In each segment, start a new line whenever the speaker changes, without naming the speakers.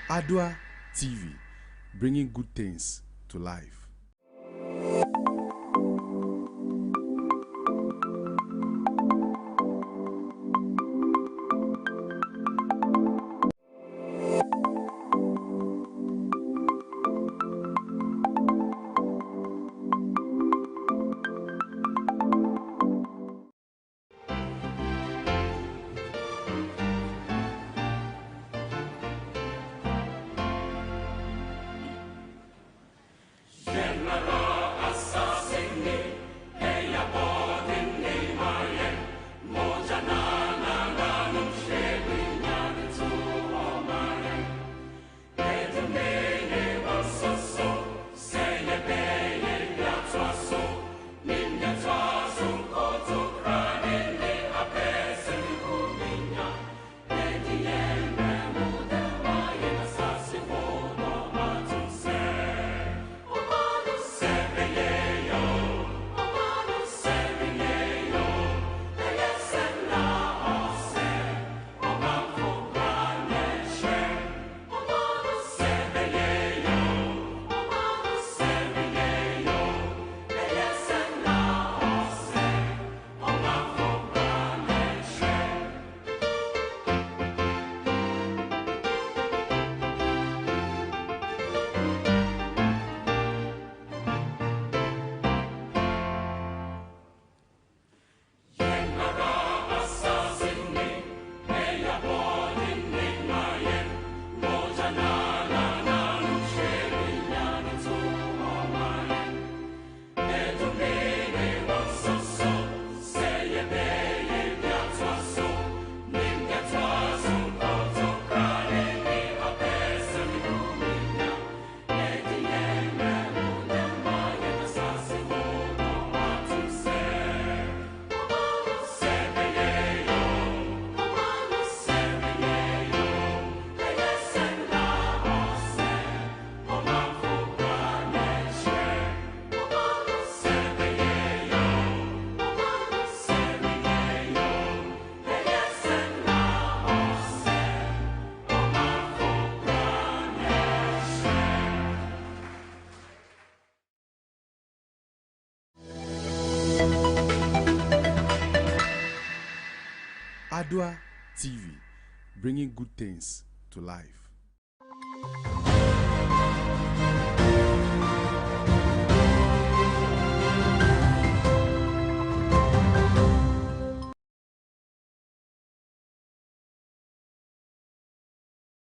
Adoatv, bringing good things to life. Adoatv, bringing good things to life.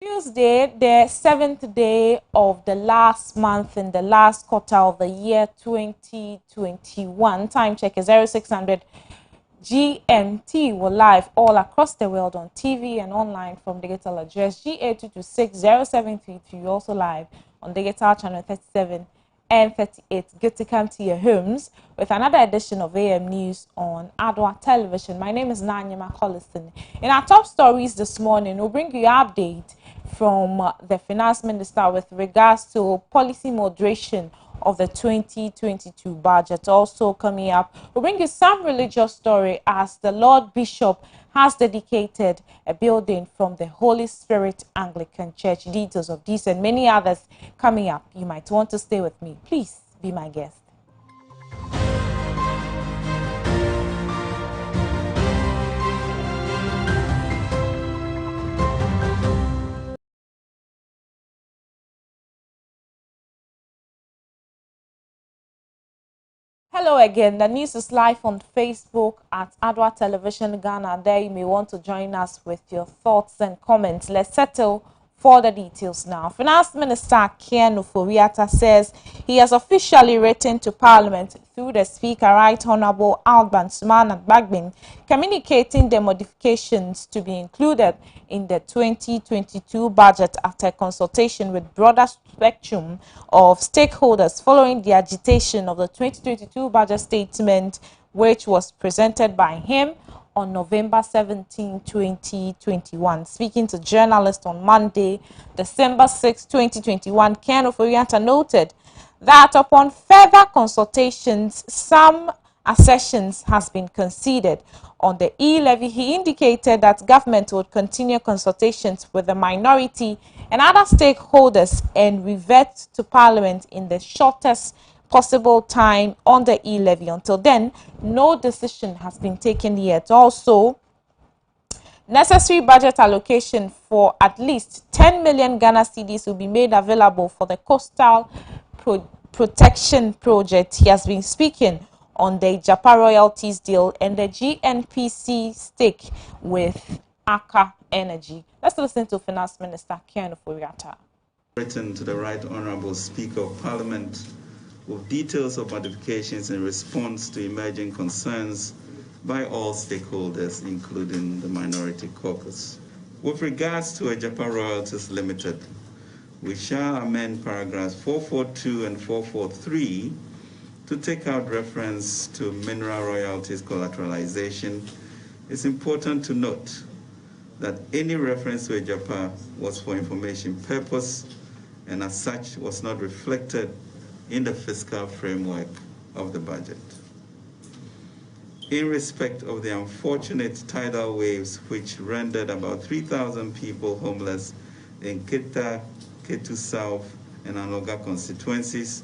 Tuesday, the 7th day of the last month in the last quarter of the year 2021. Time check is 0600 GMT. We're live all across the world on TV and online from digital address GA2260733. Also live on digital channel 37 and 38. Good to come to your homes with another edition of AM News on Adoatv Television. My name is Nanyama Collison. In our top stories this morning, we'll bring you an update from the Finance Minister with regards to policy moderation of the 2022 budget. Also coming up, we'll bring you some religious story as the Lord Bishop has dedicated a building from the Holy Spirit Anglican Church. Details of these and many others coming up. You might want to stay with me. Please be my guest. Hello again. The news is live on Facebook at Adoatv Television Ghana. There you may want to join us with your thoughts and comments. Let's settle for the details now. Finance Minister Ken Ofori-Atta says he has officially written to Parliament through the Speaker, Right Honorable Alban Suman Bagbin, communicating the modifications to be included in the 2022 budget after consultation with broader spectrum of stakeholders following the agitation of the 2022 budget statement, which was presented by him on November 17, 2021. Speaking to journalists on Monday, December 6, 2021, Ken Ofori-Atta noted that upon further consultations, some assertions has been conceded. On the e-levy, he indicated that government would continue consultations with the minority and other stakeholders and revert to Parliament in the shortest possible time on the e-levy. Until then, no decision has been taken yet. Also, necessary budget allocation for at least 10 million Ghana cedis will be made available for the coastal protection project. He has been speaking on the Japa royalties deal and the GNPC stake with Aka Energy. Let's listen to Finance Minister Ken Ofori-Atta.
Written to the Right Honourable Speaker of Parliament with details of modifications in response to emerging concerns by all stakeholders, including the Minority Caucus. With regards to Japa Royalties Limited, we shall amend paragraphs 442 and 443 to take out reference to mineral royalties collateralization. It's important to note that any reference to Japa was for information purpose and as such was not reflected in the fiscal framework of the budget. In respect of the unfortunate tidal waves which rendered about 3,000 people homeless in Kita, Ketu South, and Anoga constituencies,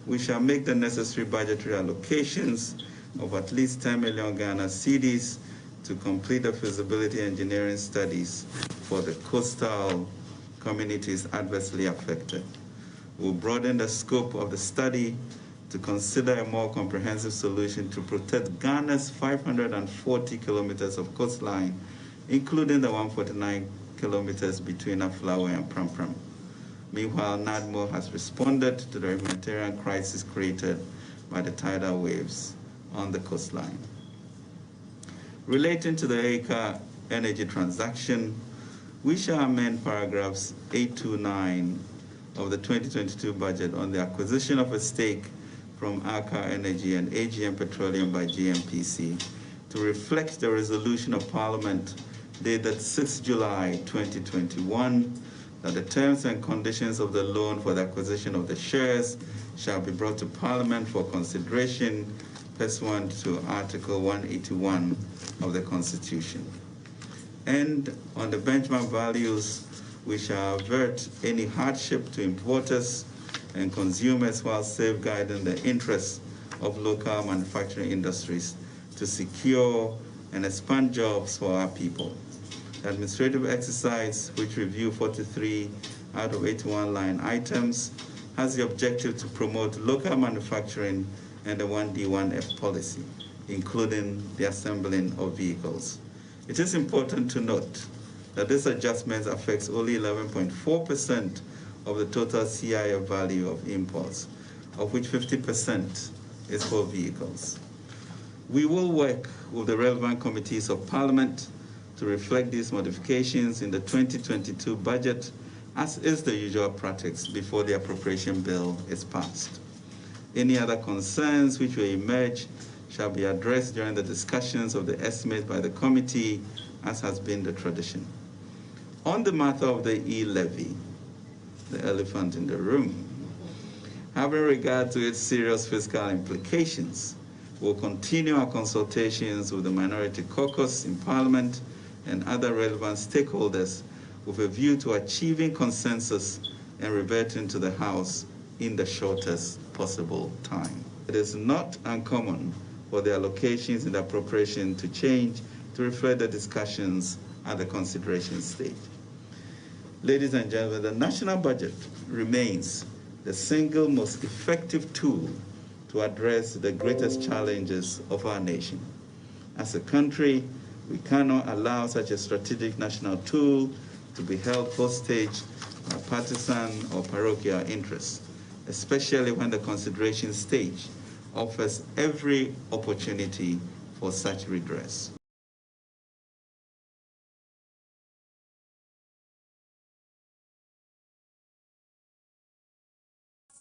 we shall make the necessary budgetary allocations of at least 10 million Ghana cedis to complete the feasibility engineering studies for the coastal communities adversely affected. We'll broaden the scope of the study to consider a more comprehensive solution to protect Ghana's 540 kilometers of coastline, including the 149 kilometers between Aflawe and Pram. Meanwhile, NADMO has responded to the humanitarian crisis created by the tidal waves on the coastline. Relating to the Aka Energy transaction, we shall amend paragraphs 829 of the 2022 budget on the acquisition of a stake from Aka Energy and AGM Petroleum by GNPC to reflect the resolution of Parliament dated 6 July 2021 that the terms and conditions of the loan for the acquisition of the shares shall be brought to Parliament for consideration pursuant to Article 181 of the Constitution. And on the benchmark values, we shall avert any hardship to importers and consumers while safeguarding the interests of local manufacturing industries to secure and expand jobs for our people. The administrative exercise, which review 43 out of 81 line items, has the objective to promote local manufacturing and the 1D1F policy, including the assembling of vehicles. It is important to note that this adjustment affects only 11.4% of the total CIF value of imports, of which 50% is for vehicles. We will work with the relevant committees of Parliament to reflect these modifications in the 2022 budget, as is the usual practice before the appropriation bill is passed. Any other concerns which will emerge shall be addressed during the discussions of the estimate by the committee, as has been the tradition. On the matter of the e-levy, the elephant in the room, having regard to its serious fiscal implications, we'll continue our consultations with the Minority Caucus in Parliament and other relevant stakeholders with a view to achieving consensus and reverting to the House in the shortest possible time. It is not uncommon for the allocations in the appropriation to change to reflect the discussions at the consideration stage. Ladies and gentlemen, the national budget remains the single most effective tool to address the greatest challenges of our nation. As a country, we cannot allow such a strategic national tool to be held hostage by partisan or parochial interests, especially when the consideration stage offers every opportunity for such redress.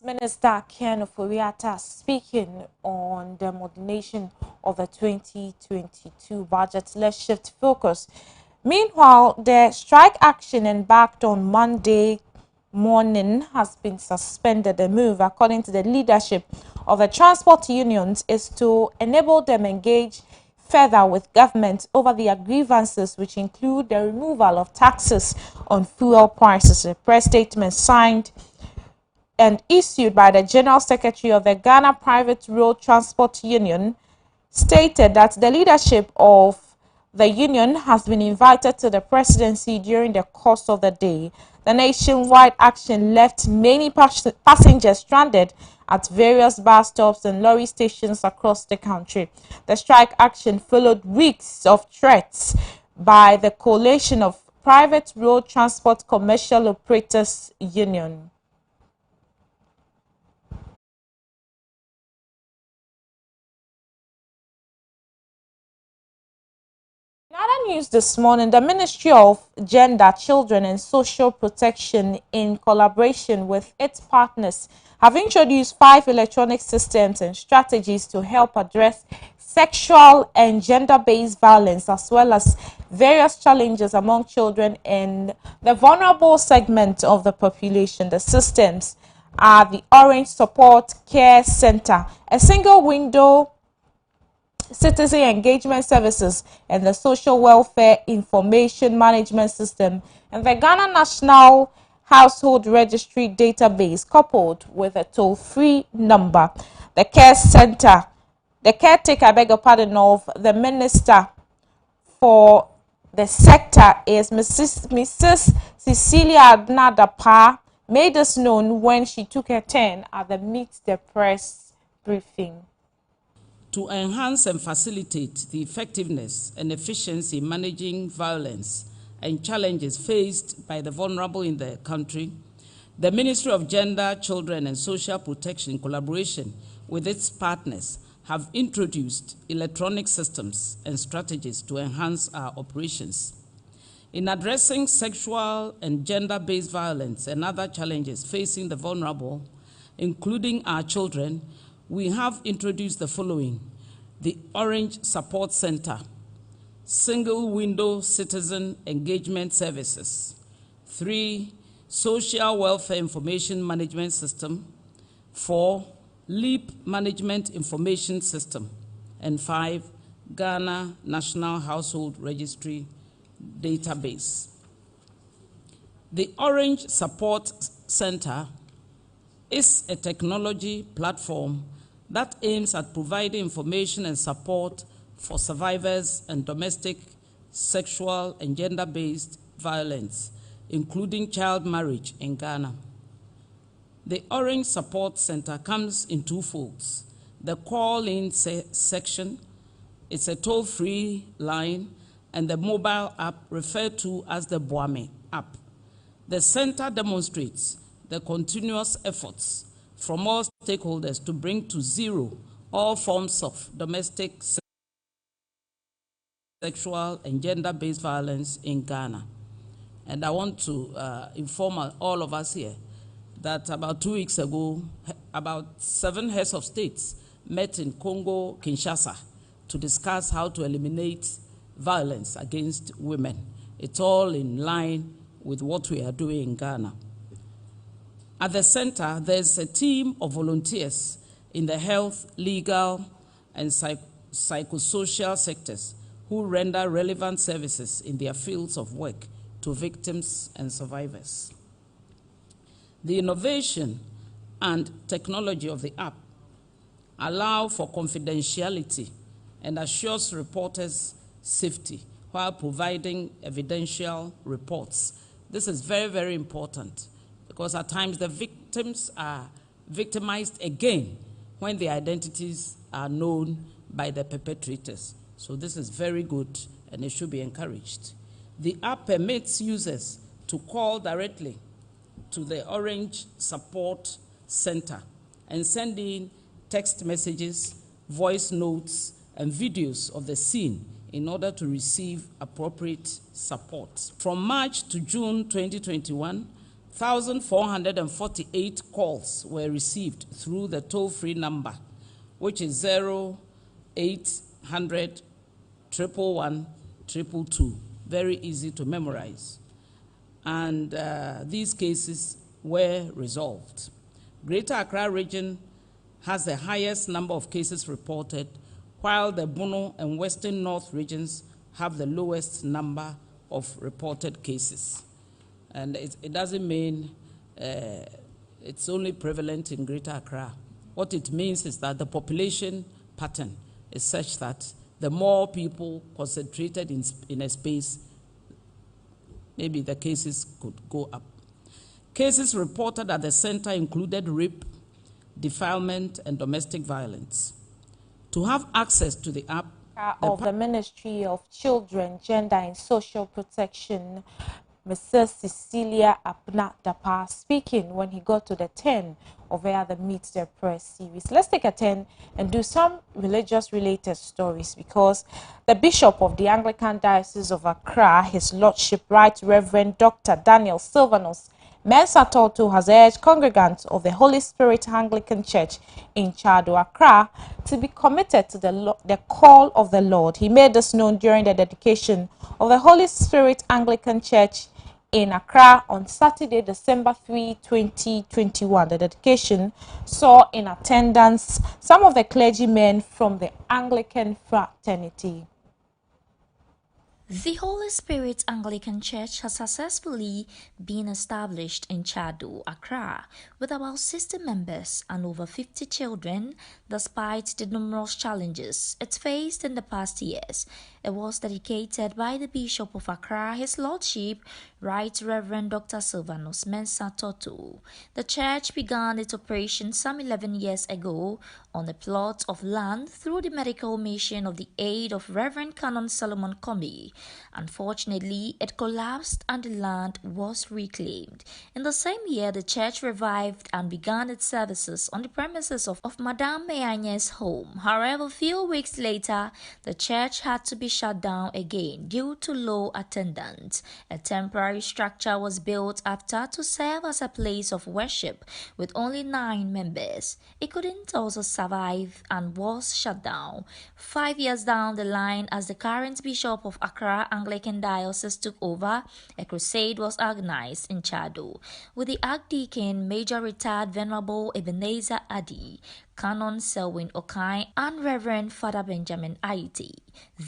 Minister Ken Ofori-Atta speaking on the modernization of the 2022 budget. Let's shift focus. Meanwhile, the strike action embarked on Monday morning has been suspended. The move, according to the leadership of the transport unions, is to enable them engage further with government over their grievances, which include the removal of taxes on fuel prices. A press statement signed and issued by the General Secretary of the Ghana Private Road Transport Union stated that the leadership of the union has been invited to the presidency during the course of the day. The nationwide action left many passengers stranded at various bus stops and lorry stations across the country. The strike action followed weeks of threats by the Coalition of Private Road Transport Commercial Operators Union. In other news this morning, the Ministry of Gender, Children and Social Protection, in collaboration with its partners, have introduced 5 electronic systems and strategies to help address sexual and gender-based violence, as well as various challenges among children in the vulnerable segment of the population. The systems are the Orange Support Care Center, a single-window citizen engagement services, and the social welfare information management system, and the Ghana National Household Registry database, coupled with a toll-free number. The care center, the caretaker, I beg your pardon, of the minister for the sector is Mrs. Cecilia Adnadapa, made this known when she took her turn at the Meet the Press briefing.
To enhance and facilitate the effectiveness and efficiency in managing violence and challenges faced by the vulnerable in the country, the Ministry of Gender, Children and Social Protection, in collaboration with its partners, have introduced electronic systems and strategies to enhance our operations. In addressing sexual and gender-based violence and other challenges facing the vulnerable, including our children, we have introduced the following: the Orange Support Center, Single Window Citizen Engagement Services, 3, Social Welfare Information Management System, 4, LEAP Management Information System, and 5, Ghana National Household Registry database. The Orange Support Center is a technology platform that aims at providing information and support for survivors and domestic, sexual, and gender-based violence, including child marriage in Ghana. The Orange Support Center comes in 2 folds. The call-in section is a toll-free line, and the mobile app referred to as the Boame app. The center demonstrates the continuous efforts from all stakeholders to bring to zero all forms of domestic, sexual, and gender-based violence in Ghana. And I want to inform all of us here that about 2 weeks ago, about 7 heads of states met in Congo, Kinshasa, to discuss how to eliminate violence against women. It's all in line with what we are doing in Ghana. At the center, there's a team of volunteers in the health, legal, and psychosocial sectors who render relevant services in their fields of work to victims and survivors. The innovation and technology of the app allow for confidentiality and assures reporters' safety while providing evidential reports. This is very, very important, because at times the victims are victimized again when their identities are known by the perpetrators. So this is very good, and it should be encouraged. The app permits users to call directly to the Orange Support Center and send in text messages, voice notes, and videos of the scene in order to receive appropriate support. From March to June 2021, 1,448 calls were received through the toll-free number, which is 0800 111 222. Very easy to memorize. And these cases were resolved. Greater Accra region has the highest number of cases reported, while the Bono and Western North regions have the lowest number of reported cases. And it doesn't mean it's only prevalent in Greater Accra. What it means is that the population pattern is such that the more people concentrated in a space, maybe the cases could go up. Cases reported at the center included rape, defilement, and domestic violence. To have access to the app,
of the Ministry of Children, Gender and Social Protection, Mrs. Cecilia Abna-Dapa, speaking when he got to the 10 of Where the Meet the Press series. Let's take a 10 and do some religious-related stories, because the Bishop of the Anglican Diocese of Accra, His Lordship Right Reverend Dr. Daniel Silvanus Mensah Torto, has urged congregants of the Holy Spirit Anglican Church in Chado, Accra, to be committed to the call of the Lord. He made this known during the dedication of the Holy Spirit Anglican Church in Accra on Saturday, December 3, 2021. The dedication saw in attendance some of the clergymen from the Anglican fraternity.
The Holy Spirit Anglican Church has successfully been established in Chado, Accra, with about 60 members and over 50 children, despite the numerous challenges it faced in the past years. It was dedicated by the Bishop of Accra, His Lordship, Right Reverend Dr. Silvanus Mensah Torto. The church began its operation some 11 years ago on a plot of land through the medical mission of the aid of Reverend Canon Solomon Comey. Unfortunately, it collapsed and the land was reclaimed. In the same year, the church revived and began its services on the premises of Madame Meanye's home. However, a few weeks later, the church had to be shut down again due to low attendance. A temporary structure was built after to serve as a place of worship with only 9 members. It couldn't also survive and was shut down. 5 years down the line, as the current Bishop of Accra Anglican Diocese took over, a crusade was organized in Chado, with the Archdeacon Major Retired Venerable Ebenezer Adi, Canon Selwyn Okai, and Reverend Father Benjamin Aiti.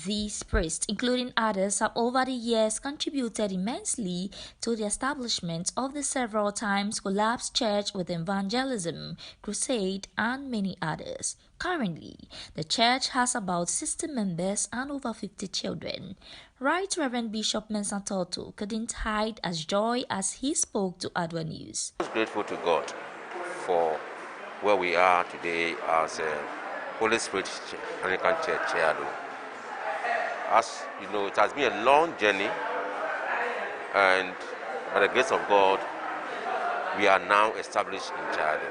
These priests, including others, have over the years contributed immensely to the establishment of the several times collapsed church with evangelism, crusade, and many others. Currently, the church has about 60 members and over 50 children. Right Reverend Bishop Mensah Torto couldn't hide his joy as he spoke to Adoatv News.
I was grateful to God for where we are today as a Holy Spirit Anglican Church, Chado. As you know, it has been a long journey, and by the grace of God, we are now established in Chado.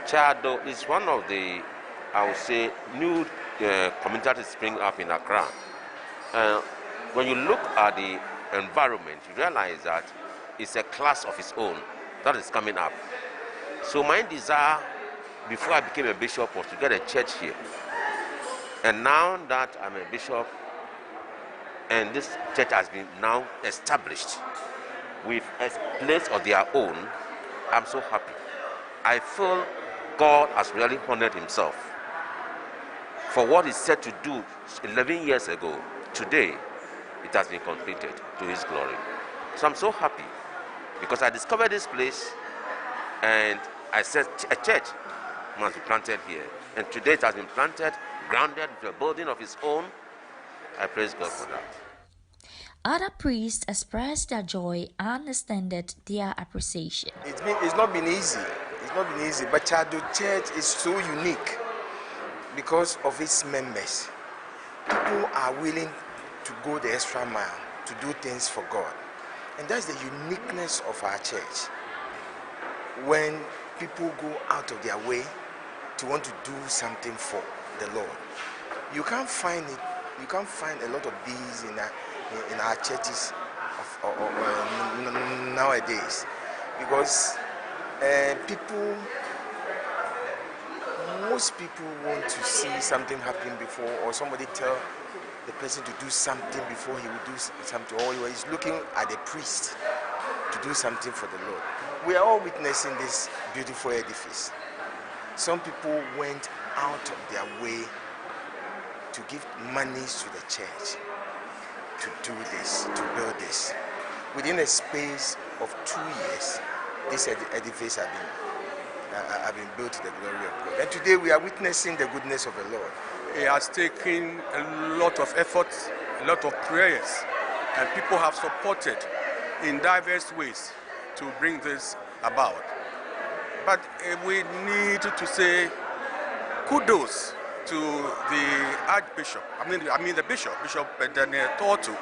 Chado is one of the, I would say, new communities that is springing up in Accra. When you look at the environment, you realize that it's a class of its own that is coming up. So my desire before I became a bishop was to get a church here. And now that I'm a bishop and this church has been now established with a place of their own, I'm so happy. I feel God has really honored himself for what he said to do 11 years ago. Today, it has been completed to his glory. So I'm so happy because I discovered this place and I said a church must be planted here. And today it has been planted, grounded with a building of its own. I praise God for that.
Other priests expressed their joy and extended their appreciation.
It's not been easy. It's not been easy, but Chado Church is so unique because of its members. People are willing to go the extra mile to do things for God. And that's the uniqueness of our church. When people go out of their way to want to do something for the Lord, you can't find it. You can't find a lot of these in our churches nowadays, because most people want to see something happen before, or somebody tell the person to do something before he will do something, or he's looking at the priest to to do something for the Lord. We are all witnessing this beautiful edifice. Some people went out of their way to give monies to the church to do this, to build this. Within a space of 2 years, this edifice have been built to the glory of God. And today we are witnessing the goodness of the Lord.
It has taken a lot of effort, a lot of prayers, and people have supported in diverse ways to bring this about. But we need to say kudos to the Archbishop, the Bishop Daniel Tortu,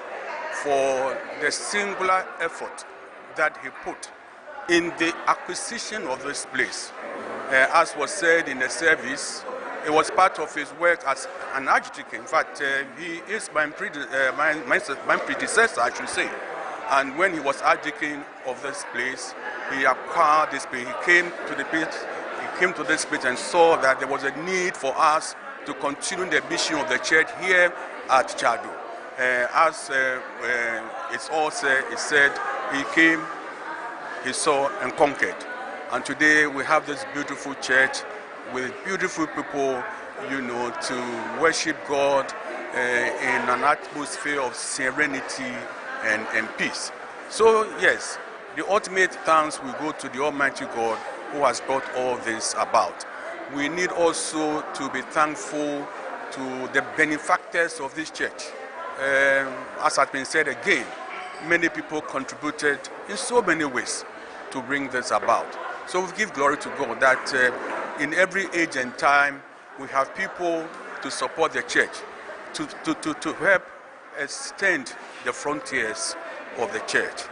for the singular effort that he put in the acquisition of this place. As was said in the service, it was part of his work as an archdeacon. In fact, he is my predecessor, I should say. And when he was archdeacon of this place, he acquired this place. He came to this place and saw that there was a need for us to continue the mission of the church here at Chadu. As it's all said, he came, he saw and conquered. And today we have this beautiful church with beautiful people, to worship God in an atmosphere of serenity and peace. So yes, the ultimate thanks will go to the Almighty God who has brought all this about. We need also to be thankful to the benefactors of this church. As has been said again, many people contributed in so many ways to bring this about. So we give glory to God that in every age and time we have people to support the church, to help extend the frontiers of the church.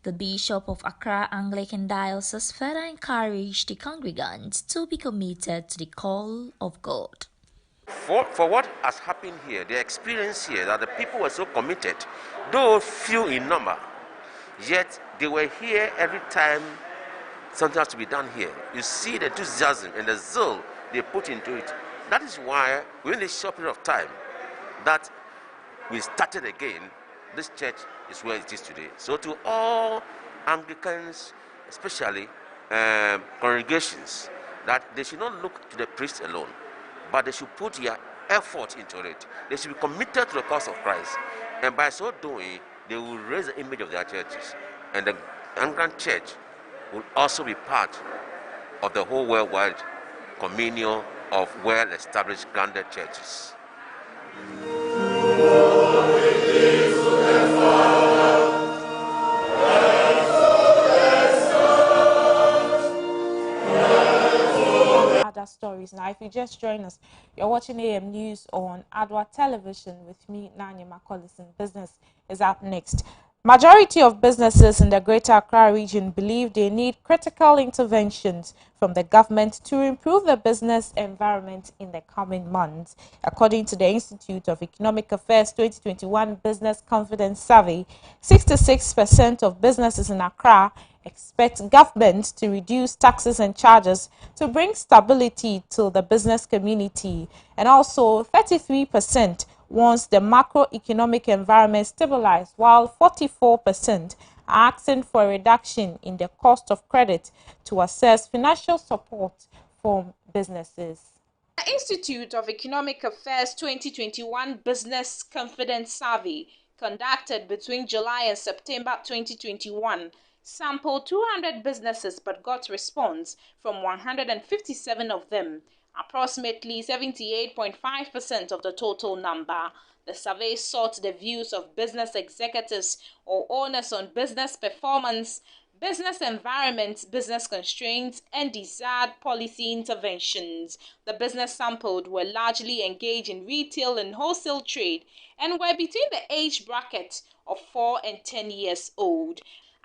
The Bishop of Accra Anglican Diocese further encouraged the congregants to be committed to the call of God.
For what has happened here, the experience here, that the people were so committed, though few in number, yet they were here every time something has to be done here. You see the enthusiasm and the zeal they put into it. That is why, within this short period of time that we started again, this church is where it is today. So to all Anglicans, especially congregations, that they should not look to the priest alone, but they should put their effort into it. They should be committed to the cause of Christ. And by so doing, they will raise the image of their churches. And the Anglican Church will also be part of the whole worldwide communion of well-established grounded churches.
Other stories. Now, if you just join us, you're watching AM News on Adoatv Television with me, Nanya Collison. Business is up next. Majority of businesses in the Greater Accra region believe they need critical interventions from the government to improve the business environment in the coming months. According to the Institute of Economic Affairs 2021 Business Confidence Survey, 66% of businesses in Accra expect government to reduce taxes and charges to bring stability to the business community, and also 33% wants the macroeconomic environment stabilized, while 44% are asking for a reduction in the cost of credit to assess financial support from businesses. The Institute of Economic Affairs 2021 Business Confidence Survey, conducted between July and September 2021, sampled 200 businesses but got response from 157 of them, approximately 78.5% of the total number. The survey sought the views of business executives or owners on business performance, business environment, business constraints, and desired policy interventions. The business sampled were largely engaged in retail and wholesale trade and were between the age bracket of 4 and 10 years old.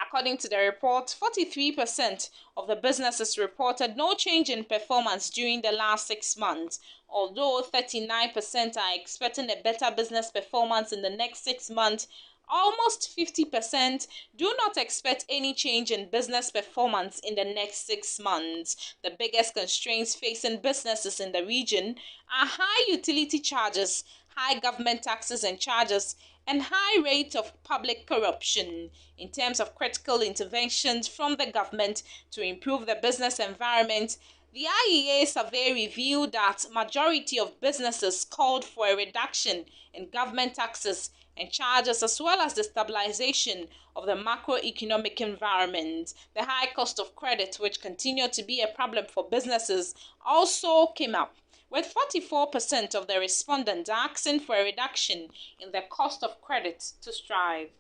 According to the report, 43% of the businesses reported no change in performance during the last 6 months, although 39% are expecting a better business performance in the next 6 months. Almost 50% do not expect any change in business performance in the next 6 months. The biggest constraints facing businesses in the region are high utility charges, high government taxes and charges, and high rate of public corruption. In terms of critical interventions from the government to improve the business environment, the IEA survey revealed that majority of businesses called for a reduction in government taxes and charges, as well as the stabilization of the macroeconomic environment. The high cost of credit, which continued to be a problem for businesses, also came up, with 44% of the respondents asking for a reduction in the cost of credit to strive.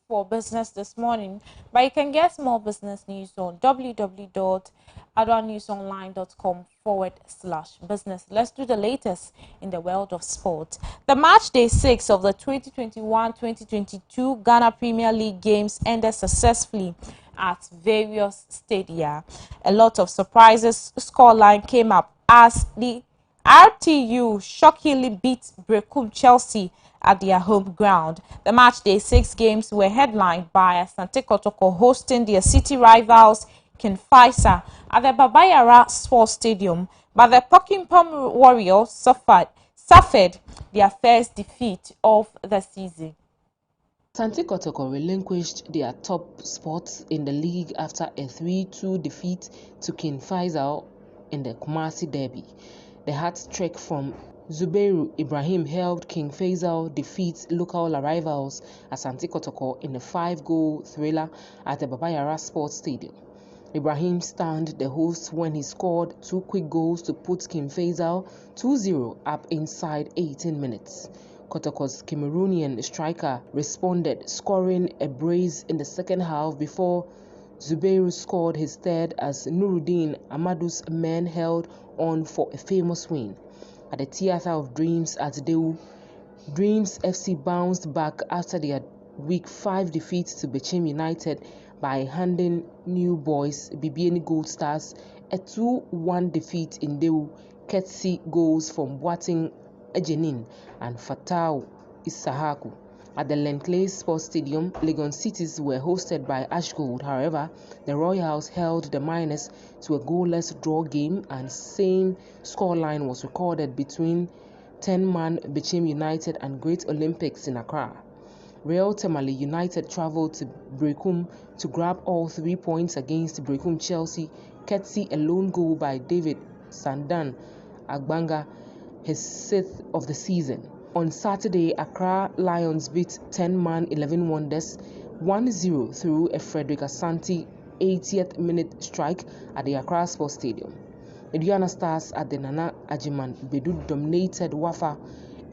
For business this morning, but you can get more business news on www.adoanewsonline.com/business. Let's do the latest in the world of sport. The match day 6 of the 2021-2022 Ghana Premier League games ended successfully at various stadia. A lot of surprises scoreline came up as the RTU shockingly beat Brekum Chelsea at their home ground. The match day 6 games were headlined by Asante Kotoko hosting their city rivals King Faisal at the Babayara Sports Stadium, but the Pokimpom Warriors suffered their first defeat of the season.
Asante Kotoko relinquished their top spot in the league after a 3-2 defeat to King Faisal in the Kumasi Derby. The hat-trick from Zubairu Ibrahim helped King Faisal defeat local rivals Asante Kotoko in a 5-goal thriller at the Babayara Sports Stadium. Ibrahim stunned the hosts when he scored 2 quick goals to put King Faisal 2-0 up inside 18 minutes. Kotoko's Cameroonian striker responded, scoring a brace in the second half before Zubairu scored his third as Nuruddin Amadu's men held on for a famous win. At the Theatre of Dreams at Dewu, Dreams FC bounced back after their Week 5 defeat to Bechem United by handing new boys Bibiani Gold Stars a 2-1 defeat in Dewu, courtesy goals from Boateng Ejenin and Fatau Isahaku. At the Lenclaise Sports Stadium, Legon Cities were hosted by Ashgold. However, the Royals held the Miners to a goalless draw game, and same scoreline was recorded between 10-man Bechem United and Great Olympics in Accra. Real Tamale United travelled to Brekum to grab all 3 points against Brekum Chelsea, courtesy a lone goal by David Sandan Agbanga, his 6th of the season. On Saturday, Accra Lions beat 10-man 11 Wonders 1-0 through a Frederick Asante 80th minute strike at the Accra Sports Stadium. Aduana Stars at the Nana Ajiman Bedu dominated Wafa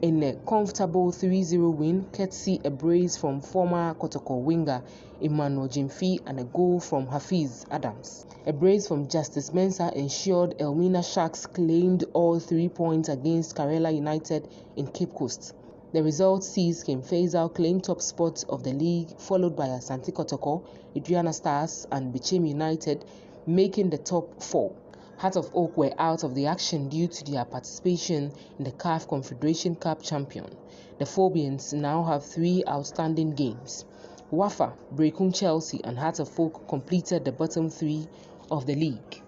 in a comfortable 3-0 win, courtesy a brace from former Kotoko winger Emmanuel Jimfi and a goal from Hafiz Adams. A brace from Justice Mensah ensured Elmina Sharks claimed all 3 points against Karela United in Cape Coast. The result sees King Faisal claim top spot of the league, followed by Asante Kotoko, Aduana Stars and Bechem United making the top 4. Heart of Oak were out of the action due to their participation in the CAF Confederation Cup champion. The Phobians now have 3 outstanding games. Wafa, Brekum Chelsea and Heart of Oak completed the bottom 3 of the league.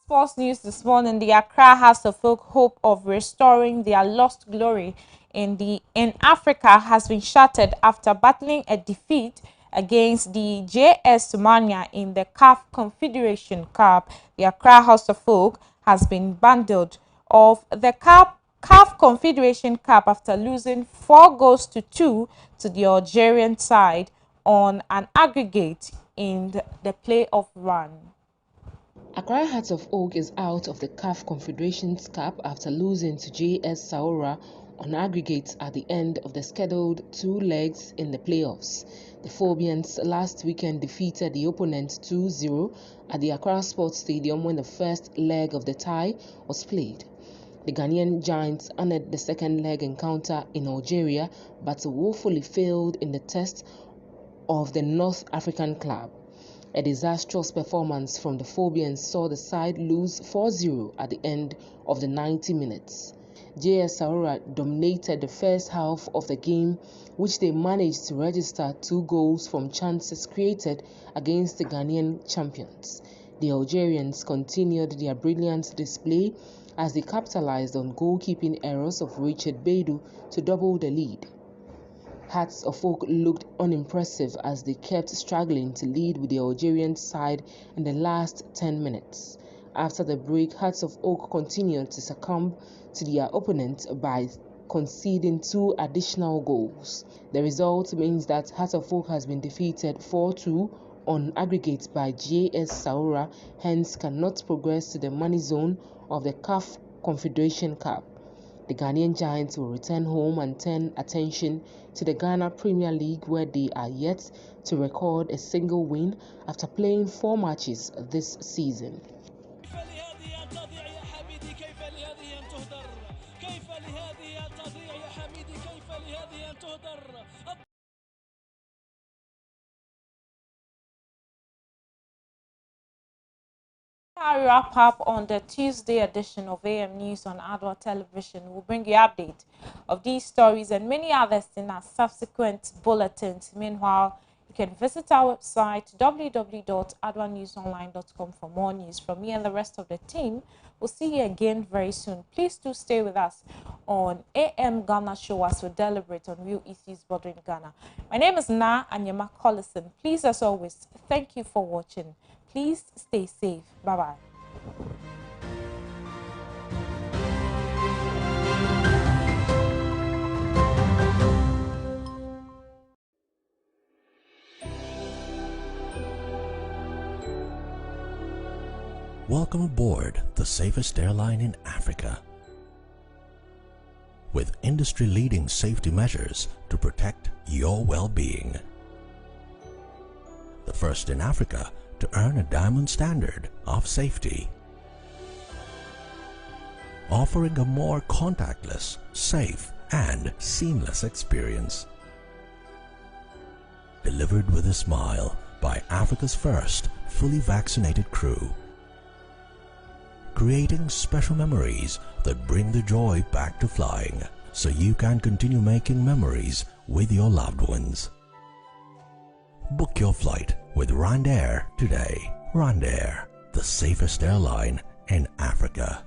Sports news this morning: the Accra Hearts of Oak hope of restoring their lost glory in Africa has been shattered after battling a defeat against the JS Somalia in the CAF Confederation Cup. The Accra House of Oak has been bundled off the CAF Confederation Cup after losing 4-2 to the Algerian side on an aggregate in the playoff run.
Accra Hearts of Oak is out of the CAF Confederations Cup after losing to JS Saoura on aggregate at the end of the scheduled 2 legs in the playoffs. The Phobians last weekend defeated the opponent 2-0 at the Accra Sports Stadium when the first leg of the tie was played. The Ghanaian Giants honored the second leg encounter in Algeria but woefully failed in the test of the North African club. A disastrous performance from the Phobians saw the side lose 4-0 at the end of the 90 minutes. JS Saoura dominated the first half of the game, which they managed to register 2 goals from chances created against the Ghanaian champions. The Algerians continued their brilliant display as they capitalized on goalkeeping errors of Richard Beidou to double the lead. Hearts of Oak looked unimpressive as they kept struggling to lead with the Algerian side in the last 10 minutes. After the break, Hearts of Oak continued to succumb to their opponent by conceding 2 additional goals. The result means that Hearts of Oak has been defeated 4-2 on aggregate by JS Saoura, hence cannot progress to the money zone of the CAF Confederation Cup. The Ghanaian Giants will return home and turn attention to the Ghana Premier League, where they are yet to record a single win after playing 4 matches this season.
I wrap up on the Tuesday edition of AM News on Adoatv Television. We'll bring you update of these stories and many others in our subsequent bulletins. Meanwhile, you can visit our website www.adwanewsonline.com for more news. From me and the rest of the team, we'll see you again very soon. Please do stay with us on AM Ghana Show as we deliberate on real issues bothering Ghana. My name is Na Anyama Collison. Please, as always, thank you for watching. Please stay safe. Bye-bye.
Welcome aboard the safest airline in Africa. With industry-leading safety measures to protect your well-being. The first in Africa to earn a diamond standard of safety. Offering a more contactless, safe, and seamless experience. Delivered with a smile by Africa's first fully vaccinated crew. Creating special memories that bring the joy back to flying, so you can continue making memories with your loved ones. Book your flight with Rwandair today. Rwandair, the safest airline in Africa.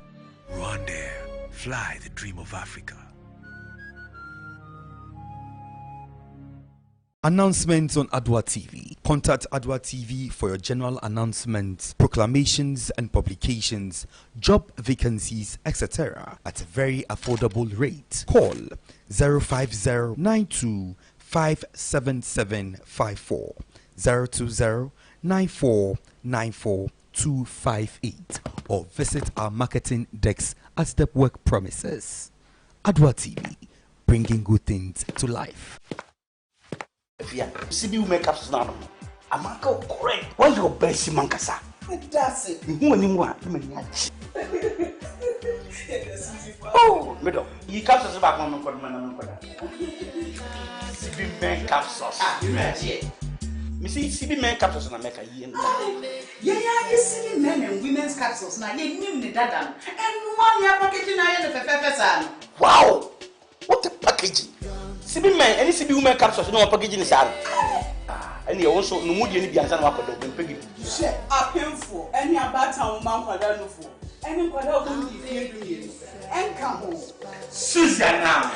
Rwandair, fly the dream of Africa.
Announcements on Adoatv. Contact Adoatv for your general announcements, proclamations and publications, job vacancies, etc. at a very affordable rate. Call 050-92-57754, 020-9494-258, or visit our marketing desk at the work premises. Adoatv, bringing good things to life.
CB will make up now. I'm not correct. Why your best mankasa? That's it. Who anyone? Oh, middle. You captures back on CB men capsules. You ready? Me see CB men capsules in America.
Yeah, you CB men and women's capsules. Now you name the dada. And one year packaging I am the
wow! What a packaging! CB men, any CB women capsules, no packaging is out. And you also no mood any biansan wako do pegi.
Share a painful any about town man kwada no for. Any kwada go di fie do ye. Enka ho.
Susanna.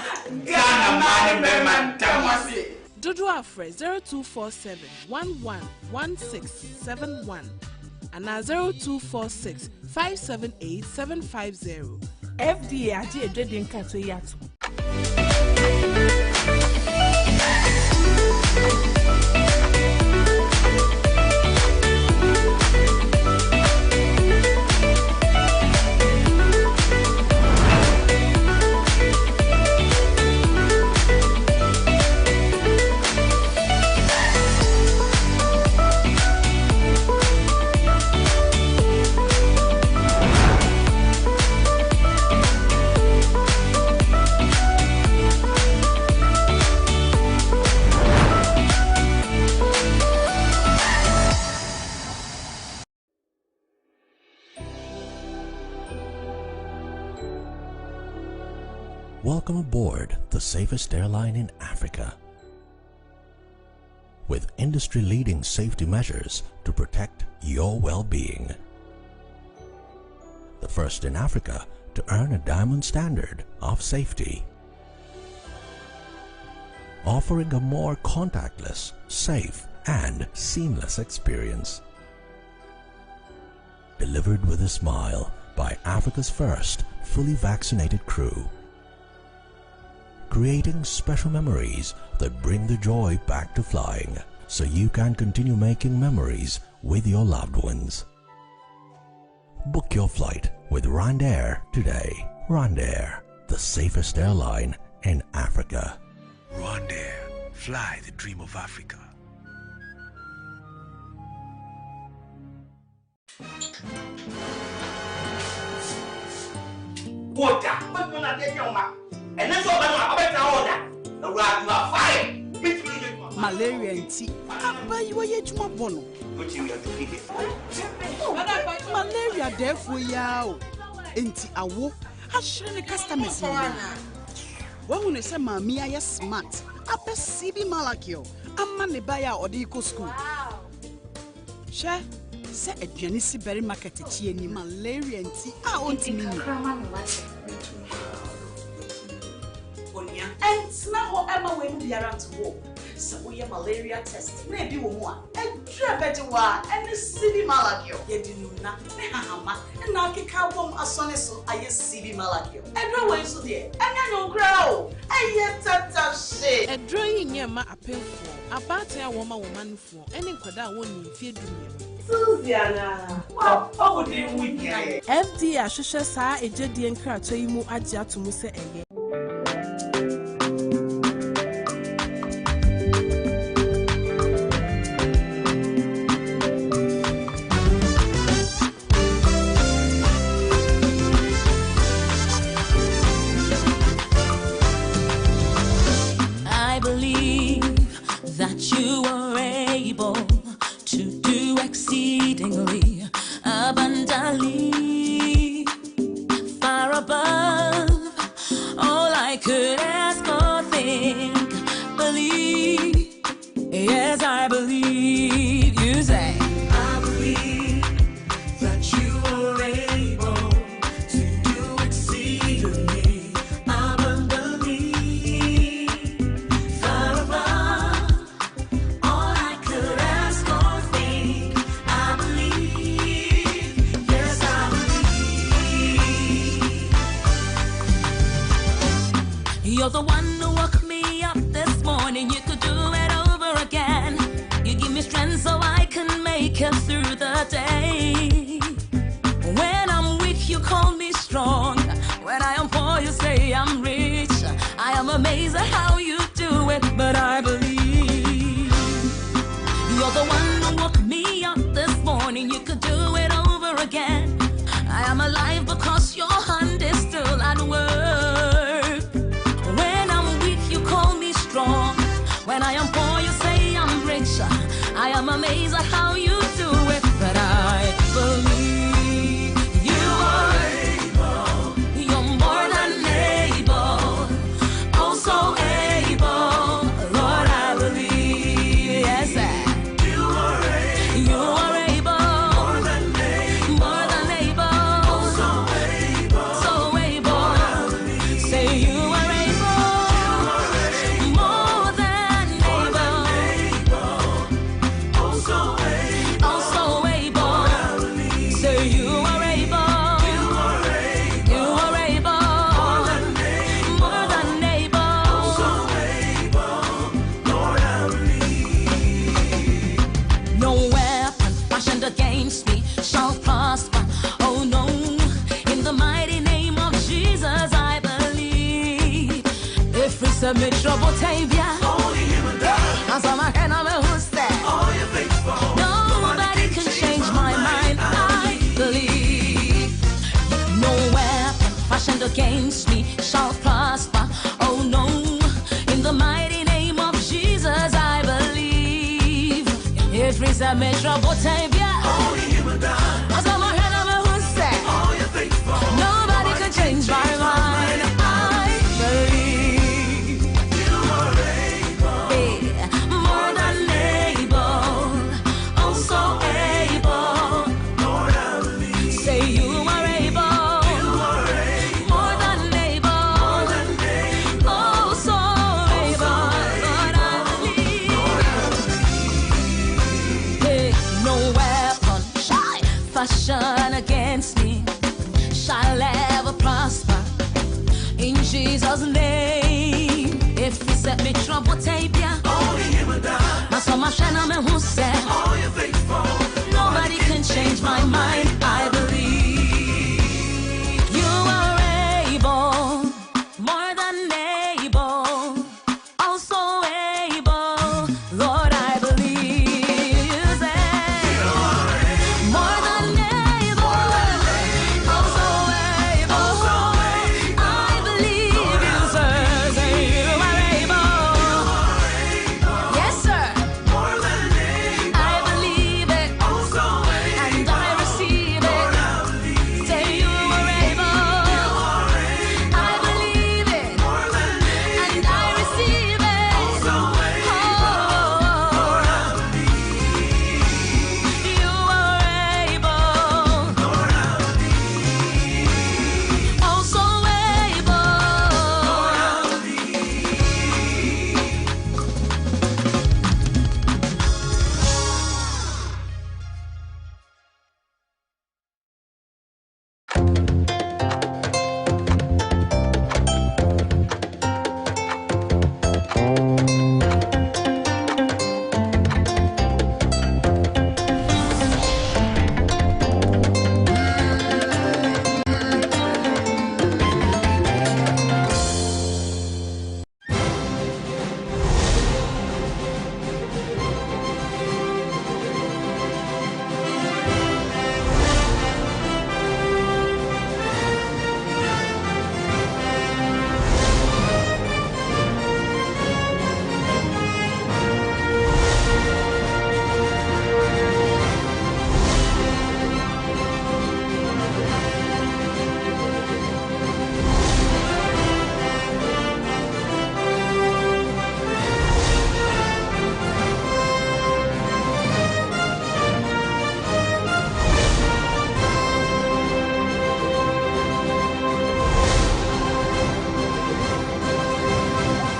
Ghana man be man tamase.
Dodo Afre 0247 111671 and 0246 578 750. FDA ati ededin kato yato.
Welcome aboard the safest airline in Africa. With industry-leading safety measures to protect your well-being. The first in Africa to earn a diamond standard of safety. offering a more contactless, safe, and seamless experience. Delivered with a smile by Africa's first fully vaccinated crew. Creating special memories that bring the joy back to flying, so you can continue making memories with your loved ones. Book your flight with RwandAir today. RwandAir, the safest airline in Africa.
RwandAir, fly the dream of Africa.
Water, but you're not getting your mouth. And that's all I'm order. The rock you are fire.
Malaria and tea. But you are yet more bono. Malaria, therefore, yao. Enti awo. I shouldn't the customers. When you say, Mammy, I am smart. I perceive Malakio. I'm money buyer or the eco school. Share. Say a Janisi berry market ni malaria and tea. I want to mean.
And now Emma will be around to walk. So we are malaria test. Maybe one. And better one. And the CB Malagio. You didn't know. And now kick out bomb as soon as I CB Malagio. And no way so there. And I don't grow. I yet that shit.
A drawing near my appeal for. About a woman for. Any quada won't fear doing.
Susiana. What would you win?
FD Ashusha sa a jedi and crato you mu adia to Musa again.
I believe that you are able to do exceedingly abundantly, far above all I could ask or think. Believe, yes, I believe. You say, I believe that you are able to do exceedingly abundantly, far above all I could ask or think. I believe, yes, I believe. You're the one who woke me up this morning. You could do it over again. You give me strength so I can make it through the day. When I'm weak, you call me strong. When I am poor, you say I'm rich. I am amazed at how you do it, but I believe. You're the one who woke me up this morning. You could do it over again. I am alive because your hand is still at work. When I'm weak, you call me strong. When I am poor, you say I'm rich. I am amazed at how you do it, but I believe you are able. You're more than able. Oh, so able. Lord, I believe. Yes, sir. You are able. You are able. More than able. More than able. Oh, so able. So able. Lord, I believe. Say you are able. You are able. More than able. Oh, so able. Oh, so able. Lord, I believe. Say you are able. You are able. You are able. More than able. More than able. Oh, so able. Lord, I believe. No weapon fashioned against me shall prosper. Oh no, in the mighty name of Jesus I believe. If it's a trouble, Tavia, only him and God. As I'm a enemy who's there. All your faithful. Nobody can change my mind. I believe. No weapon fashioned against me shall prosper. Oh no, in the mighty name of Jesus I believe. If it's a trouble, Tavia, only him and God. As I'm a enemy who's there. All your faithful. Nobody can change my mind. I believe. You are able. Hey, more than able. Oh, so able. Lord, I believe. Say you are able. You are able. More than able. More than able. Oh, so able. fashion against me shall ever prosper. In Jesus' name, if you set me trouble, tape ya. Only him and I. My son, my friend, I'm who said, oh, you're faithful. Nobody can change my mind. I believe you are able, more than able, also able. Lord, I believe you said, more than able, also able. I believe you, sir. Say you are able. Yes, sir. More than able. I believe it. Also able. And I receive it. Say you are able. I believe it. More than able. And I receive it. Also able. You are able. Also able.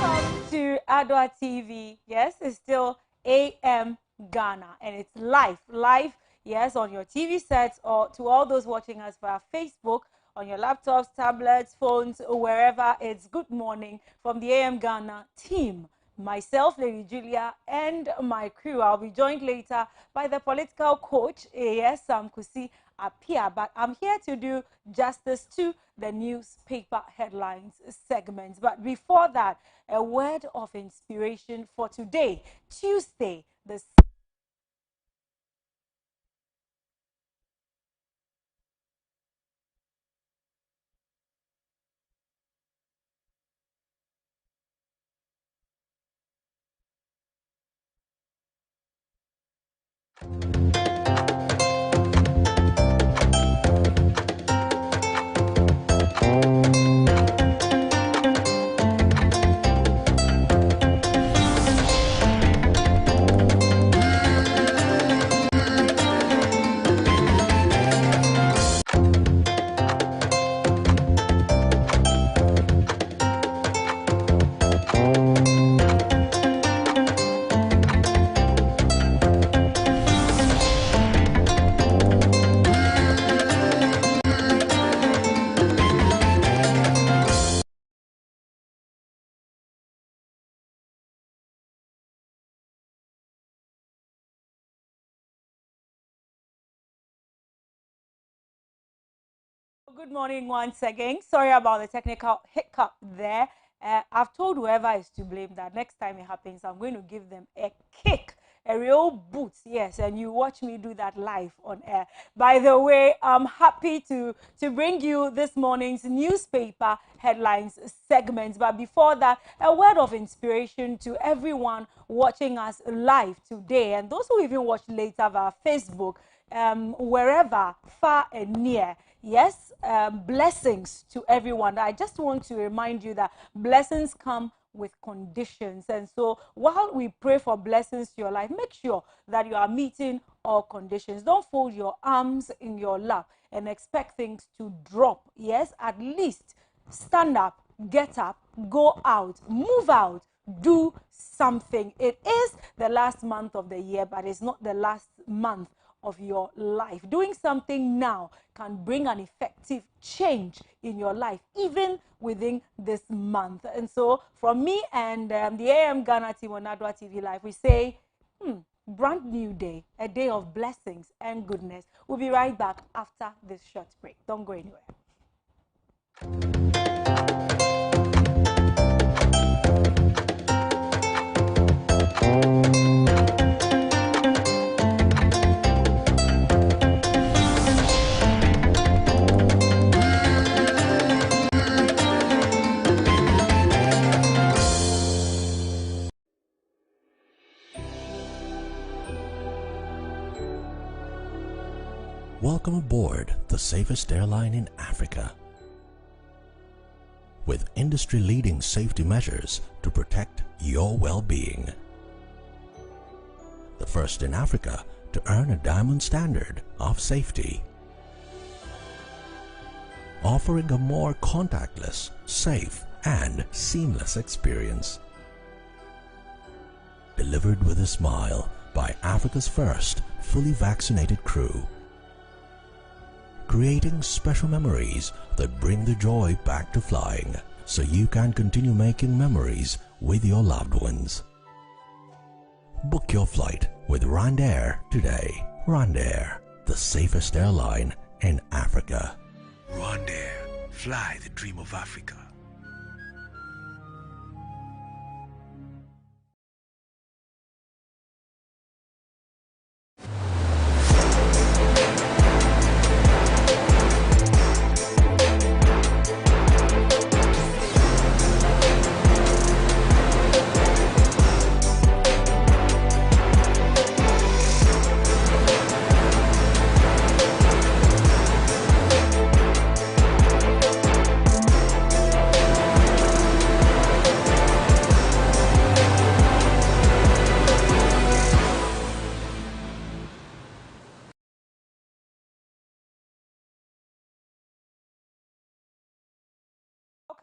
Welcome to Adoatv. Yes, it's still AM Ghana, and it's live, yes, on your TV sets or to all those watching us via Facebook, on your laptops, tablets, phones, wherever. It's good morning from the AM Ghana team. Myself, Lady Julia, and my crew. I'll be joined later by the political coach, yes, Sam Kusi Apia, but I'm here to do justice to the newspaper headlines segments. But before that, a word of inspiration for today, Tuesday, the Good morning once again. Sorry about the technical hiccup there. I've told whoever is to blame that next time it happens, I'm going to give them a kick, a real boot. Yes, and you watch me do that live on air. By the way, I'm happy to bring you this morning's newspaper headlines segment. But before that, a word of inspiration to everyone watching us live today, and those who even watch later via Facebook, wherever, far and near. Yes, blessings to everyone. I just want to remind you that blessings come with conditions. And so while we pray for blessings to your life, make sure that you are meeting all conditions. Don't fold your arms in your lap and expect things to drop. Yes, at least stand up, get up, go out, move out, do something. It is the last month of the year, but it's not the last month of your life. Doing something now can bring an effective change in your life, even within this month. And so from me and the AM Ghana team on Adoatv Live, we say, brand new day, a day of blessings and goodness. We'll be right back after this short break. Don't go anywhere.
Welcome aboard the safest airline in Africa. With industry-leading safety measures to protect your well-being. The first in Africa to earn a diamond standard of safety. Offering a more contactless, safe, and seamless experience. Delivered with a smile by Africa's first fully vaccinated crew. Creating special memories that bring the joy back to flying, so you can continue making memories with your loved ones. Book your flight with RwandAir today. RwandAir, the safest airline in Africa.
RwandAir, fly the dream of Africa.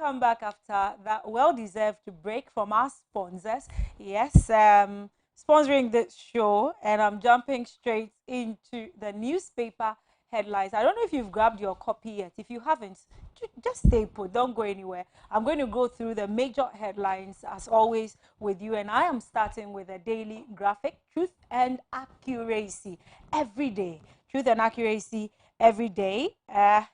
Welcome back after that well-deserved break from our sponsors. Yes, sponsoring this show, and I'm jumping straight into the newspaper headlines. I don't know if you've grabbed your copy yet. If you haven't, just stay put. Don't go anywhere. I'm going to go through the major headlines as always with you, and I am starting with a daily graphic, truth and accuracy every day. Truth and accuracy every day.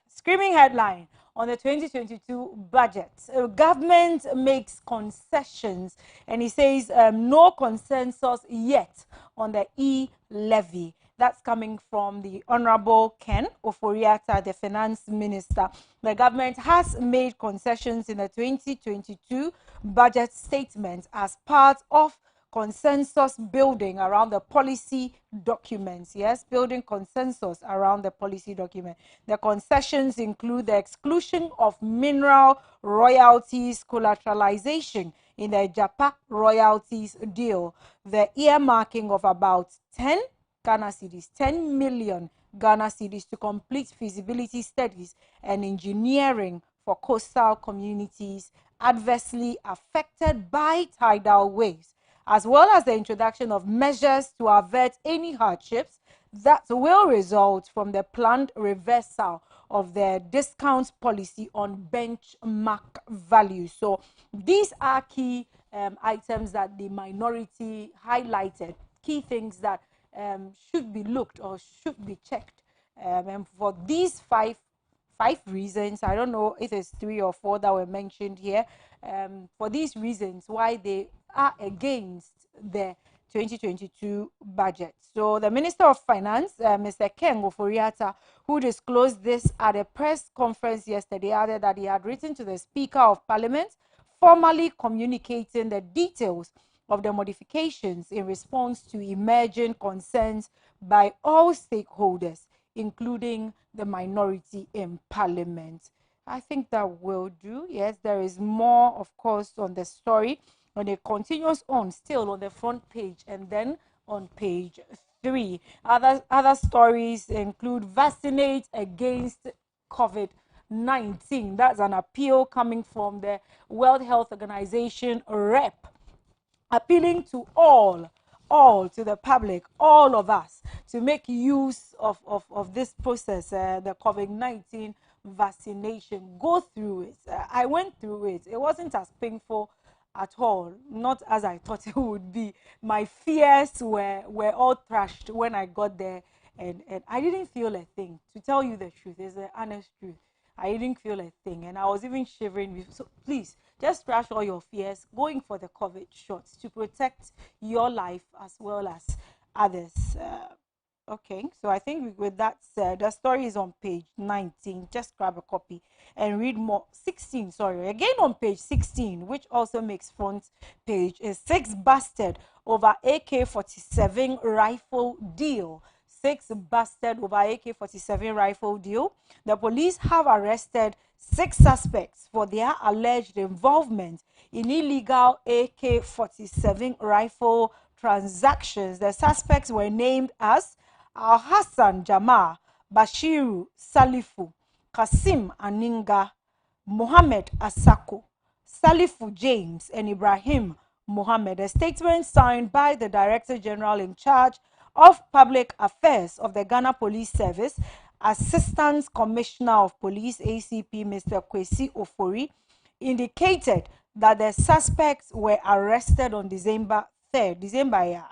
Screaming headline on the 2022 budget. Government makes concessions, and he says no consensus yet on the e-levy. That's coming from the Honorable Ken Oforiatta, the Finance Minister. The government has made concessions in the 2022 budget statement as part of consensus building around the policy documents. Yes, building consensus around the policy document. The concessions include the exclusion of mineral royalties collateralization in the Japa royalties deal, the earmarking of about 10 Ghana cedis, 10 million Ghana cedis to complete feasibility studies and engineering for coastal communities adversely affected by tidal waves, as well as the introduction of measures to avert any hardships that will result from the planned reversal of the discount policy on benchmark values. So these are key items that the minority highlighted, key things that should be looked or should be checked. And for these five reasons, I don't know if it's 3 or 4 that were mentioned here, for these reasons why they are against the 2022 budget. So the Minister of Finance, Mr. Ken Oforiatta, who disclosed this at a press conference yesterday, added that he had written to the Speaker of Parliament, formally communicating the details of the modifications in response to emerging concerns by all stakeholders, including the minority in Parliament. I think that will do. Yes, there is more, of course, on the story, and it continues on still on the front page and then on page 3. Other stories include vaccinate against COVID-19. That's an appeal coming from the World Health Organization rep, appealing to all all, to the public, all of us, to make use of this process, the COVID-19 vaccination. Go through it. I went through it. It wasn't as painful at all, not as I thought it would be. My fears were all trashed when I got there, and I didn't feel a thing. To tell you the truth, it's the honest truth. I didn't feel a thing, and I was even shivering. So please, just trash all your fears, going for the COVID shots to protect your life as well as others. Okay, so I think with that said, the story is on page 19. Just grab a copy and read more. 16, sorry, again on page 16, which also makes front page, is 6 busted over AK-47 rifle deal. 6 busted over AK-47 rifle deal. The police have arrested 6 suspects for their alleged involvement in illegal AK-47 rifle transactions. The suspects were named as Al-Hassan Jamal, Bashiru Salifu, Kasim Aninga, Mohammed Asako, Salifu James, and Ibrahim Mohammed. A statement signed by the Director General in charge of Public Affairs of the Ghana Police Service, Assistant Commissioner of Police, ACP, Mr. Kwesi Ofori, indicated that the suspects were arrested on December 3rd. Yeah.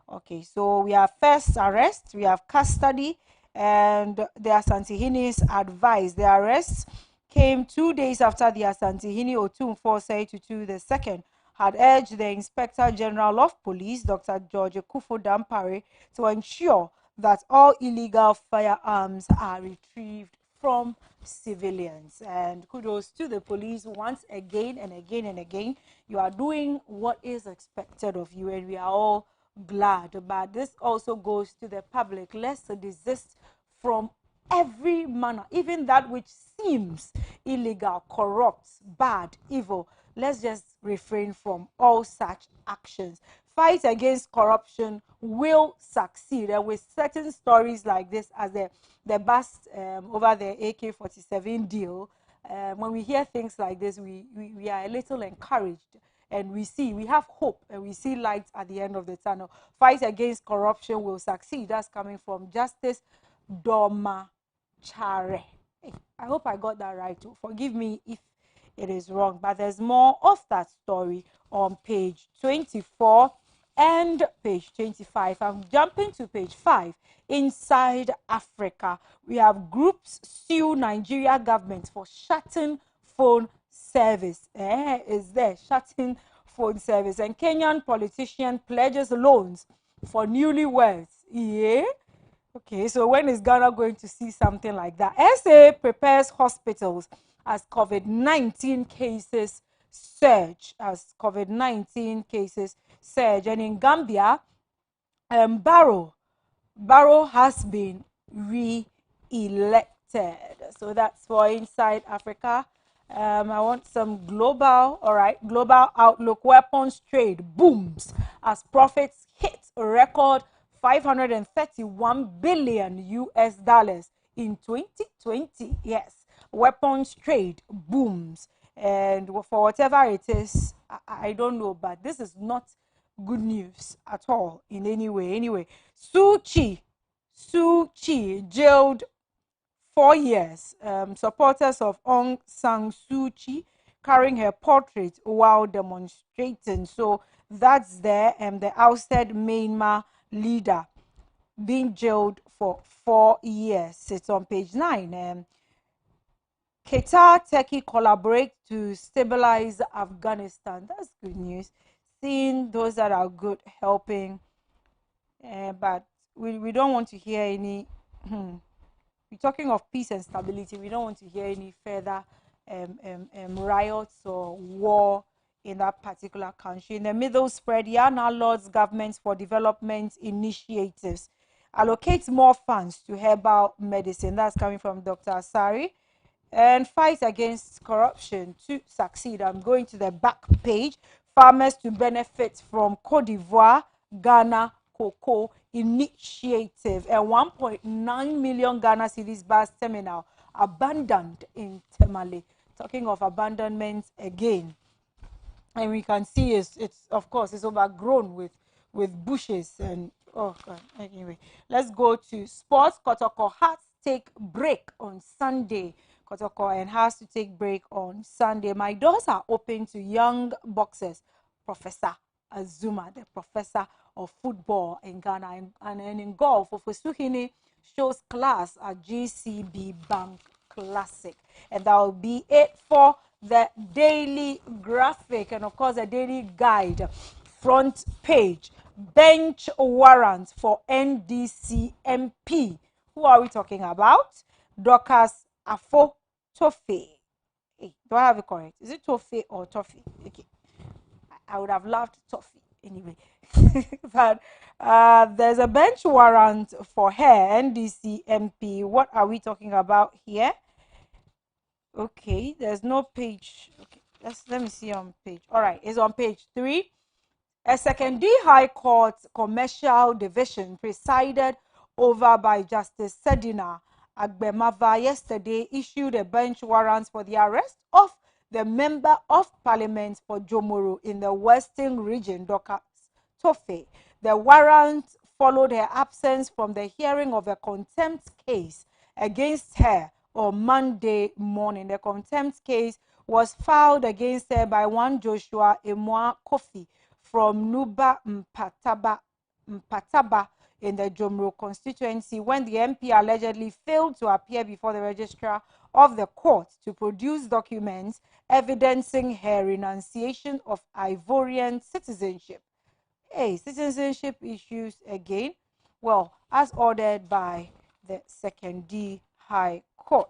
Okay, so we have first arrest, we have custody, and the Asantehini's advised. The arrests came 2 days after the Asantehini Otumfo Tutu II had urged the Inspector General of Police, Dr. George Akufo Dampare, to ensure that all illegal firearms are retrieved from civilians. And kudos to the police once again and again and again. You are doing what is expected of you, and we are all glad. But this also goes to the public. Let's desist from every manner, even that which seems illegal, corrupt, bad, evil. Let's just refrain from all such actions. Fight against corruption will succeed. And with certain stories like this, as the bust over the AK-47 deal, when we hear things like this, we are a little encouraged, and we have hope, and we see light at the end of the tunnel. Fight against corruption will succeed. That's coming from Justice Doma Chare. I hope I got that right. Forgive me if it is wrong, but there's more of that story on page 24 and page 25. I'm jumping to page 5. Inside Africa, we have groups sue Nigeria government for shutting phone service. Is there shutting phone service? And Kenyan politician pledges loans for newlyweds. Yeah. Okay, so when is Ghana going to see something like that? SA prepares hospitals as COVID-19 cases surge. And in Gambia, Barrow has been re-elected. So that's for Inside Africa. I want some global, global outlook. Weapons trade booms as profits hit a record 531 billion US dollars in 2020. Yes, weapons trade booms. And for whatever it is, I don't know, but this is not good news at all in any way. Anyway, Suu Kyi jailed 4 years. Supporters of Aung San Suu Kyi carrying her portrait while demonstrating. So that's there. And the ousted Myanmar leader being jailed for 4 years. It's on page 9. Qatar, Turkey collaborate to stabilize Afghanistan. That's good news. Seeing those that are good helping, but we don't want to hear any. We're talking of peace and stability. We don't want to hear any further riots or war in that particular country. In the middle spread, Yana Lord's government for development initiatives allocates more funds to herbal medicine. That's coming from Dr. Asari. And fight against corruption to succeed. I'm going to the back page. Farmers to benefit from Cote d'Ivoire, Ghana Cocoa Initiative. A 1.9 million Ghana cedis bus terminal abandoned in Temale. Talking of abandonment again. And we can see it's of course it's overgrown with with bushes and oh god. Anyway, let's go to sports. Kotoko has to take break on Sunday. Kotoko and has to take break on Sunday. My doors are open to young boxers. Professor Azuma, the professor of football in Ghana, and in golf, Ofosuhini shows class at GCB Bank Classic, and that will be it for the daily graphic and of course the daily guide. Front page, bench warrant for NDC MP. Who are we talking about? Dorcas Afo Tofe. Hey, do I have it correct? Is it Tofe or Toffee? Okay, I would have loved Toffee anyway. But there's a bench warrant for her, NDC MP. What are we talking about here? Okay, there's no page. Okay, let me see on page. All right, it's on page 3. A second D High Court Commercial Division, presided over by Justice Sedina Agbemava, yesterday issued a bench warrant for the arrest of the Member of Parliament for Jomoro in the Western Region, Dorcas Tofe. The warrant followed her absence from the hearing of a contempt case against her on Monday morning. The contempt case was filed against her by one Joshua Emwa Kofi from Nuba Mpataba in the Jomro constituency when the MP allegedly failed to appear before the registrar of the court to produce documents evidencing her renunciation of Ivorian citizenship. Hey, citizenship issues again. Well, as ordered by the Second D High Court.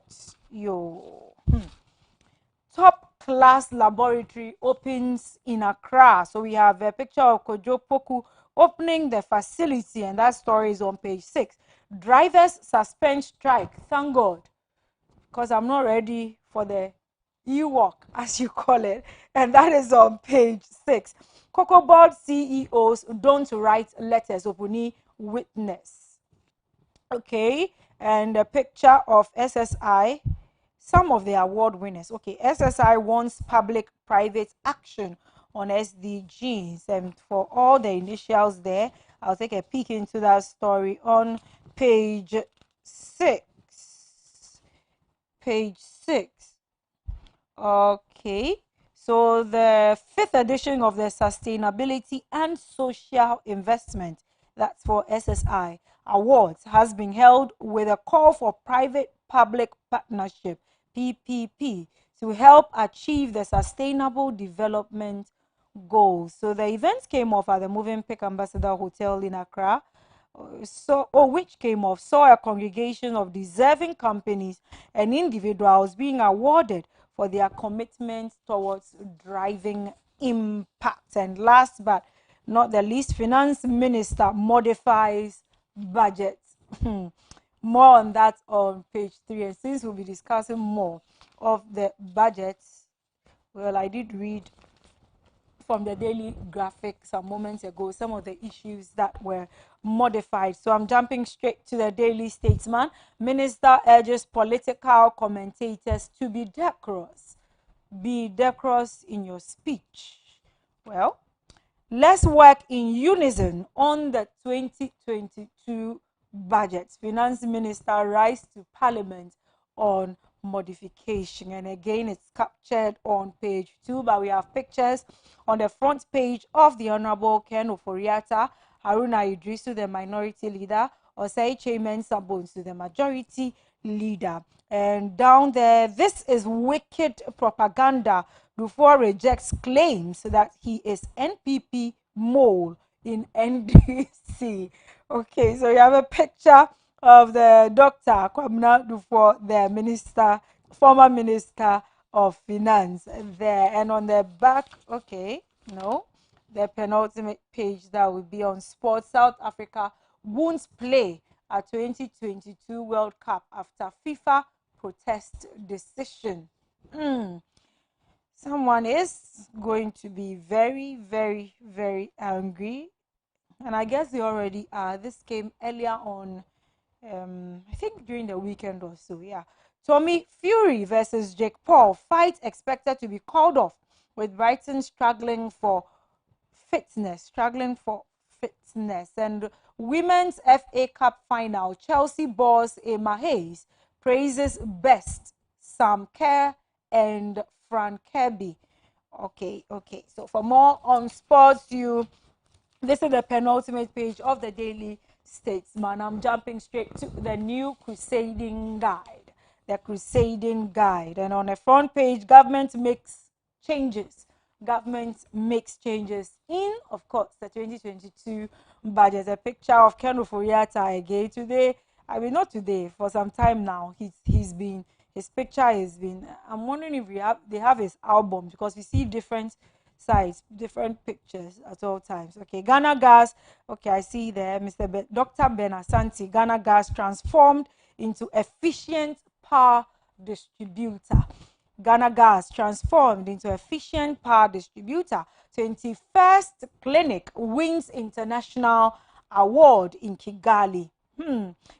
Top class laboratory opens in Accra. So we have a picture of Kojo Poku opening the facility, and that story is on page 6. Drivers suspend strike. Thank God, because I'm not ready for the e-walk, as you call it, and that is on page 6. Cocoa Board CEOs don't write letters. Opuni witness. Okay, and a picture of SSI. Some of the award winners. Okay, SSI wants public-private action on SDGs. And for all the initials there, I'll take a peek into that story on page 6. Page 6. Okay, so the 5th edition of the Sustainability and Social Investment, that's for SSI, Awards has been held with a call for private-public partnership, PPP, to help achieve the sustainable development goals. So the events came off at the Moving Pick Ambassador Hotel in Accra. Which came off, saw a congregation of deserving companies and individuals being awarded for their commitment towards driving impact. And last but not the least, Finance Minister modifies budget. More on that on page 3. And since we'll be discussing more of the budget, well, I did read from the daily graphic some moments ago some of the issues that were modified. So I'm jumping straight to the Daily Statesman. Minister urges political commentators to be decorous. Be decorous in your speech. Well, let's work in unison on the 2022 budget. Finance Minister writes to Parliament on modification, and again it's captured on page 2, but we have pictures on the front page of the Honorable Ken Oforiatta, Haruna Idrisu, the minority leader, Osei Chairman Sabonsu, the majority leader. And down there, this is wicked propaganda. Dufour rejects claims that he is NPP mole in NDC. Okay, so you have a picture of the Dr. Kwabena Dufour, the minister, former minister of finance there. And on the back, okay, no, the penultimate page that will be on sports. South Africa won't play at 2022 World Cup after FIFA protest decision. Someone is going to be very, very, very angry. And I guess they already are. This came earlier on, I think during the weekend or so, yeah. Tommy Fury versus Jake Paul. Fight expected to be called off with Brighton struggling for fitness. And Women's FA Cup final, Chelsea boss Emma Hayes praises best Sam Kerr and Fran Kirby. Okay. So for more on sports, this is the penultimate page of the Daily Statesman. I'm jumping straight to the new Crusading Guide. The Crusading Guide. And on the front page, government makes changes. Government makes changes in, of course, the 2022 budget. A picture of Ken Oforiatta again today. I mean, not today, for some time now. His picture has been. I'm wondering if they have his album, because we see different sides, different pictures at all times. Okay, Ghana Gas. Okay, I see there, Dr. Ben Asante. Ghana Gas transformed into efficient power distributor. Ghana Gas transformed into efficient power distributor. 21st Clinic wins international award in Kigali.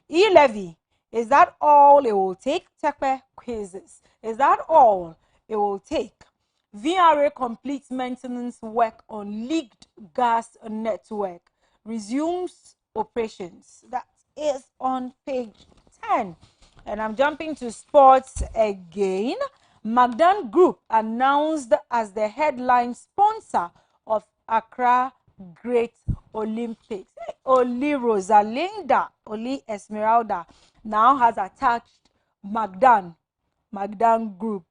E-levy. Is that all it will take? Tekpe quizzes. Is that all it will take? VRA completes maintenance work on leaked gas network. Resumes operations. That is on page 10. And I'm jumping to sports again. Magdan Group announced as the headline sponsor of Accra Great Olympics. Oli Rosalinda, Oli Esmeralda now has attached Magdan Group.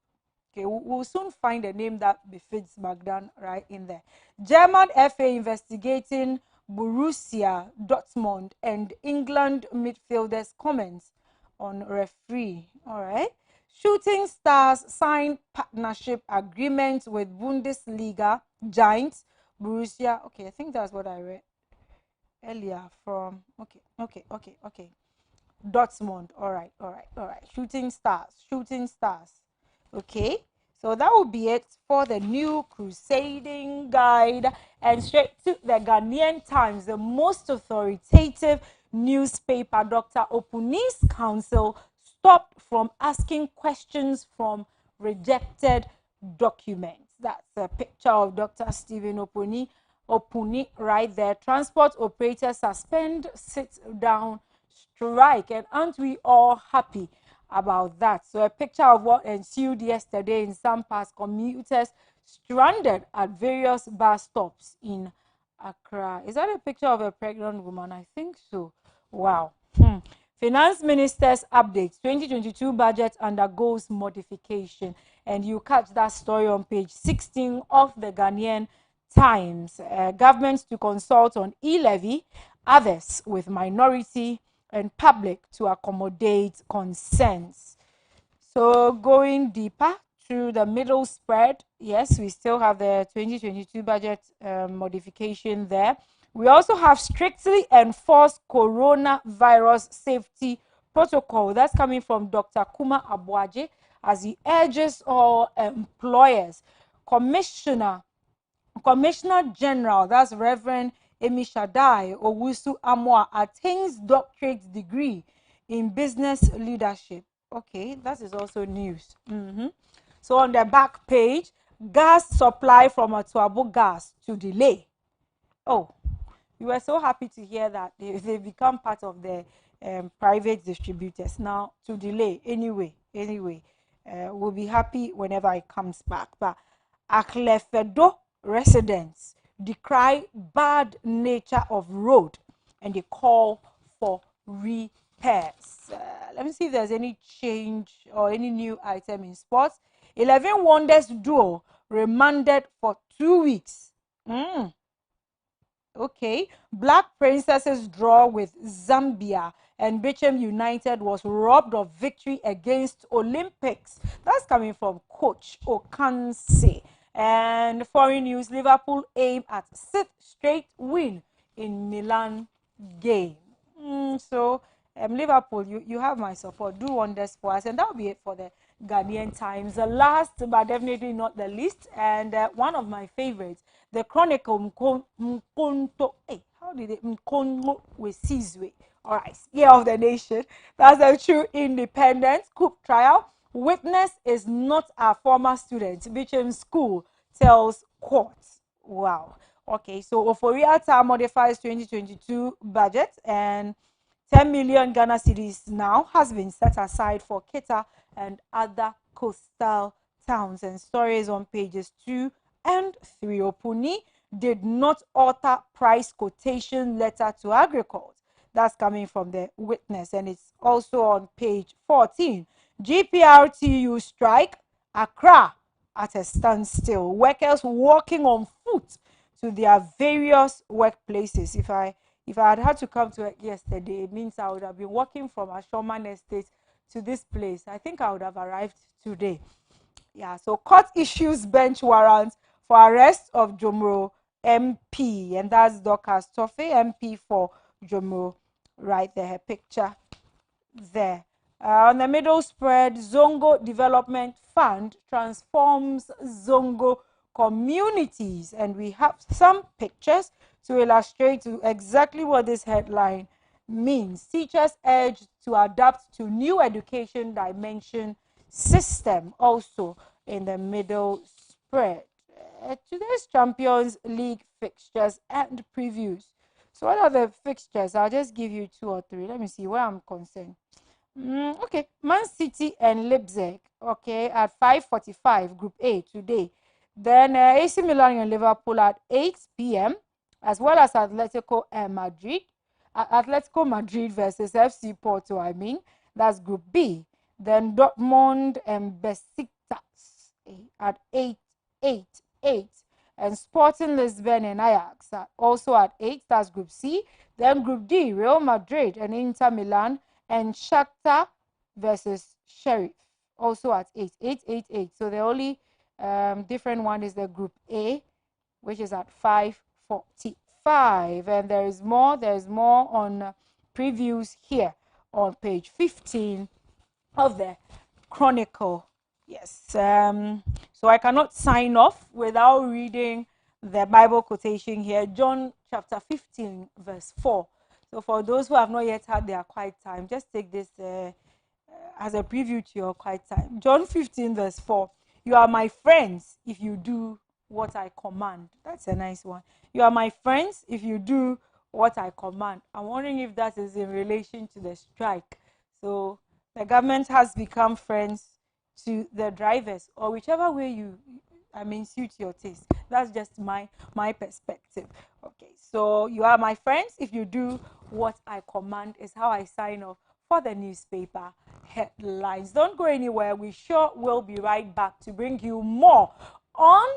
Okay, we'll soon find a name that befits Magdan right in there. German FA investigating Borussia Dortmund and England midfielders' comments on referee. All right. Shooting Stars signed partnership agreement with Bundesliga giants Borussia. Okay, I think that's what I read earlier from. Okay. Dortmund. All right. Shooting Stars. Okay. So that will be it for the new Crusading Guide. And straight to the Ghanaian Times, the most authoritative newspaper. Dr. Opuni's counsel stopped from asking questions from rejected documents. That's a picture of Dr. Stephen Opuni right there. Transport operators suspend sit-down strike. And aren't we all happy about that? So a picture of what ensued yesterday in some parts. Commuters stranded at various bus stops in Accra. Is that a picture of a pregnant woman? I think so. Wow. Finance Minister's updates. 2022 budget undergoes modification. And you catch that story on page 16 of the Ghanaian Times. Governments to consult on e-levy, others with minority and public to accommodate concerns. So going deeper through the middle spread, yes, we still have the 2022 budget modification there. We also have strictly enforced coronavirus safety protocol. That's coming from Dr. Kuma Abuaje as he urges all employers. Commissioner General, that's Reverend Emi Shaddai Owusu Amwa, attains doctorate degree in business leadership. Okay, that is also news. So on the back page, gas supply from Atuabo Gas to delay. Oh, we were so happy to hear that they become part of the private distributors now to delay. Anyway, we'll be happy whenever it comes back. But Aklefedo residents decry bad nature of road and they call for repairs. Let me see if there's any change or any new item in sports. 11 Wonders duo remanded for 2 weeks. Okay. Black Princesses draw with Zambia, and Bicham United was robbed of victory against Olympics. That's coming from Coach Okanse. And foreign news, Liverpool aim at 6th straight win in Milan game. So Liverpool, you have my support. Do wonders for us. And that will be it for the Ghanaian Times. The last, but definitely not the least, and one of my favorites, the Chronicle Mkonto. Hey, how did it Mkongo with Sizwe? All right, Year of the Nation. That's a true independent coup trial. Witness is not a former student. Bicham School tells court. Wow. Okay, so Oforiata modifies 2022 budget, and 10 million Ghana cedis now has been set aside for Kita and other coastal towns. And stories on pages 2 and 3. Opuni did not alter price quotation letter to Agricult. That's coming from the witness, and it's also on page 14. GPRTU strike, Accra at a standstill. Workers walking on foot to their various workplaces. If I had to come to work yesterday, it means I would have been walking from Ashoman Estate to this place. I think I would have arrived today. Yeah, so court issues bench warrant for arrest of Jomro MP, and that's Dorcas Toffe, MP for Jomro, right there, her picture there. On the middle spread, Zongo Development Fund transforms Zongo communities, and we have some pictures to illustrate exactly what this headline means. Teachers urged to adapt to new education dimension system, also in the middle spread. Today's Champions League fixtures and previews. So what are the fixtures? I'll just give you 2 or 3. Let me see where I'm concerned. Okay, Man City and Leipzig, okay, at 5:45, Group A today. Then AC Milan and Liverpool at 8 p.m., as well as Atletico Madrid versus FC Porto, that's Group B. Then Dortmund and Besiktas at 8. And Sporting Lisbon and Ajax are also at 8, that's Group C. Then Group D, Real Madrid and Inter Milan and Shakhtar versus Sheriff, also at 8. So the only different one is the Group A, which is at 5:45. And there's more on previews here on page 15 of the Chronicle. Yes, so I cannot sign off without reading the Bible quotation here, John chapter 15, verse 4. So for those who have not yet had their quiet time, just take this as a preview to your quiet time. John 15, verse 4. You are my friends if you do what I command. That's a nice one. You are my friends if you do what I command. I'm wondering if that is in relation to the strike. So the government has become friends to the drivers, or whichever way suit your taste. That's just my perspective. Okay, so you are my friends if you do what I command is how I sign off for the newspaper headlines. Don't go anywhere. We sure will be right back to bring you more on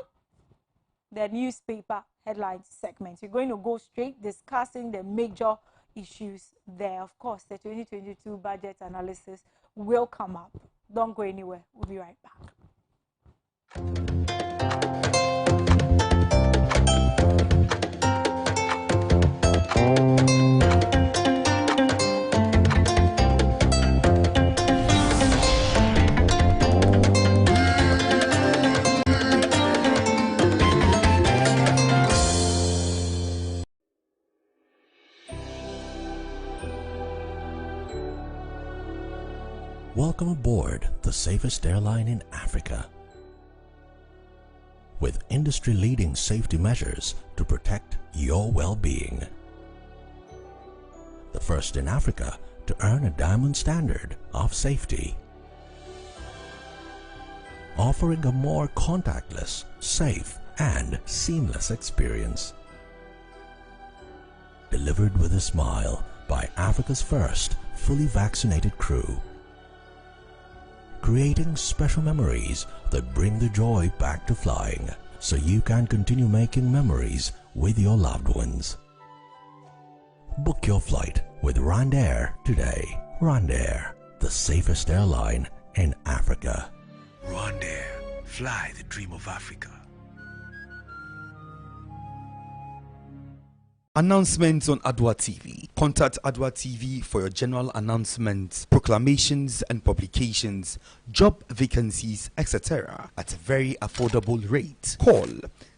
the newspaper headlines segment. We're going to go straight discussing the major issues there. Of course, the 2022 budget analysis will come up. Don't go anywhere. We'll be right back.
Welcome aboard the safest airline in Africa. With industry-leading safety measures to protect your well-being. The first in Africa to earn a diamond standard of safety. Offering a more contactless, safe, and seamless experience. Delivered with a smile by Africa's first fully vaccinated crew. Creating special memories that bring the joy back to flying, so you can continue making memories with your loved ones. Book your flight with RwandAir today. RwandAir, the safest airline in Africa.
RwandAir, fly the dream of Africa.
Announcements on Adoatv. Contact Adoatv for your general announcements, proclamations and publications, job vacancies, etc. at a very affordable rate. Call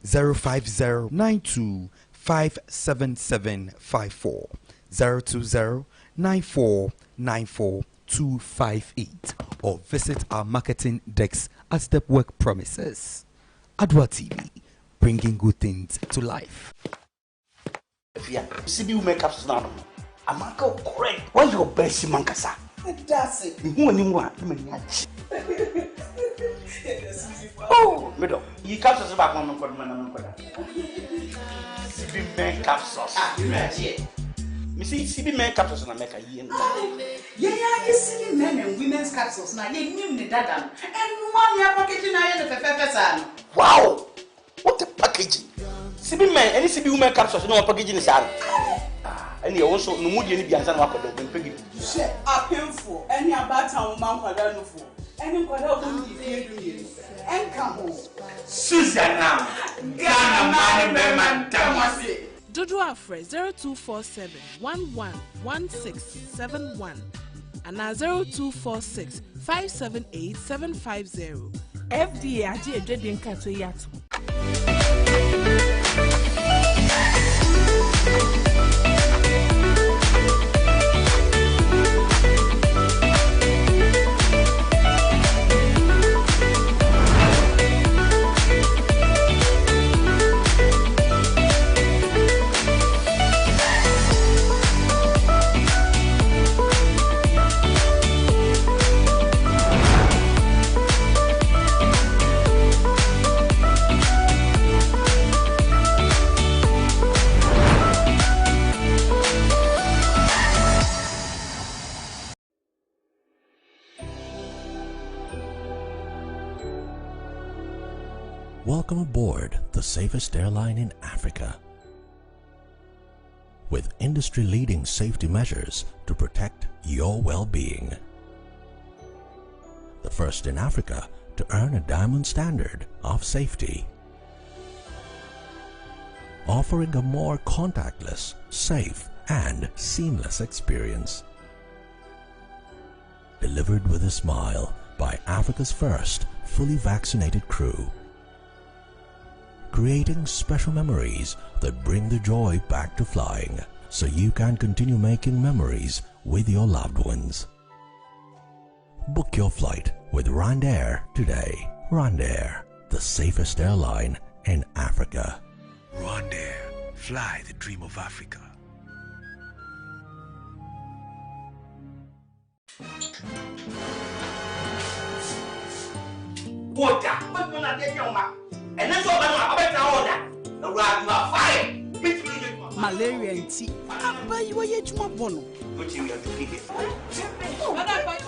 050-92-57754, 020-9494-258, or visit our marketing desk at Stepwork premises. Adoatv, bringing good things to life.
Yeah, CB women capsules now. I'm not correct. What's your best mankasa?
That's it.
Who anyone? Oh, middle. You capsules back on CB men capsules. Ah, you ready? Me see CB men capsules na make a year.
Yeah, you see men and women's capsules now. You knew the dada. And one year packaging I the pepper.
Wow! What a packaging! CB men, any CB women capsules no packaging is on. And you also no mood any biansan wako do pegi.
Share a painful any about town man kwada no for. Any kwada won di fie do ye. En ka ho.
Susanna. Ghana man be man tamase.
Dodo Afre 0247 111671 and 0246 578 750. FDA aje edwedin kato yato.
Welcome aboard the safest airline in Africa. With industry-leading safety measures to protect your well-being. The first in Africa to earn a diamond standard of safety. Offering a more contactless, safe, and seamless experience. Delivered with a smile by Africa's first fully vaccinated crew. Creating special memories that bring the joy back to flying, so you can continue making memories with your loved ones. Book your flight with RwandAir today. RwandAir, the safest airline in Africa.
RwandAir, fly the dream of Africa.
Water, but when I get your mouth. And that's all I'm order. The rag you are fire.
Malaria and tea. But you are yet more bono.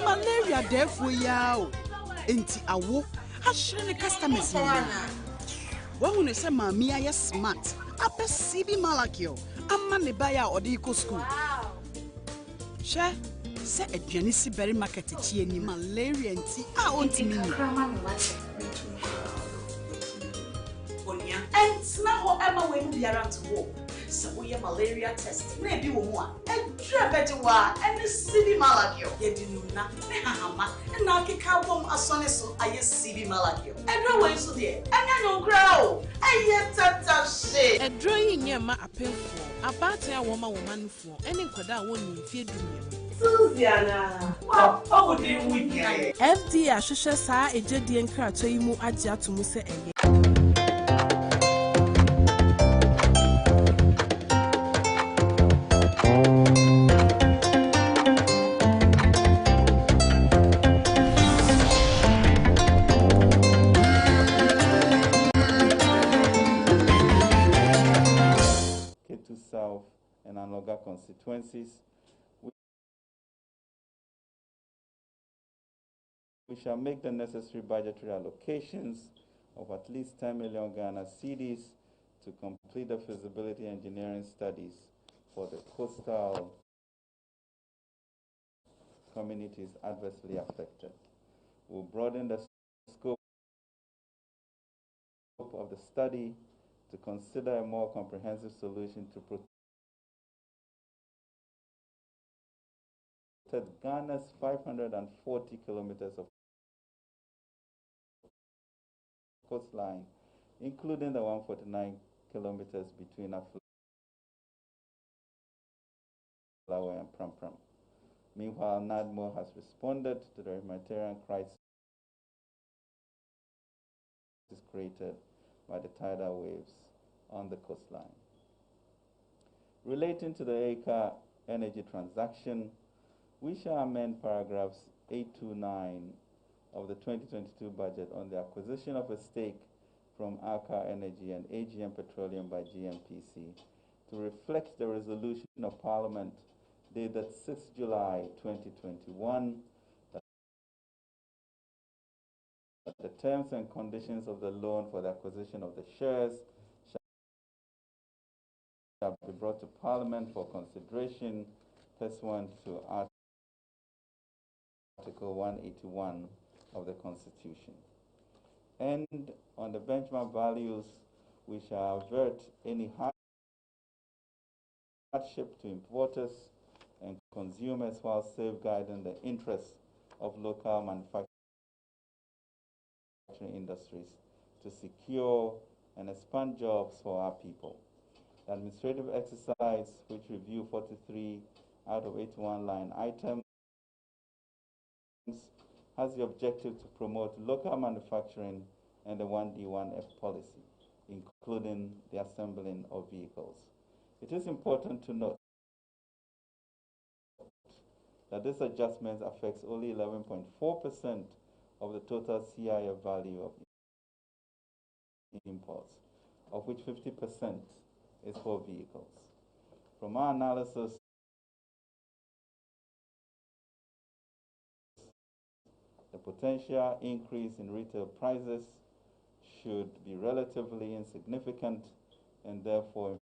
Malaria, therefore, yao. Enti awo. Ashren the customers. When you say, Mammy, I am smart. Upper CB Malakio. I'm money buyer or the eco school. Share. Say a Janisi berry market ni malaria and tea. I want to mean.
And now Emma when we are to walk. So we have malaria test. Maybe one. And try better one. And the CB Malakio. Yedinuna. Nehama. And now kick out bomb as soon as I CB Malakio. And no way so there. And I know grow. And yet that shit.
A drawing your ma a painful. A batty woman for any quada won't in fear.
Susanna. Oh, dear, we get
FD Ashusha sa a jedi and crato you mo adia to Musa and
South and Anloga constituencies. We shall make the necessary budgetary allocations of at least 10 million Ghana cedis to complete the feasibility engineering studies for the coastal communities adversely affected. We'll broaden the scope of the study to consider a more comprehensive solution to protect Ghana's 540 kilometers of coastline, including the 149 kilometers between Aflawa and Pram Pram. Meanwhile, NADMO has responded to the humanitarian crisis created by the tidal waves on the coastline. Relating to the Acre energy transaction, we shall amend paragraphs 8 to 9 of the 2022 budget on the acquisition of a stake from Alka Energy and AGM Petroleum by GMPC to reflect the resolution of Parliament dated 6 July 2021 that the terms and conditions of the loan for the acquisition of the shares shall be brought to Parliament for consideration pursuant to Article 181 of the Constitution. And on the benchmark values, we shall avert any hardship to importers and consumers while safeguarding the interests of local manufacturing industries to secure and expand jobs for our people. The administrative exercise, which review 43 out of 81 line items, has the objective to promote local manufacturing and the 1D1F policy, including the assembling of vehicles. It is important to note that this adjustment affects only 11.4% of the total CIF value of imports, of which 50% is for vehicles. From our analysis, the potential increase in retail prices should be relatively insignificant, and therefore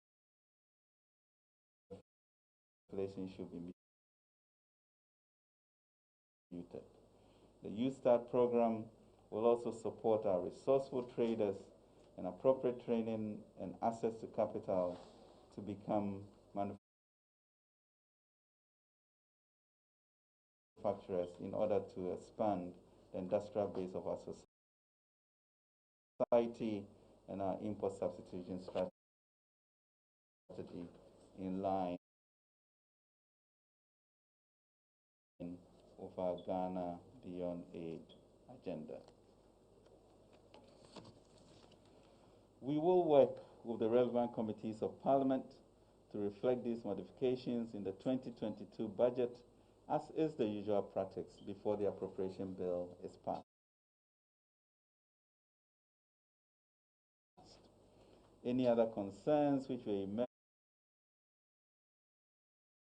inflation should be muted. The Youth Start program will also support our resourceful traders and appropriate training and access to capital to become manufacturers in order to expand the industrial base of our society and our import substitution strategy in line with our Ghana Beyond Aid agenda. We will work with the relevant committees of Parliament to reflect these modifications in the 2022 budget, as is the usual practice before the appropriation bill is passed. Any other concerns which may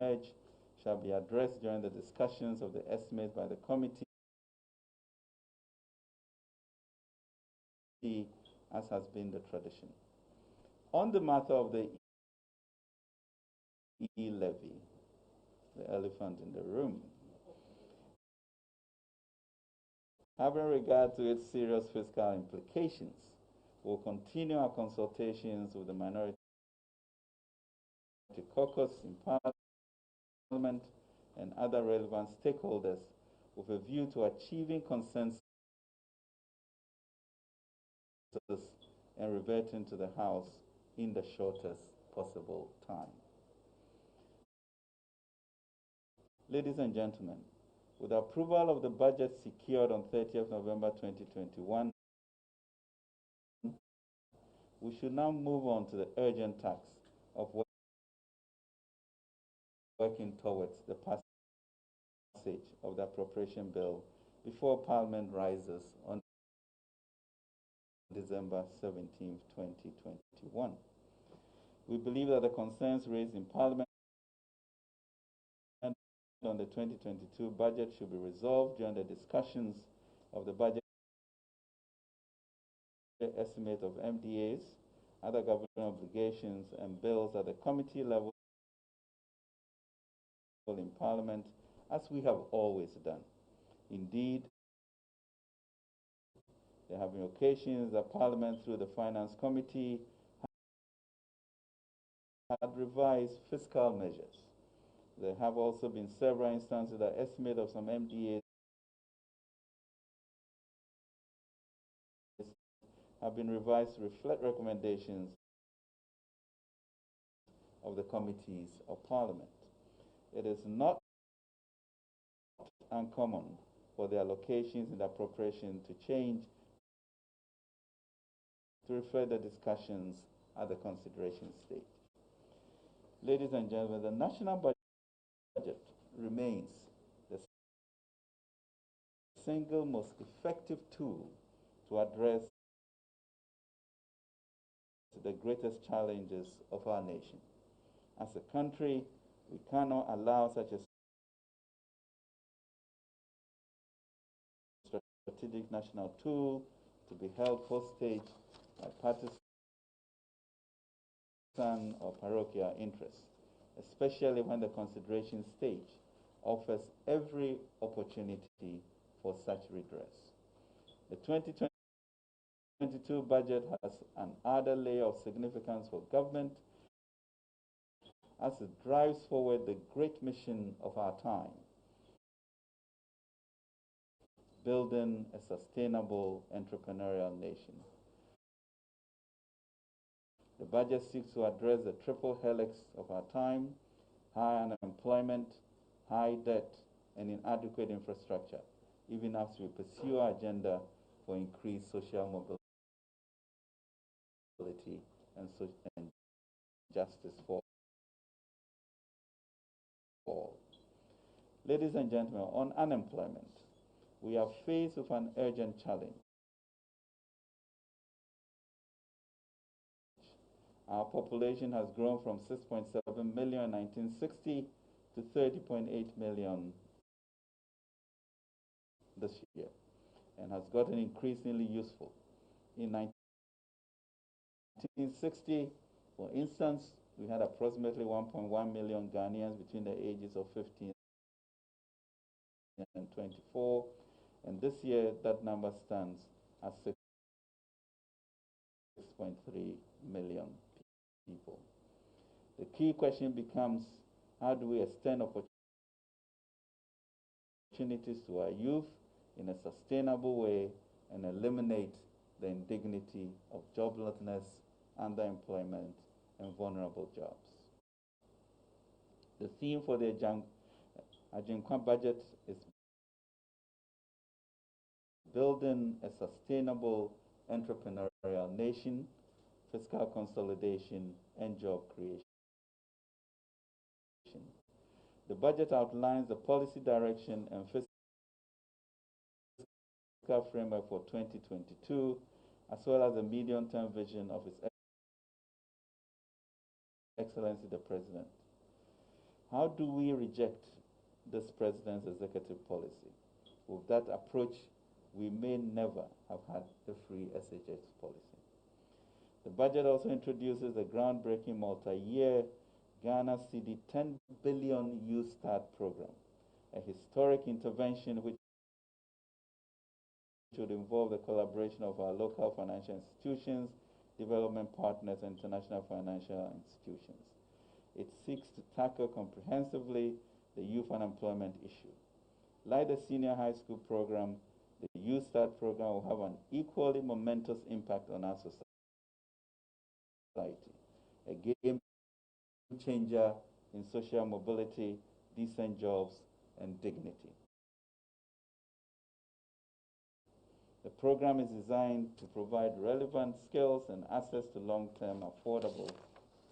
emerge shall be addressed during the discussions of the estimates by the committee, as has been the tradition. On the matter of the levy, the elephant in the room, having regard to its serious fiscal implications, we'll continue our consultations with the minority caucus in Parliament and other relevant stakeholders with a view to achieving consensus and reverting to the House in the shortest possible time. Ladies and gentlemen, with the approval of the budget secured on 30th November 2021, we should now move on to the urgent task of working towards the passage of the appropriation bill before Parliament rises on December 17, 2021. We believe that the concerns raised in Parliament on the 2022 budget should be resolved during the discussions of the budget estimate of MDAs, other government obligations, and bills at the committee level in Parliament, as we have always done. Indeed, there have been occasions that Parliament, through the Finance Committee, had revised fiscal measures. There have also been several instances that estimate of some MDAs have been revised to reflect recommendations of the committees of Parliament. It is not uncommon for the allocations in the appropriation to change to refer the discussions at the consideration stage. Ladies and gentlemen, the national budget remains the single most effective tool to address the greatest challenges of our nation. As a country, we cannot allow such a strategic national tool to be held hostage by partisan or parochial interests, especially when the consideration stage offers every opportunity for such redress. The 2022 budget has an added layer of significance for government as it drives forward the great mission of our time, building a sustainable entrepreneurial nation. The budget seeks to address the triple helix of our time: high unemployment, high debt, and inadequate infrastructure, even as we pursue our agenda for increased social mobility and justice for all. Ladies and gentlemen, on unemployment, we are faced with an urgent challenge. Our population has grown from 6.7 million in 1960 to 30.8 million this year, and has gotten increasingly useful. In 1960, for instance, we had approximately 1.1 million Ghanaians between the ages of 15 and 24, and this year that number stands at 6.3 million people. The key question becomes, how do we extend opportunities to our youth in a sustainable way and eliminate the indignity of joblessness, underemployment, and vulnerable jobs? The theme for the Ajinkwa budget is building a sustainable entrepreneurial nation, fiscal consolidation, and job creation. The budget outlines the policy direction and fiscal framework for 2022, as well as the medium-term vision of His Excellency the President. How do we reject this President's executive policy? With that approach, we may never have had a free SHS policy. The budget also introduces a groundbreaking multi-year Ghana cedi 10 billion Youth Start program, a historic intervention which should involve the collaboration of our local financial institutions, development partners, and international financial institutions. It seeks to tackle comprehensively the youth unemployment issue. Like the senior high school program, the Youth Start program will have an equally momentous impact on our society, a game changer in social mobility, decent jobs, and dignity. The program is designed to provide relevant skills and access to long-term affordable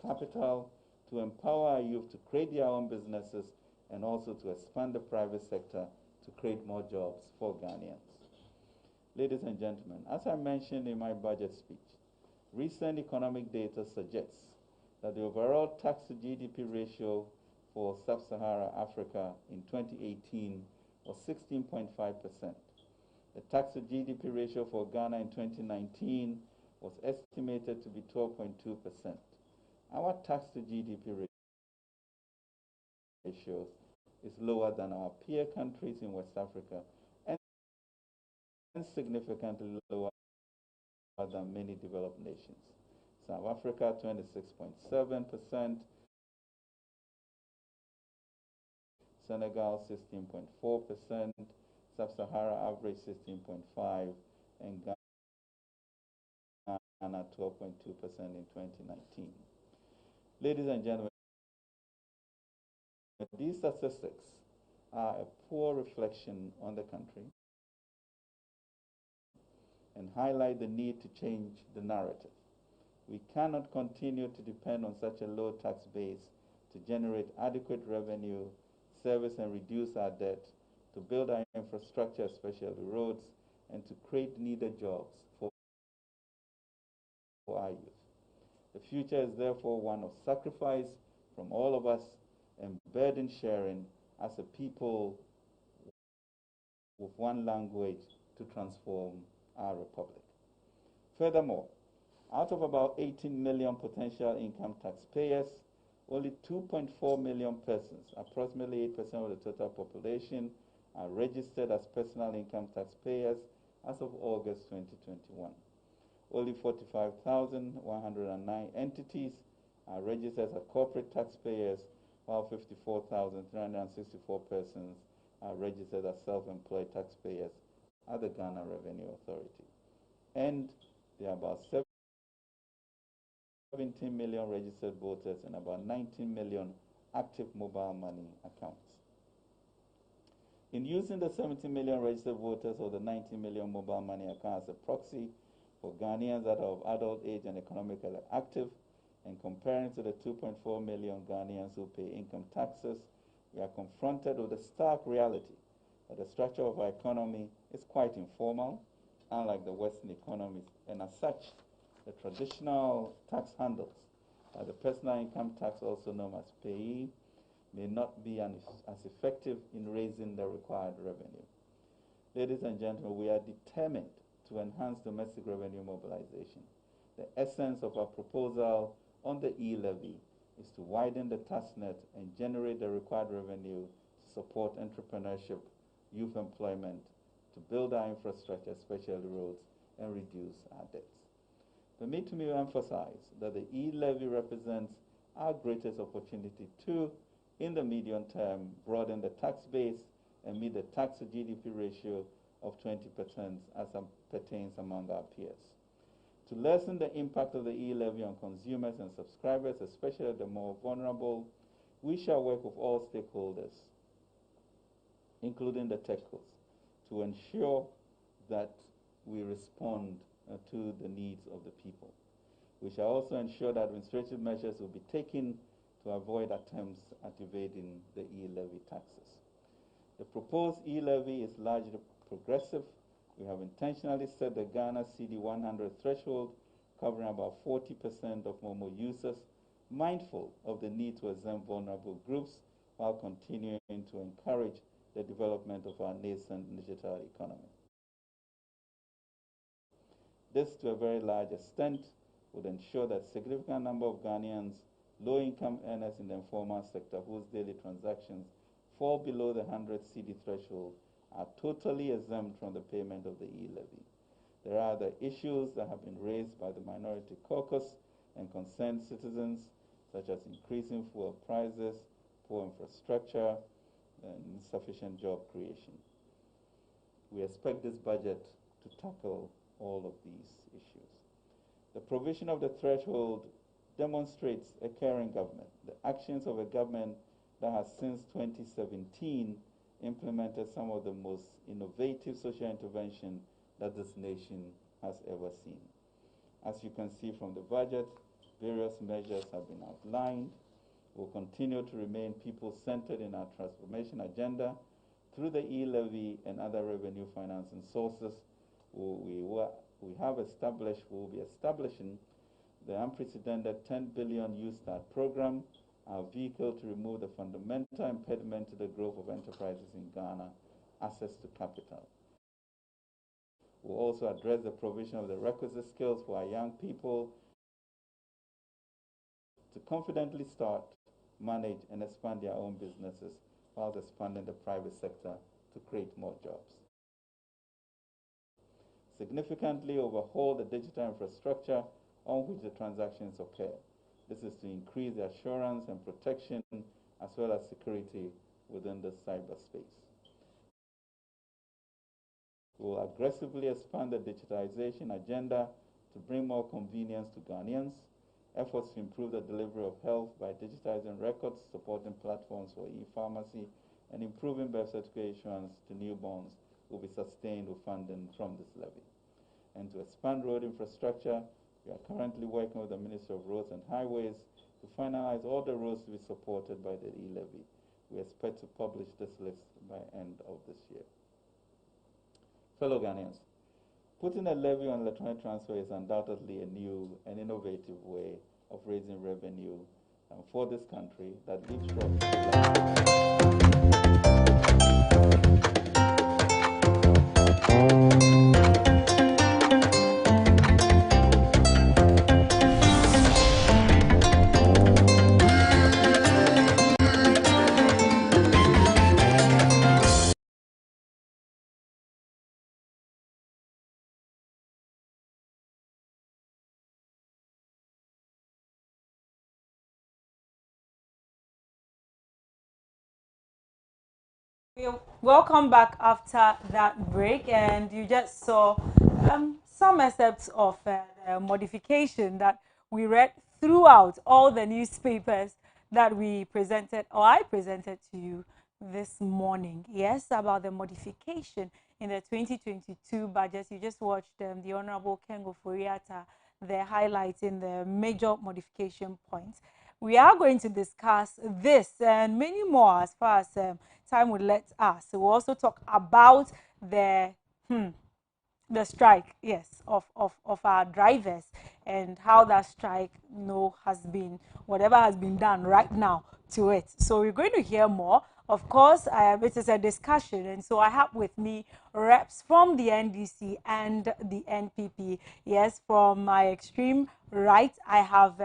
capital, to empower our youth to create their own businesses, and also to expand the private sector to create more jobs for Ghanaians. Ladies and gentlemen, as I mentioned in my budget speech, recent economic data suggests that the overall tax to GDP ratio for sub-Saharan Africa in 2018 was 16.5%. The tax to GDP ratio for Ghana in 2019 was estimated to be 12.2%. Our tax to GDP ratio is lower than our peer countries in West Africa and significantly lower than many developed nations. South Africa 26.7%, Senegal 16.4%, Sub-Sahara average 16.5%, and Ghana 12.2% in 2019. Ladies and gentlemen, these statistics are a poor reflection on the country and highlight the need to change the narrative. We cannot continue to depend on such a low tax base to generate adequate revenue, service and reduce our debt, to build our infrastructure, especially roads, and to create needed jobs for our youth. The future is therefore one of sacrifice from all of us and burden sharing as a people with one language to transform our republic. Furthermore, out of about 18 million potential income taxpayers, only 2.4 million persons, approximately 8% of the total population, are registered as personal income taxpayers as of August 2021. Only 45,109 entities are registered as corporate taxpayers, while 54,364 persons are registered as self-employed taxpayers at the Ghana Revenue Authority. And there are about 17 million registered voters and about 19 million active mobile money accounts. In using the 17 million registered voters or the 19 million mobile money accounts as a proxy for Ghanaians that are of adult age and economically active, and comparing to the 2.4 million Ghanaians who pay income taxes, we are confronted with the stark reality that the structure of our economy is quite informal, unlike the Western economies, and as such, the traditional tax handles, the personal income tax, also known as payee, may not be as effective in raising the required revenue. Ladies and gentlemen, we are determined to enhance domestic revenue mobilization. The essence of our proposal on the e-levy is to widen the tax net and generate the required revenue to support entrepreneurship, youth employment, to build our infrastructure, especially roads, and reduce our debts. Permit me to emphasize that the e-levy represents our greatest opportunity to, in the medium term, broaden the tax base and meet the tax to GDP ratio of 20% as pertains among our peers. To lessen the impact of the e-levy on consumers and subscribers, especially the more vulnerable, we shall work with all stakeholders, including the techos, to ensure that we respond to the needs of the people. We shall also ensure that administrative measures will be taken to avoid attempts at evading the e-levy taxes. The proposed e-levy is largely progressive. We have intentionally set the Ghana CD 100 threshold, covering about 40% of Momo users, mindful of the need to exempt vulnerable groups while continuing to encourage the development of our nascent digital economy. This, to a very large extent, would ensure that a significant number of Ghanaians, low-income earners in the informal sector whose daily transactions fall below the 100 CD threshold are totally exempt from the payment of the e-levy. There are other issues that have been raised by the Minority Caucus and concerned citizens, such as increasing fuel prices, poor infrastructure, and insufficient job creation. We expect this budget to tackle all of these issues. The provision of the threshold demonstrates a caring government. The actions of a government that has since 2017 implemented some of the most innovative social intervention that this nation has ever seen. As you can see from the budget, various measures have been outlined. We'll continue to remain people-centered in our transformation agenda through the e-levy and other revenue financing sources. We'll be establishing the unprecedented 10 billion U-Start program, our vehicle to remove the fundamental impediment to the growth of enterprises in Ghana, access to capital. We'll also address the provision of the requisite skills for our young people to confidently start, manage, and expand their own businesses while expanding the private sector to create more jobs. Significantly overhaul the digital infrastructure on which the transactions occur. This is to increase the assurance and protection as well as security within the cyberspace. We will aggressively expand the digitization agenda to bring more convenience to Ghanaians. Efforts to improve the delivery of health by digitizing records, supporting platforms for e-pharmacy, and improving birth certificate issuance to newborns will be sustained with funding from this levy. And to expand road infrastructure, we are currently working with the Ministry of Roads and Highways to finalize all the roads to be supported by the e-levy. We expect to publish this list by end of this year. Fellow Ghanaians, putting a levy on electronic transfer is undoubtedly a new and innovative way of raising revenue for this country that leapfrogs.
Welcome back after that break, and you just saw some excerpts of the modification that we read throughout all the newspapers that we presented, or I presented to you this morning. Yes, about the modification in the 2022 budget. You just watched the Honorable Kengo Furiata, the highlighting the major modification points. We are going to discuss this and many more as far as time would let us. We'll also talk about the strike, yes, of our drivers and how that strike, has been, whatever has been done right now to it. So we're going to hear more. Of course, it is a discussion, and so I have with me reps from the NDC and the NPP. Yes, from my extreme right, I have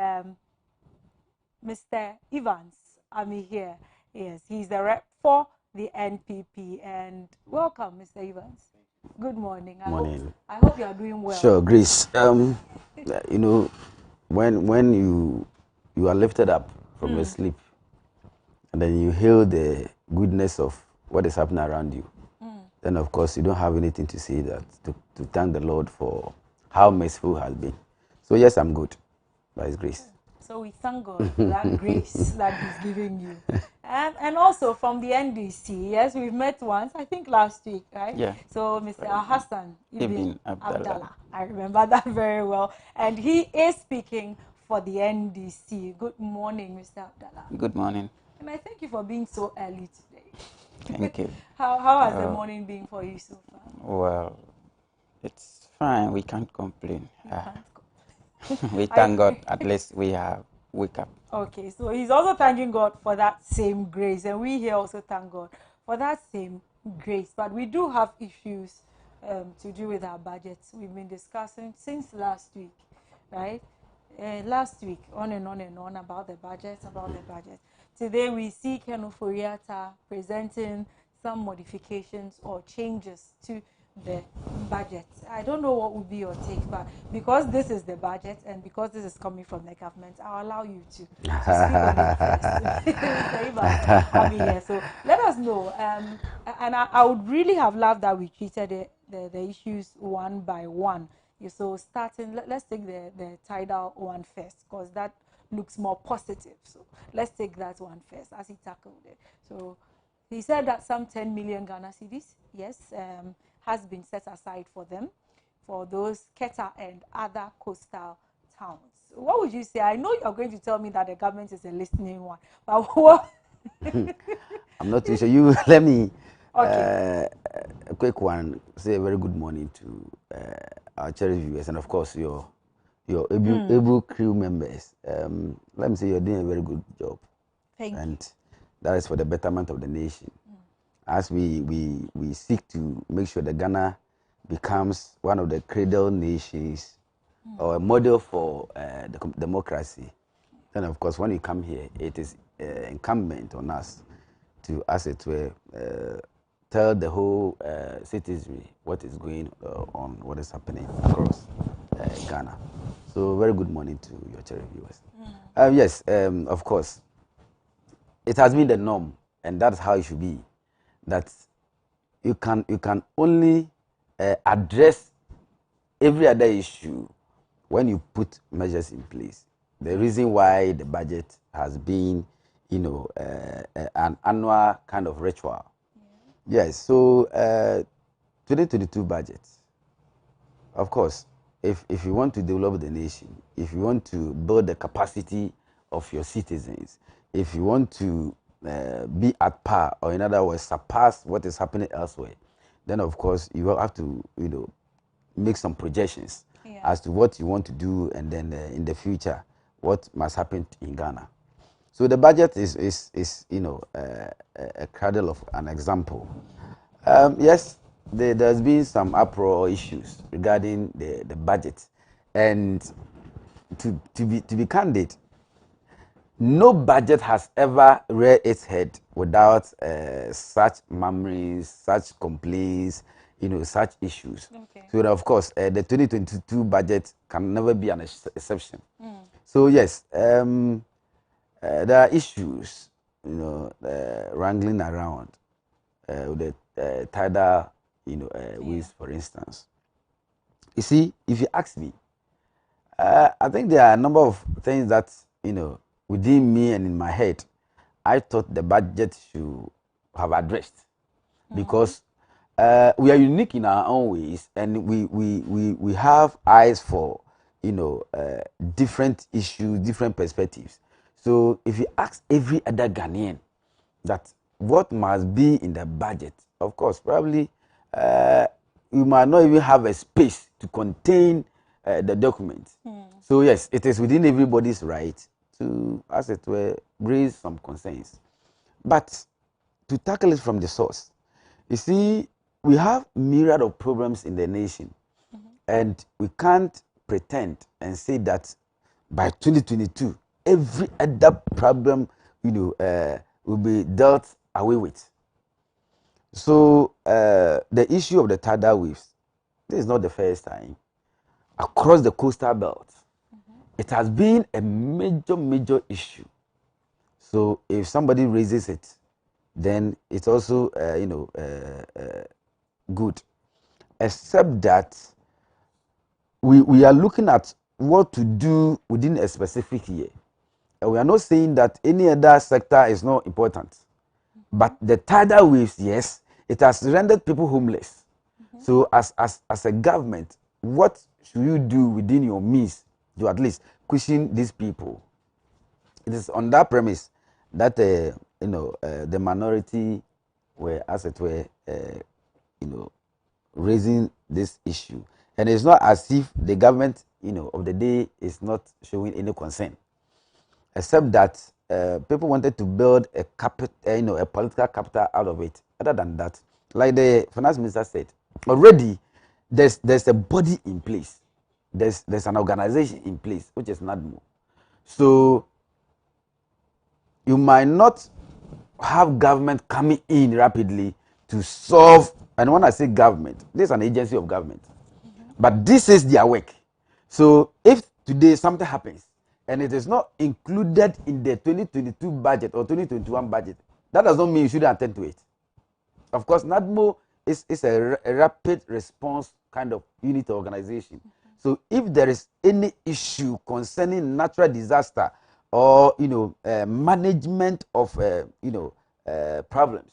Mr. Evans Ami here. Yes, he's the rep for the NPP. And welcome, Mr. Evans. Good morning. I hope you are doing well.
Sure, Grace. You know, when you are lifted up from your sleep, and then you hear the goodness of what is happening around you, then of course you don't have anything to say that to thank the Lord for how merciful He has been. So yes, I'm good, by His grace.
So we thank God for that grace that He's giving you. And also from the NDC, yes, we've met once, I think last week, right?
Yeah.
So Mr. Hassan
Ibn Abdallah.
I remember that very well. And he is speaking for the NDC. Good morning, Mr. Abdallah.
Good morning.
And I thank you for being so early today.
Thank you.
How has the morning been for you so far?
Well, it's fine. We can't complain. We thank God. At least we have wake up.
Okay, so he's also thanking God for that same grace, and we here also thank God for that same grace. But we do have issues to do with our budgets. We've been discussing since last week, right? Last week, on and on and on about the budget, Today we see Ken Oforiatta presenting some modifications or changes to the budget. I don't know what would be your take, but because this is the budget and because this is coming from the government, I'll allow you to speak on it first. I'll be here. So let us know. And I would really have loved that we treated the issues one by one. So starting, let's take the tidal one first, because that looks more positive. So let's take that one first as he tackled it. So he said that some 10 million Ghana cedis, yes, has been set aside for them, for those Keta and other coastal towns. What would you say? I know you're going to tell me that the government is a listening one, but what?
I'm not too sure. You let me,
okay.
A quick one, say a very good morning to our cherished viewers, and of course your able crew members. Let me say you're doing a very good job.
Thank
you. That is for the betterment of the nation. As we seek to make sure that Ghana becomes one of the cradle nations or a model for democracy, then of course when you come here, it is incumbent on us to, as it were, tell the whole citizenry what is going on, what is happening across Ghana. So very good morning to your cherished viewers. Yes, of course, it has been the norm, and that's how it should be. That you can only address every other issue when you put measures in place. The reason why the budget has been, an annual kind of ritual. Yes. So 2022 budget. of course, if you want to develop the nation, if you want to build the capacity of your citizens, if you want to be at par, or in other words, surpass what is happening elsewhere, then of course you will have to, make some projections as to what you want to do, and then in the future, what must happen in Ghana. So the budget is a cradle of an example. Yes, there's been some uproar issues regarding the budget, and to be candid, no budget has ever reared its head without such murmurings, such complaints, such issues. Okay. So of course, the 2022 budget can never be an exception. So yes, there are issues, wrangling around with the tidal, ways, for instance. You see, if you ask me, I think there are a number of things that, within me and in my head, I thought the budget should have addressed, because we are unique in our own ways, and we have eyes for, different issues, different perspectives. So if you ask every other Ghanaian that what must be in the budget, of course, probably we might not even have a space to contain the document. So yes, it is within everybody's right to, as it were, raise some concerns. But to tackle it from the source, you see, we have myriad of problems in the nation, and we can't pretend and say that by 2022 every other problem, will be dealt away with. So the issue of the tidal waves, this is not the first time across the coastal belt. It has been a major issue. So if somebody raises it, then it's also good, except that we are looking at what to do within a specific year. And we are not saying that any other sector is not important, but the tidal waves, yes, it has rendered people homeless. So as a government, what should you do within your means to at least cushion these people? It is on that premise that the minority were, as it were, raising this issue. And it's not as if the government, of the day is not showing any concern, except that people wanted to build a political capital out of it. Other than that, like the finance minister said, already there's a body in place. There's an organization in place, which is NADMO. So you might not have government coming in rapidly to solve, and when I say government, this is an agency of government, but this is their work. So if today something happens and it is not included in the 2022 budget or 2021 budget, that does not mean you shouldn't attend to it. Of course, NADMO is a rapid response kind of unit organization. So if there is any issue concerning natural disaster or management of problems,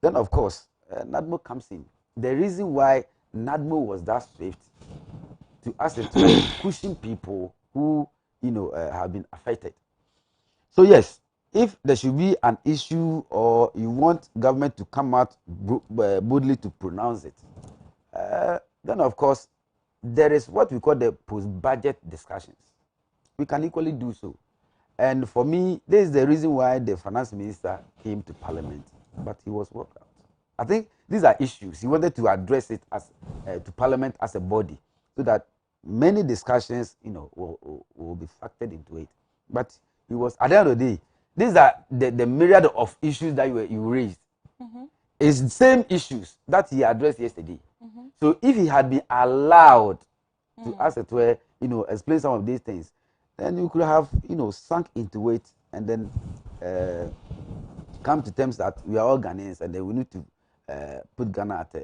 then of course NADMO comes in. The reason why NADMO was that swift to ask it to cushion people who have been affected. So yes, if there should be an issue or you want government to come out boldly to pronounce it, then of course there is what we call the post-budget discussions. We can equally do so. And for me, this is the reason why the finance minister came to parliament, but he was worked out. I think these are issues. He wanted to address it as to parliament as a body, so that many discussions, will be factored into it. But he was, at the end of the day, these are the myriad of issues that you raised. It's the same issues that he addressed yesterday. So if he had been allowed to, as it were, explain some of these things, then you could have, sunk into it and then come to terms that we are all Ghanaians and then we need to put Ghana at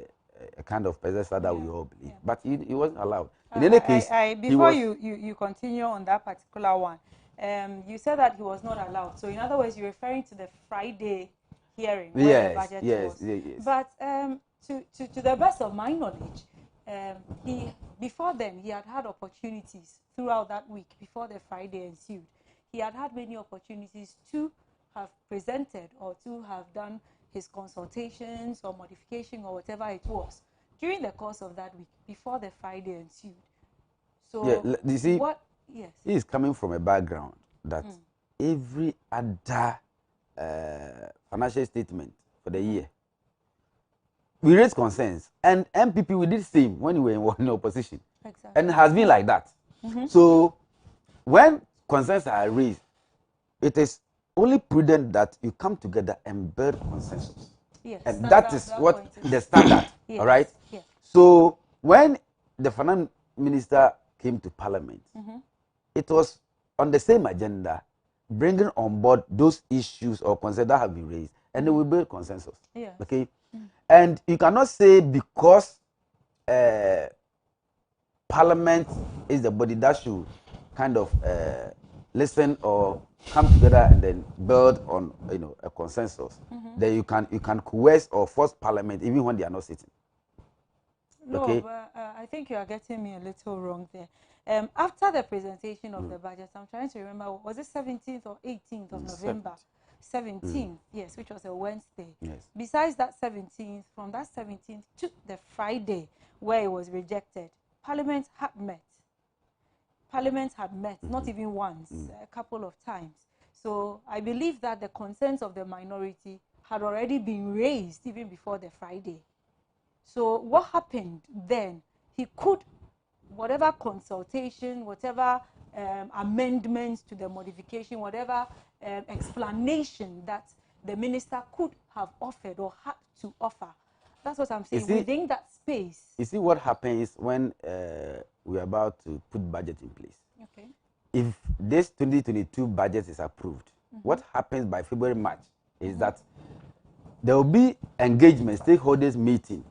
a kind of pedestal that we all believe. But he wasn't allowed. In any case,
before you continue on that particular one, you said that he was not allowed. So in other words, you're referring to the Friday hearing where the budget was.
Yes.
But to the best of my knowledge, he
before then, he had opportunities throughout that week, before the Friday ensued. He had many opportunities to have presented or to have done his consultations or modification or whatever it was during the course of that week, before the Friday ensued. So,
yeah, you see,
what? Yes.
He is coming from a background that every other financial statement for the year, we raised concerns, and MPP we did the same when we were in opposition,
exactly.
And it has been like that. So when concerns are raised, it is only prudent that you come together and build consensus.
Yes,
and that is what the standard.
Yes.
All right.
Yes.
So when the finance minister came to Parliament, it was on the same agenda, bringing on board those issues or concerns that have been raised, and they will build consensus.
Yes.
Okay. And you cannot say because Parliament is the body that should kind of listen or come together and then build on a consensus. Then you can coerce or force Parliament even when they are not sitting.
No,
okay?
but I think you are getting me a little wrong there. After the presentation of the budget, I'm trying to remember, was it 17th or 18th of November? 17th, yes, which was a Wednesday.
Yes.
Besides that 17th, from that 17th to the Friday where it was rejected, Parliament had met. Parliament had met, not even once, a couple of times. So I believe that the concerns of the minority had already been raised even before the Friday. So what happened then? He could, whatever consultation, whatever amendments to the modification, whatever explanation that the minister could have offered or had to offer. That's what I'm saying. Within that space.
You see what happens when we are about to put budget in place.
Okay.
If this 2022 budget is approved, what happens by February, March is that there will be engagement, stakeholders meeting,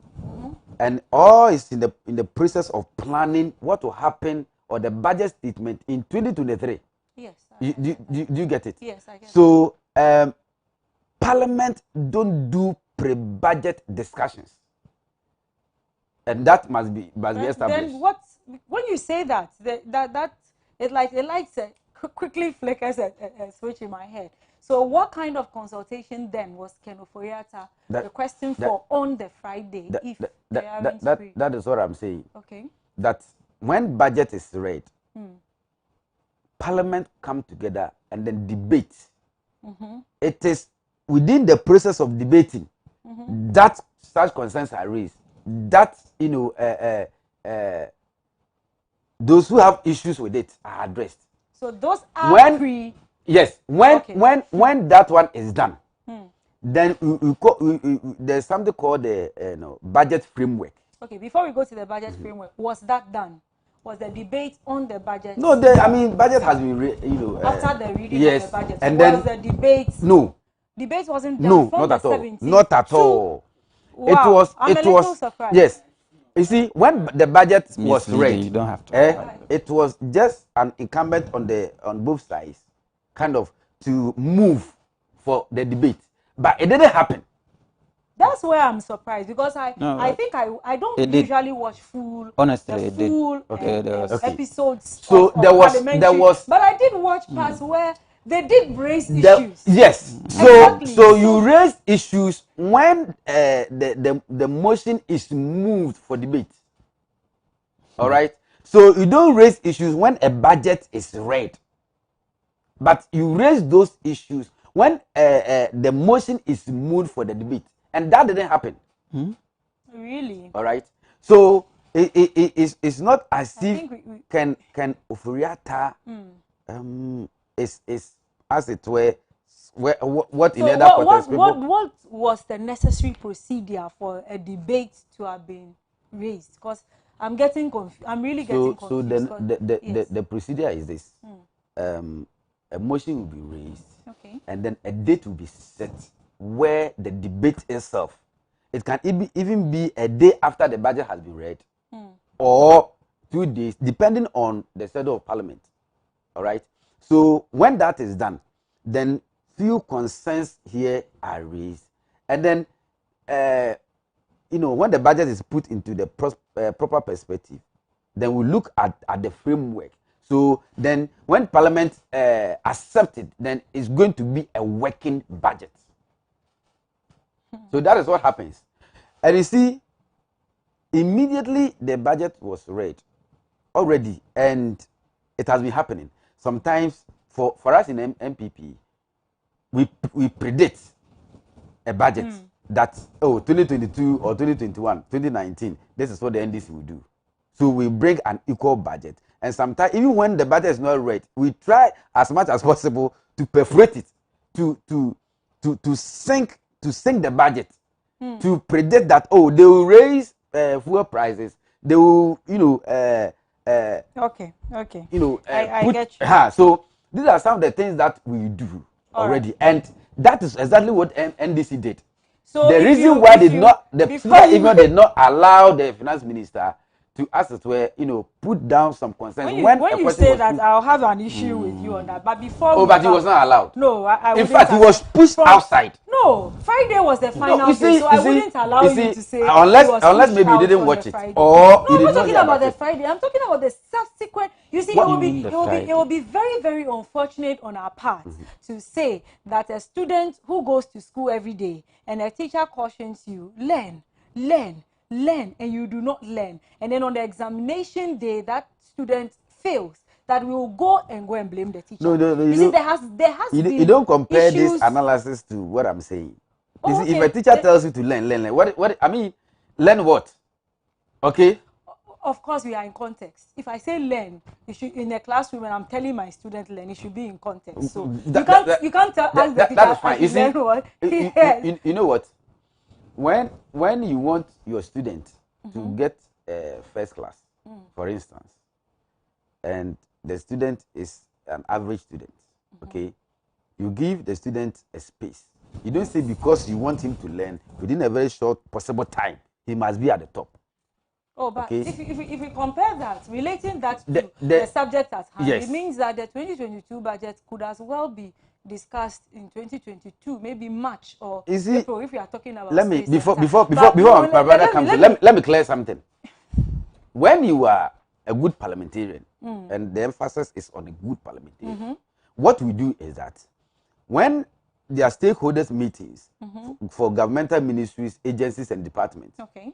and all is in the process of planning what will happen or the budget statement in 2023.
Yes.
Do you get it?
Yes, I get it.
So Parliament don't do pre-budget discussions, and that must be established.
Then what? When you say that it likes quickly flickers a switch in my head. So what kind of consultation then was Ken Ofori-Atta requesting for on the Friday if they aren't free?
That is what I'm saying.
Okay.
That when budget is read, Parliament come together and then debate. It is within the process of debating that such concerns are raised. That those who have issues with it are addressed.
So those are
Yes, when that one is done, then there's something called the budget framework.
Okay, before we go to the budget framework, was that done? Was the debate on the budget?
No, budget has been
after the reading
yes,
of the budget.
And
so
then
was the debate?
No.
Debate wasn't done
No,
from
not
the
at all.
17th.
Not at all.
Wow, I'm a little surprised.
Yes. You see, when the budget was read,
you don't have to.
It was just an incumbent on both sides, kind of to move for the debate, but it didn't happen.
That's where I'm surprised because I think I don't usually watch full episodes.
So there was,
but I did watch parts where they did raise issues.
Yes.
Exactly.
So you raise issues when the motion is moved for debate. All right. So you don't raise issues when a budget is read, but you raise those issues when the motion is moved for the debate, and that didn't happen.
Really.
All right. So it's not as if Ken Ofori-Atta is as it were what in other contexts
what was the necessary procedure for a debate to have been raised? Because I'm getting confused. I'm really getting confused.
So the procedure is this: a motion will be raised, and then a date will be set where the debate itself. It can even be a day after the budget has been read, or 2 days, depending on the schedule of Parliament. All right. So when that is done, then few concerns here are raised, and then when the budget is put into the proper perspective, then we look at the framework. So then when Parliament accepts it, then it's going to be a working budget. So that is what happens. And you see, immediately the budget was read already, and it has been happening. Sometimes for us in MPP, we predict a budget that 2022 or 2021, 2019, this is what the NDC will do. So we bring an equal budget, and sometimes even when the budget is not read, we try as much as possible to perforate it, to sync the budget, to predict that they will raise fuel prices, they will
okay.
I
get you.
So these are some of the things that we do already, and that is exactly what NDC did.
So
the reason why the Speaker even did not allow the finance minister to, as it were, put down some concerns.
When you say that, I'll have an issue with you on that. But before,
but he was not allowed.
No, I
in fact, he was pushed outside.
No, Friday was the final day, so I wouldn't allow you to say
unless maybe you didn't watch it, or
no, I'm not talking about the Friday. I'm talking about the subsequent. You see, it will be very, very unfortunate on our part to say that a student who goes to school every day and a teacher cautions you, learn, and you do not learn, and then on the examination day that student fails, that we will go and blame the teacher.
No,
you see, there has been
you don't compare
issues.
This analysis to what I'm saying. You see, if a teacher tells you to learn, what I mean, learn what? Okay.
Of course, we are in context. If I say learn, you should in a classroom and I'm telling my student learn, it should be in context. So you can't tell ask the teacher.
That is fine. You see,
learn what?
You know what? When you want your student to get first class, for instance, and the student is an average student, okay, you give the student a space. You don't say because you want him to learn within a very short possible time, he must be at the top.
Oh, but
okay.
if we compare that, relating that to the subject at hand,
yes.
It means that the 2022 budget could as well be discussed in 2022, maybe March or April, if we are talking about.
Let me before my brother comes in, let me clear something. When you are a good parliamentarian, and the emphasis is on a good parliamentarian, what we do is that when there are stakeholders meetings for governmental ministries, agencies, and departments,
okay,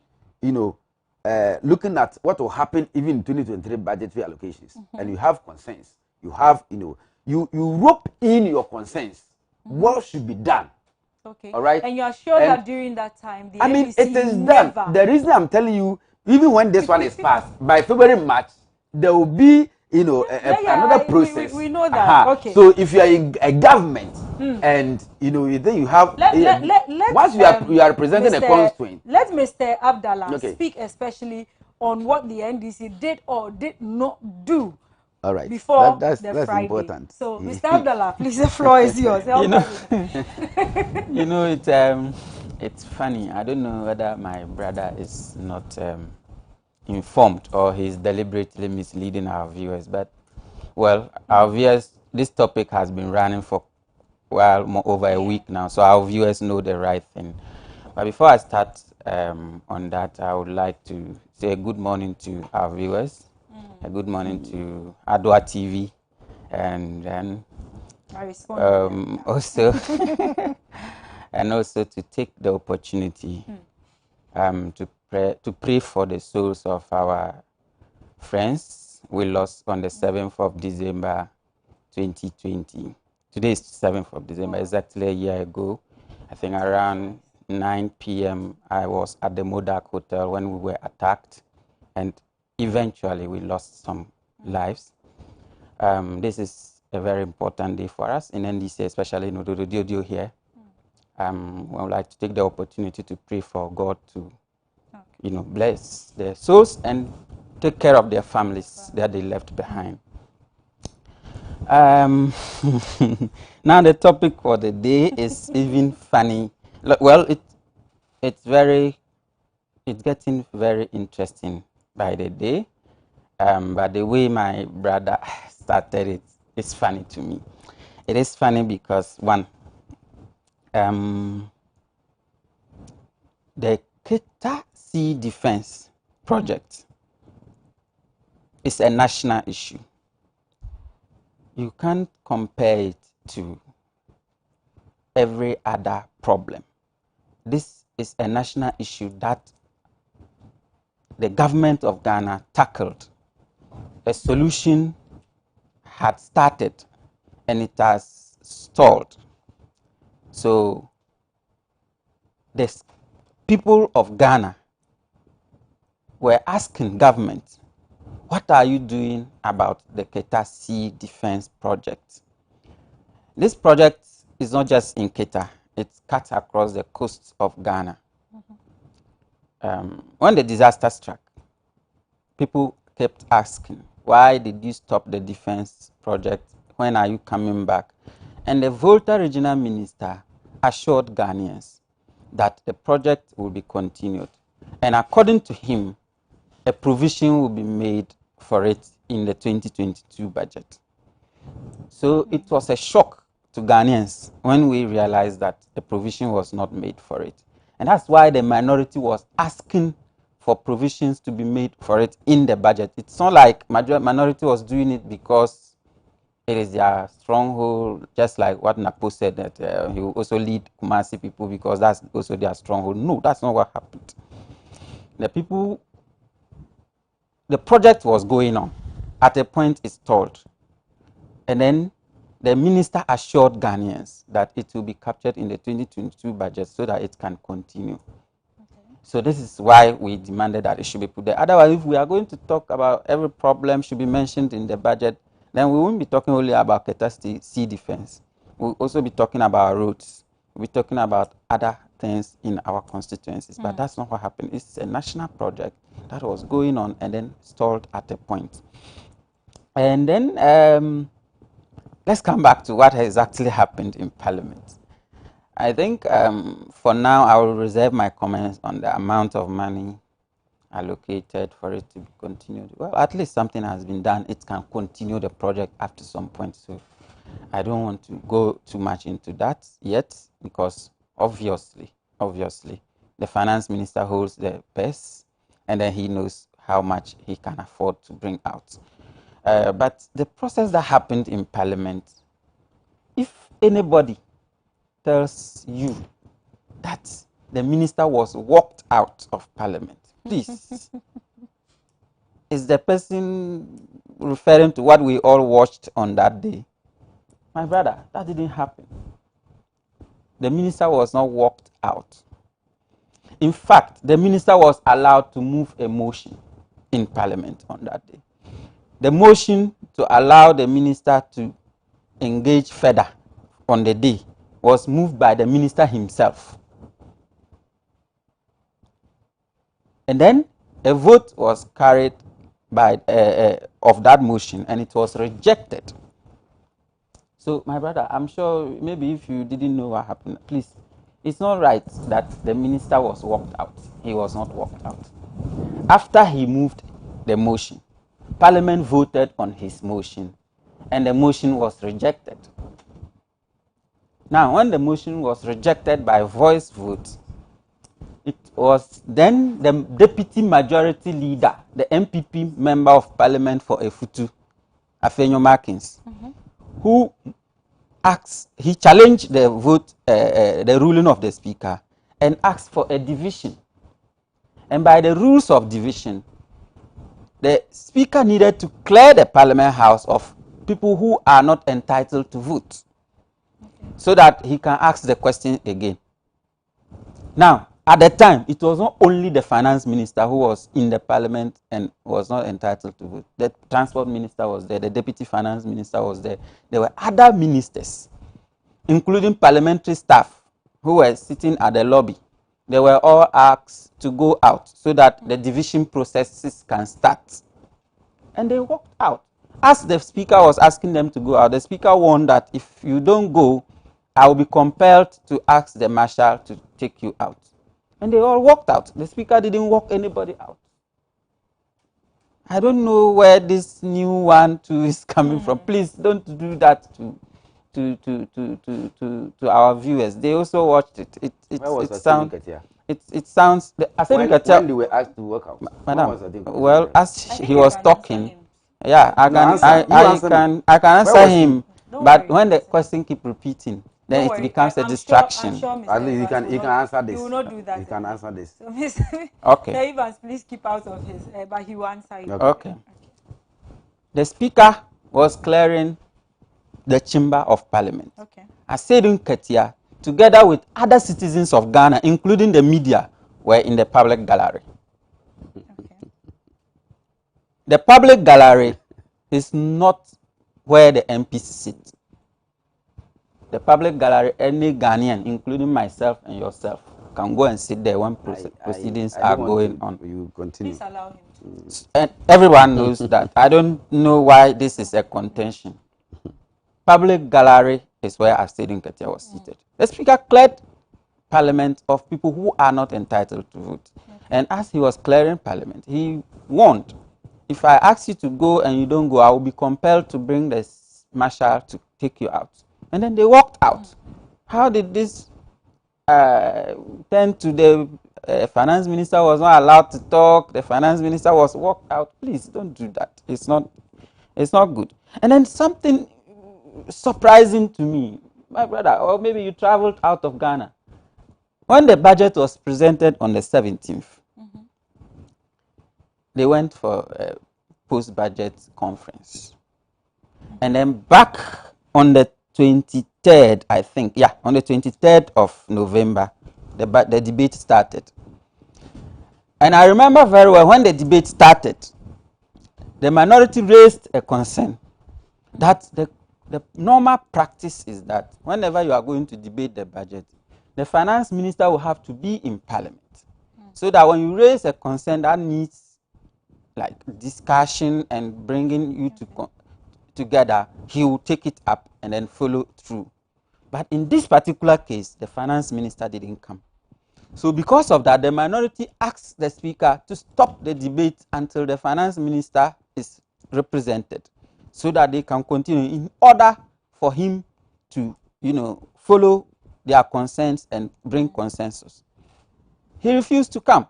looking at what will happen even in 2023 budgetary allocations, and you have concerns, you have, you rope in your concerns, what should be done.
Okay.
All right.
And you are sure that during that time, the
it is done. The reason I'm telling you, even when this one is passed, by February, March, there will be, another process.
We know that. Okay.
So if you are in a government, and then you have once you are representing a constituent.
Let Mr. Abdallah speak especially on what the NDC did or did not do.
All right.
Before
that's
Friday.
Important.
So, Mr. Abdallah, please, the floor is yours.
It's funny. I don't know whether my brother is not informed or he's deliberately misleading our viewers. But, well, our viewers, this topic has been running for over a week now, so our viewers know the right thing. But before I start on that, I would like to say good morning to our viewers. A good morning to Adoatv, and then also and also to take the opportunity to pray for the souls of our friends we lost on the 7th of December 2020. Today is 7th of December, exactly a year ago. I think around 9 p.m. I was at the Modak Hotel when we were attacked, and eventually we lost some lives. This is a very important day for us in NDC, especially in Ododo here. I would like to take the opportunity to pray for God to, bless their souls and take care of their families that they left behind. Now the topic for the day is even funny. Well, it's getting very interesting by the day, but the way my brother started it is funny to me. It is funny because one, the Keta Sea Defense Project is a national issue. You can't compare it to every other problem. This is a national issue that the government of Ghana tackled. A solution had started and it has stalled. So the people of Ghana were asking government, what are you doing about the Keta Sea Defense Project? This project is not just in Keta, it's cut across the coast of Ghana. When the disaster struck, people kept asking, why did you stop the defense project? When are you coming back? And the Volta regional minister assured Ghanaians that the project will be continued. And according to him, a provision will be made for it in the 2022 budget. So it was a shock to Ghanaians when we realized that a provision was not made for it. And that's why the minority was asking for provisions to be made for it in the budget. It's not like minority was doing it because it is their stronghold, just like what Napo said, that he will also lead Kumasi people because that's also their stronghold. No, that's not what happened. The project was going on. At a point, it stalled. And then the minister assured Ghanaians that it will be captured in the 2022 budget so that it can continue. So this is why we demanded that it should be put there. Otherwise, if we are going to talk about every problem should be mentioned in the budget, then we won't be talking only about Keta Sea Defense. We'll also be talking about roads. We'll be talking about other things in our constituencies. But that's not what happened. It's a national project that was going on and then stalled at a point. And then let's come back to what has actually happened in Parliament. I think for now I will reserve my comments on the amount of money allocated for it to be continued. Well, at least something has been done. It can continue the project up to some point. So I don't want to go too much into that yet because obviously, the finance minister holds the purse and then he knows how much he can afford to bring out. But the process that happened in Parliament, if anybody tells you that the minister was walked out of Parliament, please, is the person referring to what we all watched on that day? My brother, that didn't happen. The minister was not walked out. In fact, the minister was allowed to move a motion in Parliament on that day. The motion to allow the minister to engage further on the day was moved by the minister himself. And then a vote was carried by of that motion and it was rejected. So my brother, I'm sure maybe if you didn't know what happened, please, it's not right that the minister was walked out. He was not walked out. After he moved the motion, Parliament voted on his motion and the motion was rejected. Now, when the motion was rejected by voice vote, it was then the deputy majority leader, the MPP member of Parliament for Efutu, Afenyo Markins, who he challenged the vote, the ruling of the speaker, and asked for a division. And by the rules of division, the speaker needed to clear the Parliament House of people who are not entitled to vote, so that he can ask the question again. Now, at the time, it was not only the finance minister who was in the Parliament and was not entitled to vote. The transport minister was there, the deputy finance minister was there. There were other ministers, including parliamentary staff who were sitting at the lobby. They were all asked to go out so that the division processes can start. And they walked out. As the speaker was asking them to go out, the speaker warned that if you don't go, I will be compelled to ask the marshal to take you out. And they all walked out. The speaker didn't walk anybody out. I don't know where this new one too is coming from. Please don't do that to our viewers. They also watched it. It sounds.
When they were asked to walk out,
madam. Well, as he was talking, Yeah, I
No,
can.
answer. You
I
answer me.
can. I can
Where
answer
was he?
him.
Don't
But
worry.
when the question keep repeating, then
Don't
it
worry.
becomes a
I'm
distraction.
sure Mr.
At least
Evans
you can
not,
answer
he
this.
will not do that
You can
again.
answer this.
So Mr.
Okay.
Mr. Evans, please keep out of his, but he will answer you.
Okay. The speaker was clearing the chamber of parliament.
Okay.
Asedun Ketia, together with other citizens of Ghana, including the media, were in the public gallery. The public gallery is not where the MPs sit. The public gallery, any Ghanaian, including myself and yourself, can go and sit there when proceedings
I
are
don't
going
want
on.
you continue.
Please allow him to.
And everyone knows that. I don't know why this is a contention. Public gallery is where Asedun Ketia was seated. The speaker cleared parliament of people who are not entitled to vote. And as he was clearing parliament, he warned, if I ask you to go and you don't go, I will be compelled to bring the marshal to take you out. And then they walked out. How did this tend to the finance minister was not allowed to talk, the finance minister was walked out? Please don't do that. It's not good. And then something surprising to me, my brother, or maybe you traveled out of Ghana. When the budget was presented on the 17th, they went for a post-budget conference. And then back on the 23rd, I think, yeah, on the 23rd of November, the debate started. And I remember very well when the debate started, the minority raised a concern that the normal practice is that whenever you are going to debate the budget, the finance minister will have to be in parliament. So that when you raise a concern that needs like discussion and bringing you together, he will take it up and then follow through. But in this particular case, the finance minister didn't come. So because of that, the minority asked the speaker to stop the debate until the finance minister is represented, so that they can continue in order for him to, follow their concerns and bring consensus. He refused to come.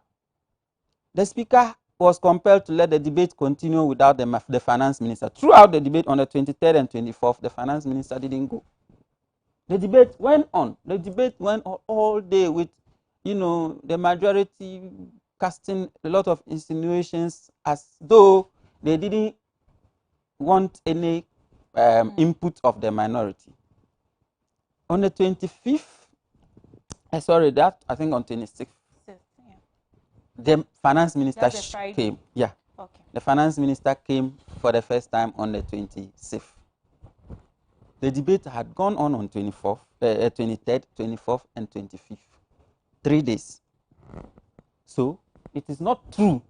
The speaker was compelled to let the debate continue without the finance minister. Throughout the debate on the 23rd and 24th, the finance minister didn't go. The debate went on. The debate went on all day with, the majority casting a lot of insinuations as though they didn't want any input of the minority. On the 25th, I think on 26th, the finance minister came. Yeah.
Okay.
The finance minister came for the first time on the 26th. The debate had gone on 23rd, 24th, and 25th. 3 days. So it is not true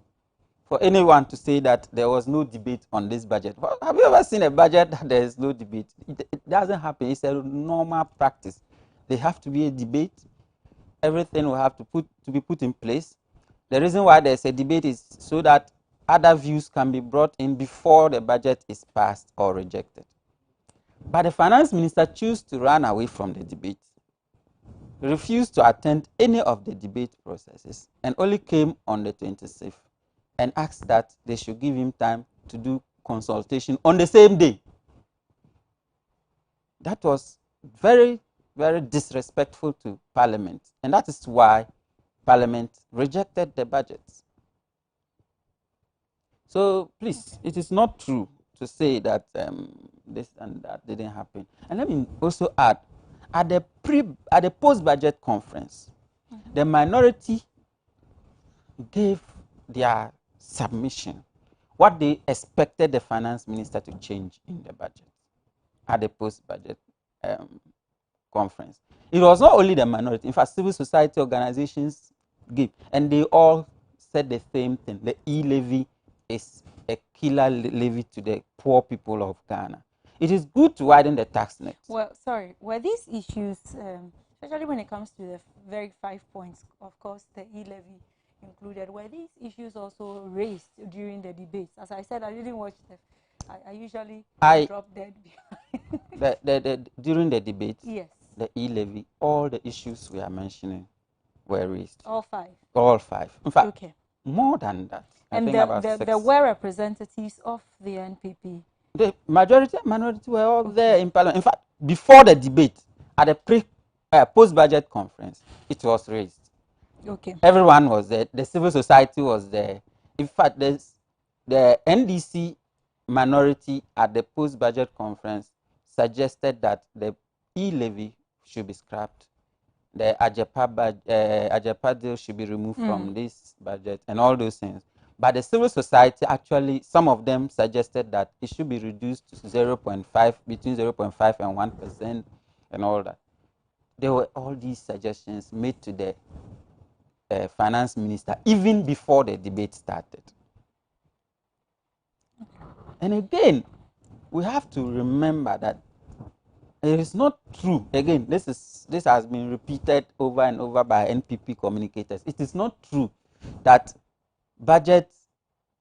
for anyone to say that there was no debate on this budget. Well, have you ever seen a budget that there is no debate? It doesn't happen. It's a normal practice. There have to be a debate. Everything will have to be put in place. The reason why there's a debate is so that other views can be brought in before the budget is passed or rejected. But the finance minister chose to run away from the debate. He refused to attend any of the debate processes and only came on the 26th and asked that they should give him time to do consultation on the same day. That was very, very disrespectful to Parliament, and that is why Parliament rejected the budget. So please, it is not true to say that this and that didn't happen. And let me also add, at the post-budget conference, the minority gave their submission, what they expected the finance minister to change in the budget at the post-budget conference. It was not only the minority. In fact, civil society organizations gave, and they all said the same thing. The e-levy is a killer levy to the poor people of Ghana. It is good to widen the tax net.
Well, sorry, were these issues, especially when it comes to the very 5 points, of course, the e-levy included, were these issues also raised during the debates? As I said, I didn't watch them. I usually drop dead behind.
During the debate,
yes,
the e-levy, all the issues we are mentioning were raised.
All 5?
All 5. In fact,
okay,
More than that. I
And
think about
there were representatives of the NPP.
The majority and minority were all there in parliament. In fact, before the debate, at the post-budget conference, it was raised.
Okay.
Everyone was there. The civil society was there. In fact, the NDC minority at the post-budget conference suggested that the e-levy should be scrapped. The Ajepa deal should be removed from this budget and all those things. But the civil society actually, some of them suggested that it should be reduced to 0.5, between 0.5 and 1% and all that. There were all these suggestions made to the finance minister even before the debate started. And again, we have to remember that it is not true. Again, this has been repeated over and over by NPP communicators. It is not true that budget,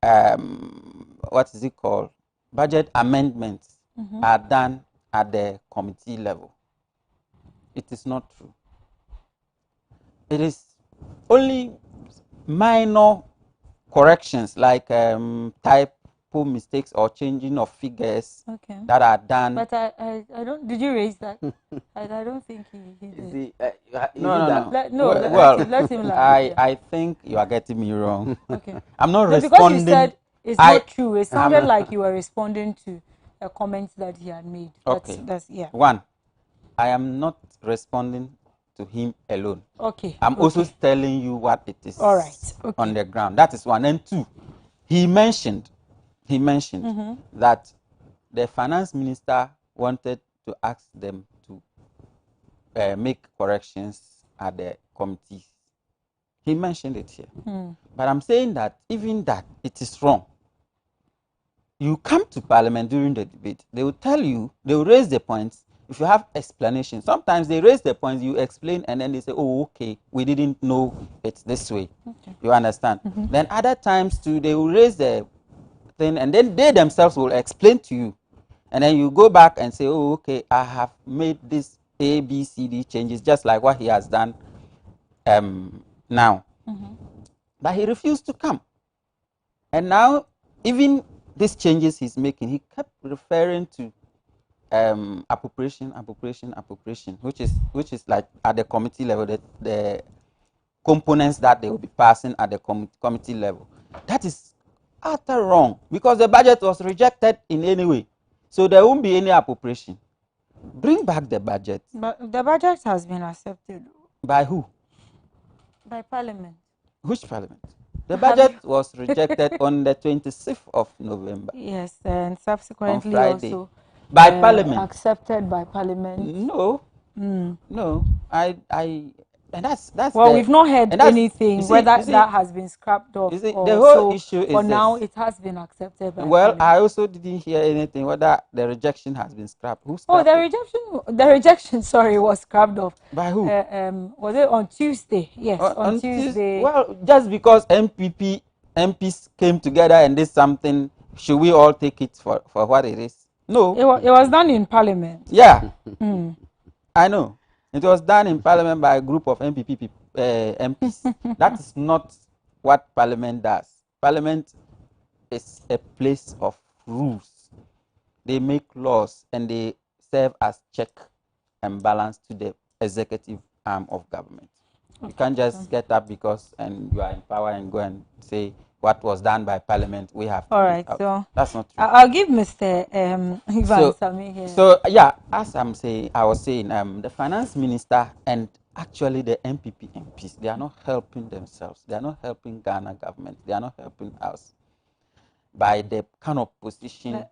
what is it called? Budget amendments are done at the committee level. It is not true. It is only minor corrections like typo mistakes or changing of figures that are done.
But I don't. Did you raise that? I don't think he did.
No.
Let him laugh.
I think you are getting me wrong.
Okay.
I'm not responding.
Because you said it's not true. It sounded like you were responding to a comment that he had made.
Okay.
That's yeah.
One, I am not responding to him alone.
Okay.
I'm also telling you what it is.
All right. Okay.
On the ground. That is one. And two, he mentioned that the finance minister wanted to ask them to make corrections at the committees. He mentioned it here. But I'm saying that even that, it is wrong. You come to parliament during the debate, they will tell you, they will raise the points. If you have explanation, sometimes they raise the points, you explain, and then they say, oh, okay, we didn't know it's this way. Okay. You understand? Then other times too, they will raise the thing, and then they themselves will explain to you. And then you go back and say, oh, okay, I have made this A, B, C, D changes, just like what he has done now. But he refused to come. And now, even these changes he's making, he kept referring to appropriation, which is like at the committee level, the components that they will be passing at the committee level. That is utter wrong, because the budget was rejected in any way. So there won't be any appropriation. Bring back the budget.
But the budget has been accepted.
By who?
By Parliament.
Which Parliament? The budget was rejected on the 26th of November.
Yes, and subsequently also
by Parliament.
Accepted by Parliament.
No, no. And that's
well, we've not heard anything whether that has been scrapped off.
The whole issue is
for now it has been accepted by
well,
Parliament.
I also didn't hear anything whether the rejection has been scrapped. Who scrapped
the rejection, sorry, was scrapped off.
By who?
Was it on Tuesday? Yes, on Tuesday.
Well, just because MPs came together and did something, should we all take it for what it is? No.
It was done in Parliament.
Yeah. I know. It was done in Parliament by a group of MPs. That is not what Parliament does. Parliament is a place of rules. They make laws and they serve as check and balance to the executive arm of government. You can't just get up because you are in power and go and say what was done by Parliament. We have to.
All right, so
that's not true.
I'll give Mr. Ivan Sami here.
So yeah, as I was saying, the finance minister and actually the MPs, they are not helping themselves. They are not helping Ghana government. They are not helping us by the kind of position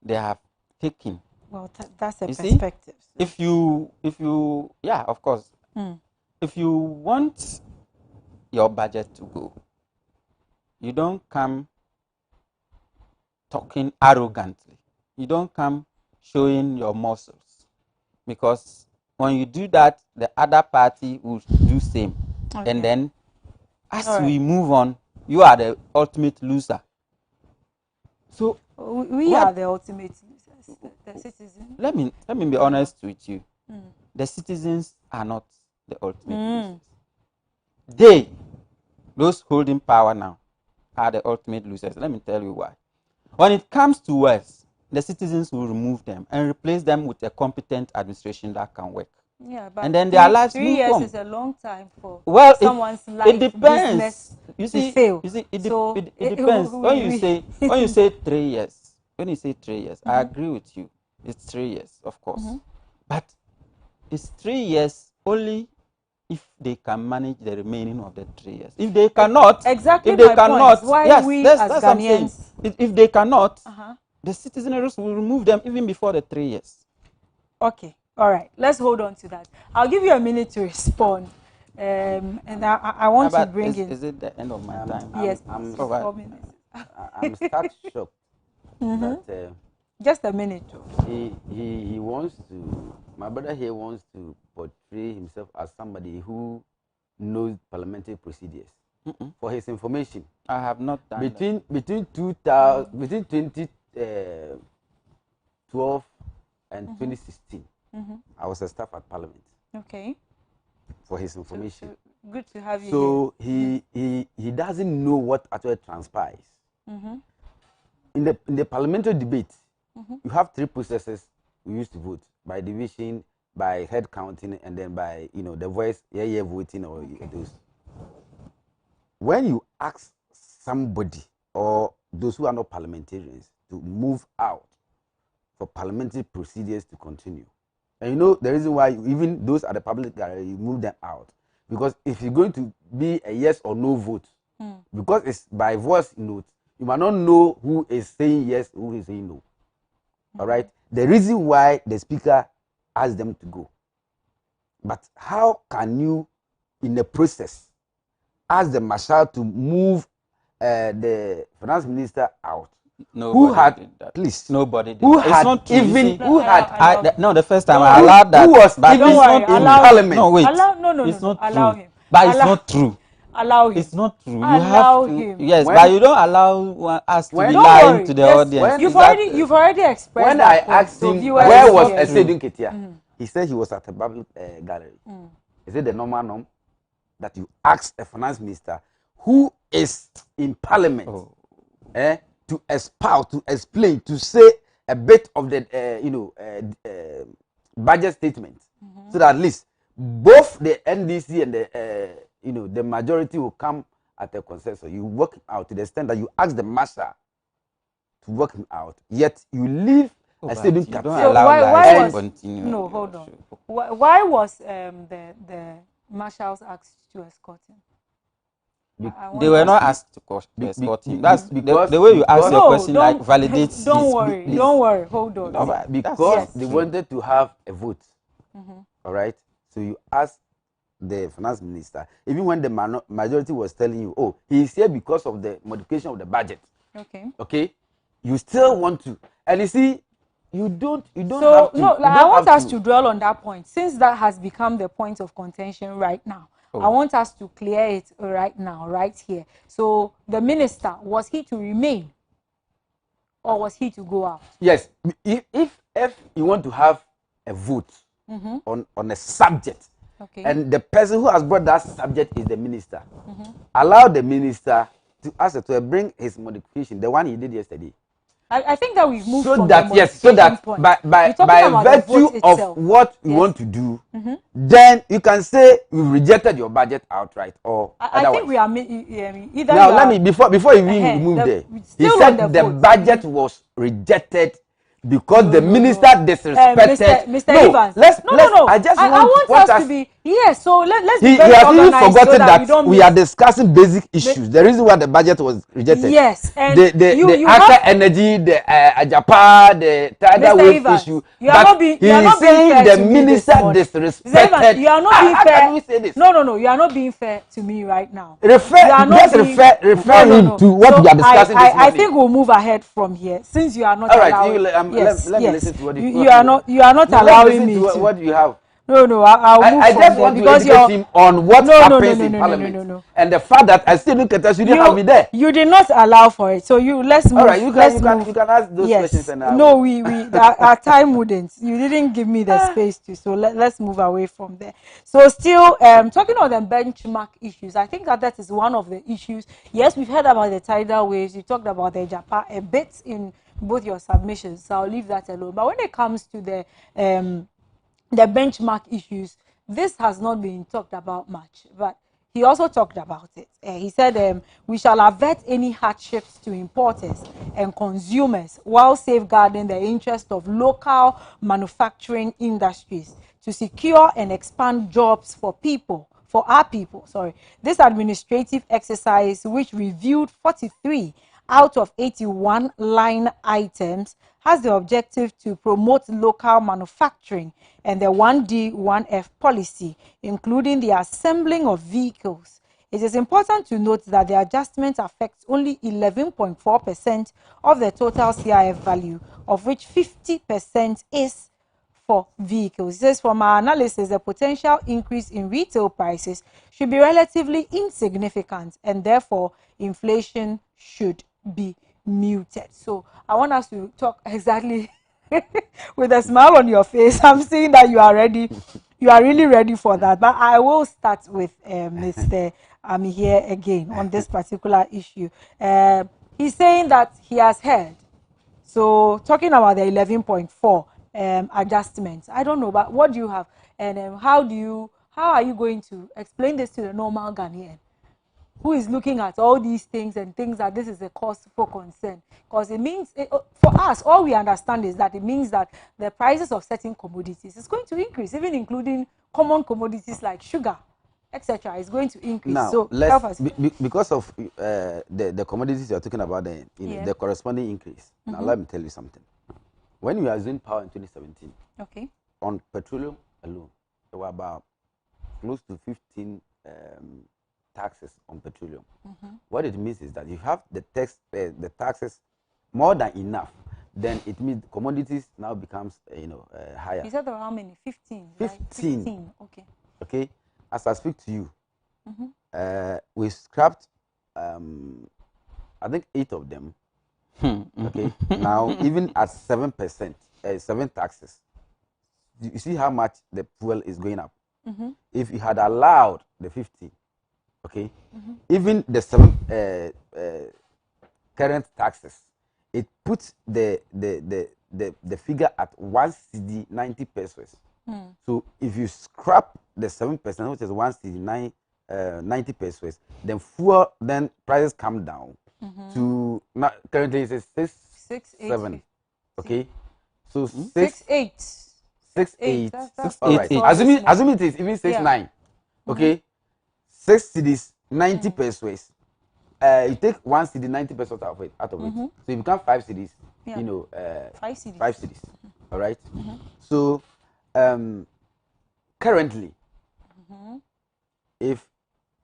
they have taken.
Well, that's a perspective.
If you, yeah, of course. If you want your budget to go, you don't come talking arrogantly. You don't come showing your muscles, because when you do that, the other party will do same. Okay. And then as we move on, you are the ultimate loser. So
we are the ultimate losers, the citizens.
Let me be honest with you. The citizens are not the ultimate losers. They Those holding power now are the ultimate losers. Let me tell you why. When it comes to words, the citizens will remove them and replace them with a competent administration that can work.
Yeah, but
and then their lives
3
move
years
on.
is a long time for
Someone's
life.
It depends.
Business
You see,
to fail.
it
So
depends. When you say 3 years, I agree with you. It's 3 years, of course. But it's 3 years only if they can manage the remaining of the 3 years. If they cannot,
exactly
if they
my
cannot,
point. Why
yes,
we
that's
as
what I'm saying.
Ghanaians?
If they cannot, the citizens will remove them even before the 3 years.
Okay, all right. Let's hold on to that. I'll give you a minute to respond, and I want to bring in.
Is it the end of my time?
Yes,
I'm
4 minutes.
I'm start shocked that
just a minute.
He wants to. My brother here wants to portray himself as somebody who knows parliamentary procedures. For his information,
I have not done
between 2012 and 2016. I was a staff at Parliament.
Okay.
For his information.
So good to have you
so
here.
he doesn't know what actually transpires. In the parliamentary debate, you have 3 processes we used to vote: by division, by head counting, and then by the voice voting or those. When you ask somebody or those who are not parliamentarians to move out for parliamentary procedures to continue, and the reason why even those at the public gallery, you move them out, because if you're going to be a yes or no vote, because it's by voice note, you might not know who is saying yes, who is saying no. All right. The reason why the speaker asked them to go. But how can you, in the process, ask the marshal to move the finance minister out?
Nobody
who had
did that.
Please?
Nobody did
Who
that.
had
It's not true.
even who had
no, the first time I allowed that.
Who was
but
even
it's not
in
true.
parliament?
No, wait.
No,
it's not
allow
true.
him.
But it's not true.
Allow him.
It's not true. You
Allow
have to.
him.
Yes, but you don't allow us to be
Don't
lying
worry.
to the
Yes,
audience.
You've already expressed
When
that
I
point.
asked
So
him
viewers
where
will
was
hear.
Esedun Ketia, he said he was at a public gallery. Is it the normal norm that you ask a finance minister who is in parliament to expound, to explain, to say a bit of the budget statement, so that at least both the NDC and the majority will come at a consensus? You work him out to the extent that you ask the marshal to work him out, yet you leave a student
don't
So
allow
why
lies
was
to continue.
no? Hold on. Why was the marshals asked to escort him?
They were not asked to escort him. That's the way you ask your question, like validates.
Don't worry. Don't worry. Hold on.
No, but
because they wanted to have a vote. All right. So you ask the finance minister, even when the majority was telling you, oh, he is here because of the modification of the budget. Okay. You still want to, and you see, you don't
So
have to.
no, I want us to dwell on that point, since that has become the point of contention right now. I want us to clear it right now, right here. So the minister, was he to remain or was he to go out?
Yes. If you want to have a vote on a subject, and the person who has brought that subject is the minister, allow the minister to ask to bring his modification, the one he did yesterday.
I think that we've moved
so
from
that
the
yes, so that
point.
by virtue of what you want to do, then you can say we rejected your budget outright, or
I think we are either.
Now let me before you even move there. He said the budget was rejected because the minister disrespected.
Mr. Evans. No. I want us to be so let's be very
organized. He has even forgotten
that
we are discussing basic issues. The reason why the budget was rejected.
Yes, and
the Adoatv energy, the Ajapa, the tidal wave issue.
You are not being
saying the minister disrespected.
You are not being fair. Can we say this? No. You are not being fair to me right now.
Refer him to what we are discussing.
I think we'll move ahead from here, since you are not allowing.
Let me listen to what
you are not allowing me to.
What do you have?
No. I'll move
I
from
just
there
want to
because
educate him on what happens in
no,
Parliament. And the fact that I still look at us, you didn't have me there.
You did not allow for it. So let's move.
All right, you can ask those
yes.
questions and
No, our time wouldn't. You didn't give me the space to. So let's move away from there. So still talking on the benchmark issues, I think that is one of the issues. Yes, we've heard about the tidal waves. You talked about the Japan a bit in both your submissions. So I'll leave that alone. But when it comes to the benchmark issues, this has not been talked about much, but he also talked about it. He said we shall avert any hardships to importers and consumers while safeguarding the interest of local manufacturing industries to secure and expand jobs for our people. This administrative exercise, which reviewed 43 out of 81 line items, has the objective to promote local manufacturing and the 1D, 1F policy, including the assembling of vehicles. It is important to note that the adjustment affects only 11.4% of the total CIF value, of which 50% is for vehicles. It says, from our analysis, the potential increase in retail prices should be relatively insignificant, and therefore inflation should be muted. So I want us to talk exactly with a smile on your face. I'm seeing that you are ready. You are really ready for that. But I will start with Mr. Ami here again on this particular issue. He's saying that he has heard. So talking about the 11.4 adjustments, I don't know, but what do you have, and how are you going to explain this to the normal Ghanaian who is looking at all these things and thinks that this is a cause for concern? Because it means, for us, all we understand is that it means that the prices of certain commodities is going to increase, even including common commodities like sugar, etc. is going to increase.
Now,
so help us.
Because of the commodities you're talking about, the corresponding increase. Now, let me tell you something. When we assumed power in 2017, on petroleum alone, there were about close to 15 taxes on petroleum. What it means is that you have the taxes more than enough, then it means commodities now becomes higher.
You said there were how many? 15.
15.
Right? 15.
Okay. As I speak to you, we scrapped, I think 8 of them. Okay. Now, even at 7%, 7 taxes, you see how much the fuel is going up. If you had allowed the 50, okay, even the 7 current taxes, it puts the figure at 1 CD 90 pesos. So if you scrap the 7%, which is 1 CD 90 pesos, then prices come down to currently it's 6.7. Okay, so
6.8.
6.8. All right. Assuming it is even 6.9. Okay, 6 CDs 90 pesos. You take 1 CD 90 pesos out of it. So you become 5 CDs. 5
CDs.
5 CDs. All right. So currently, if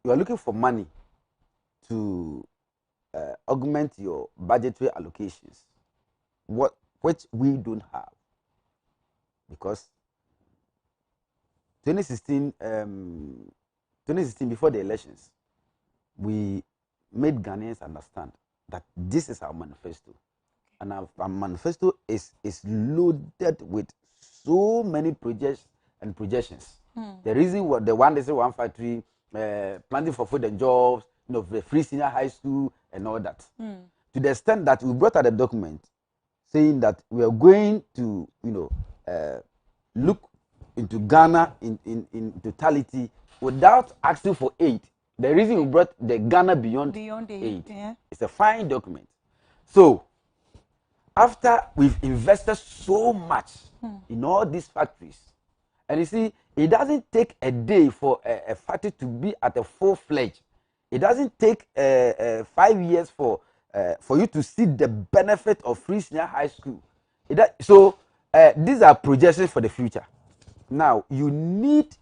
you are looking for money to augment your budgetary allocations, which we don't have, because 2016 before the elections, we made Ghanaians understand that this is our manifesto, and our manifesto is loaded with so many projects and projections. The reason what the 1-153 planting for food and jobs, the free senior high school and all that, to the extent that we brought out a document saying that we are going to look into Ghana in totality without asking for aid. The reason we brought the Ghana beyond aid. It's a fine document. So after we've invested so much in all these factories, and you see, it doesn't take a day for a factory to be at a full-fledged. It doesn't take 5 years for you to see the benefit of free senior high school. So these are projections for the future. Now, you need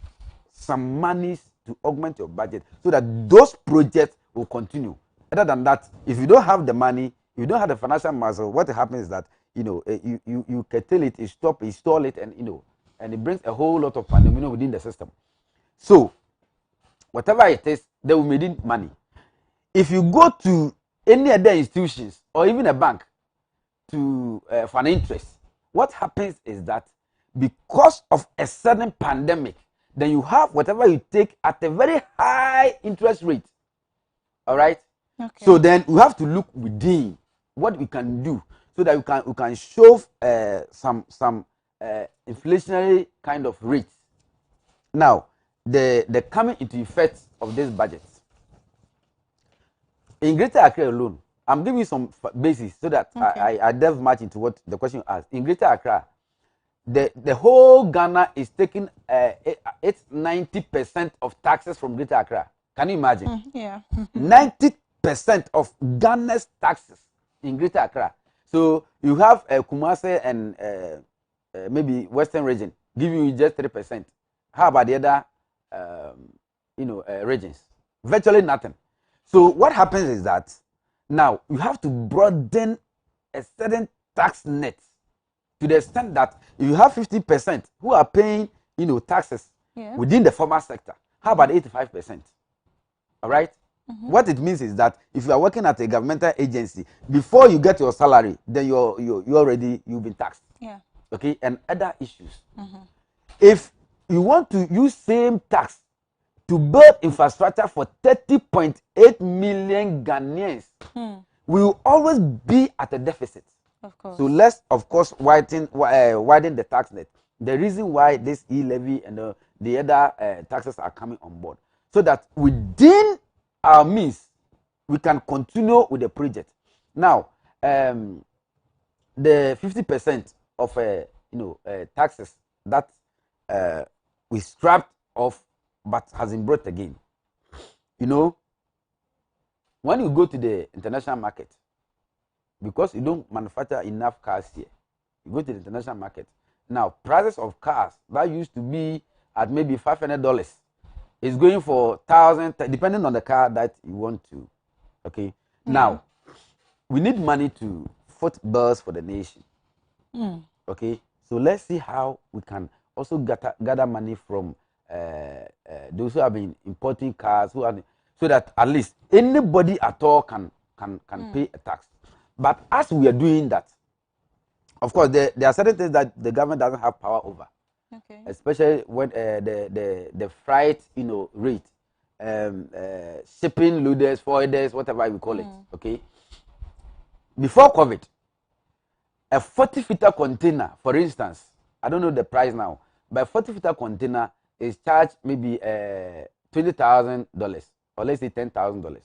some monies to augment your budget so that those projects will continue. Other than that, if you don't have the money, if you don't have the financial muscle, what happens is that you curtail it, you stop, you stall it, and and it brings a whole lot of pandemonium within the system. So, whatever it is, they will make money. If you go to any other institutions or even a bank to for an interest, what happens is that because of a sudden pandemic, then you have whatever you take at a very high interest rate. All right.
Okay.
So then we have to look within what we can do so that we can show some inflationary kind of rates. Now, the coming into effect of this budget in Greater Accra alone, I'm giving you some basis so that I delve much into what the question asked. In Greater Accra, the whole Ghana is taking it's 90% of taxes from Greater Accra. Can you imagine?
Yeah.
90% of Ghana's taxes in Greater Accra. So you have Kumasi and maybe Western region giving you just 3%. How about the other regions? Virtually nothing. So what happens is that now you have to broaden a certain tax net to the extent that if you have 50% who are paying taxes within the formal sector, how about 85%? All right. What it means is that if you are working at a governmental agency, before you get your salary, then you've been taxed.
Yeah.
Okay, and other issues. If you want to use same tax to build infrastructure for 30.8 million Ghanaians, we will always be at a deficit.
Of course.
So let's, of course, widen the tax net. The reason why this e-levy and the other taxes are coming on board, so that within our means, we can continue with the project. Now, the 50% of taxes that we scrapped off but has been brought again. When you go to the international market, because you don't manufacture enough cars here, you go to the international market. Now, prices of cars that used to be at maybe $500 is going for 1,000, depending on the car that you want to. Okay. Now, we need money to foot bills for the nation. Okay. So let's see how we can also gather money from those who have been importing cars, so that at least anybody at all can pay a tax. But as we are doing that, of course, there are certain things that the government doesn't have power over.
Okay.
Especially when the freight rate, shipping loaders, forwarders, whatever you call it. Okay. Before COVID, a 40-footer container, for instance, I don't know the price now, but a 40-footer container is charged maybe $20,000 or let's say $10,000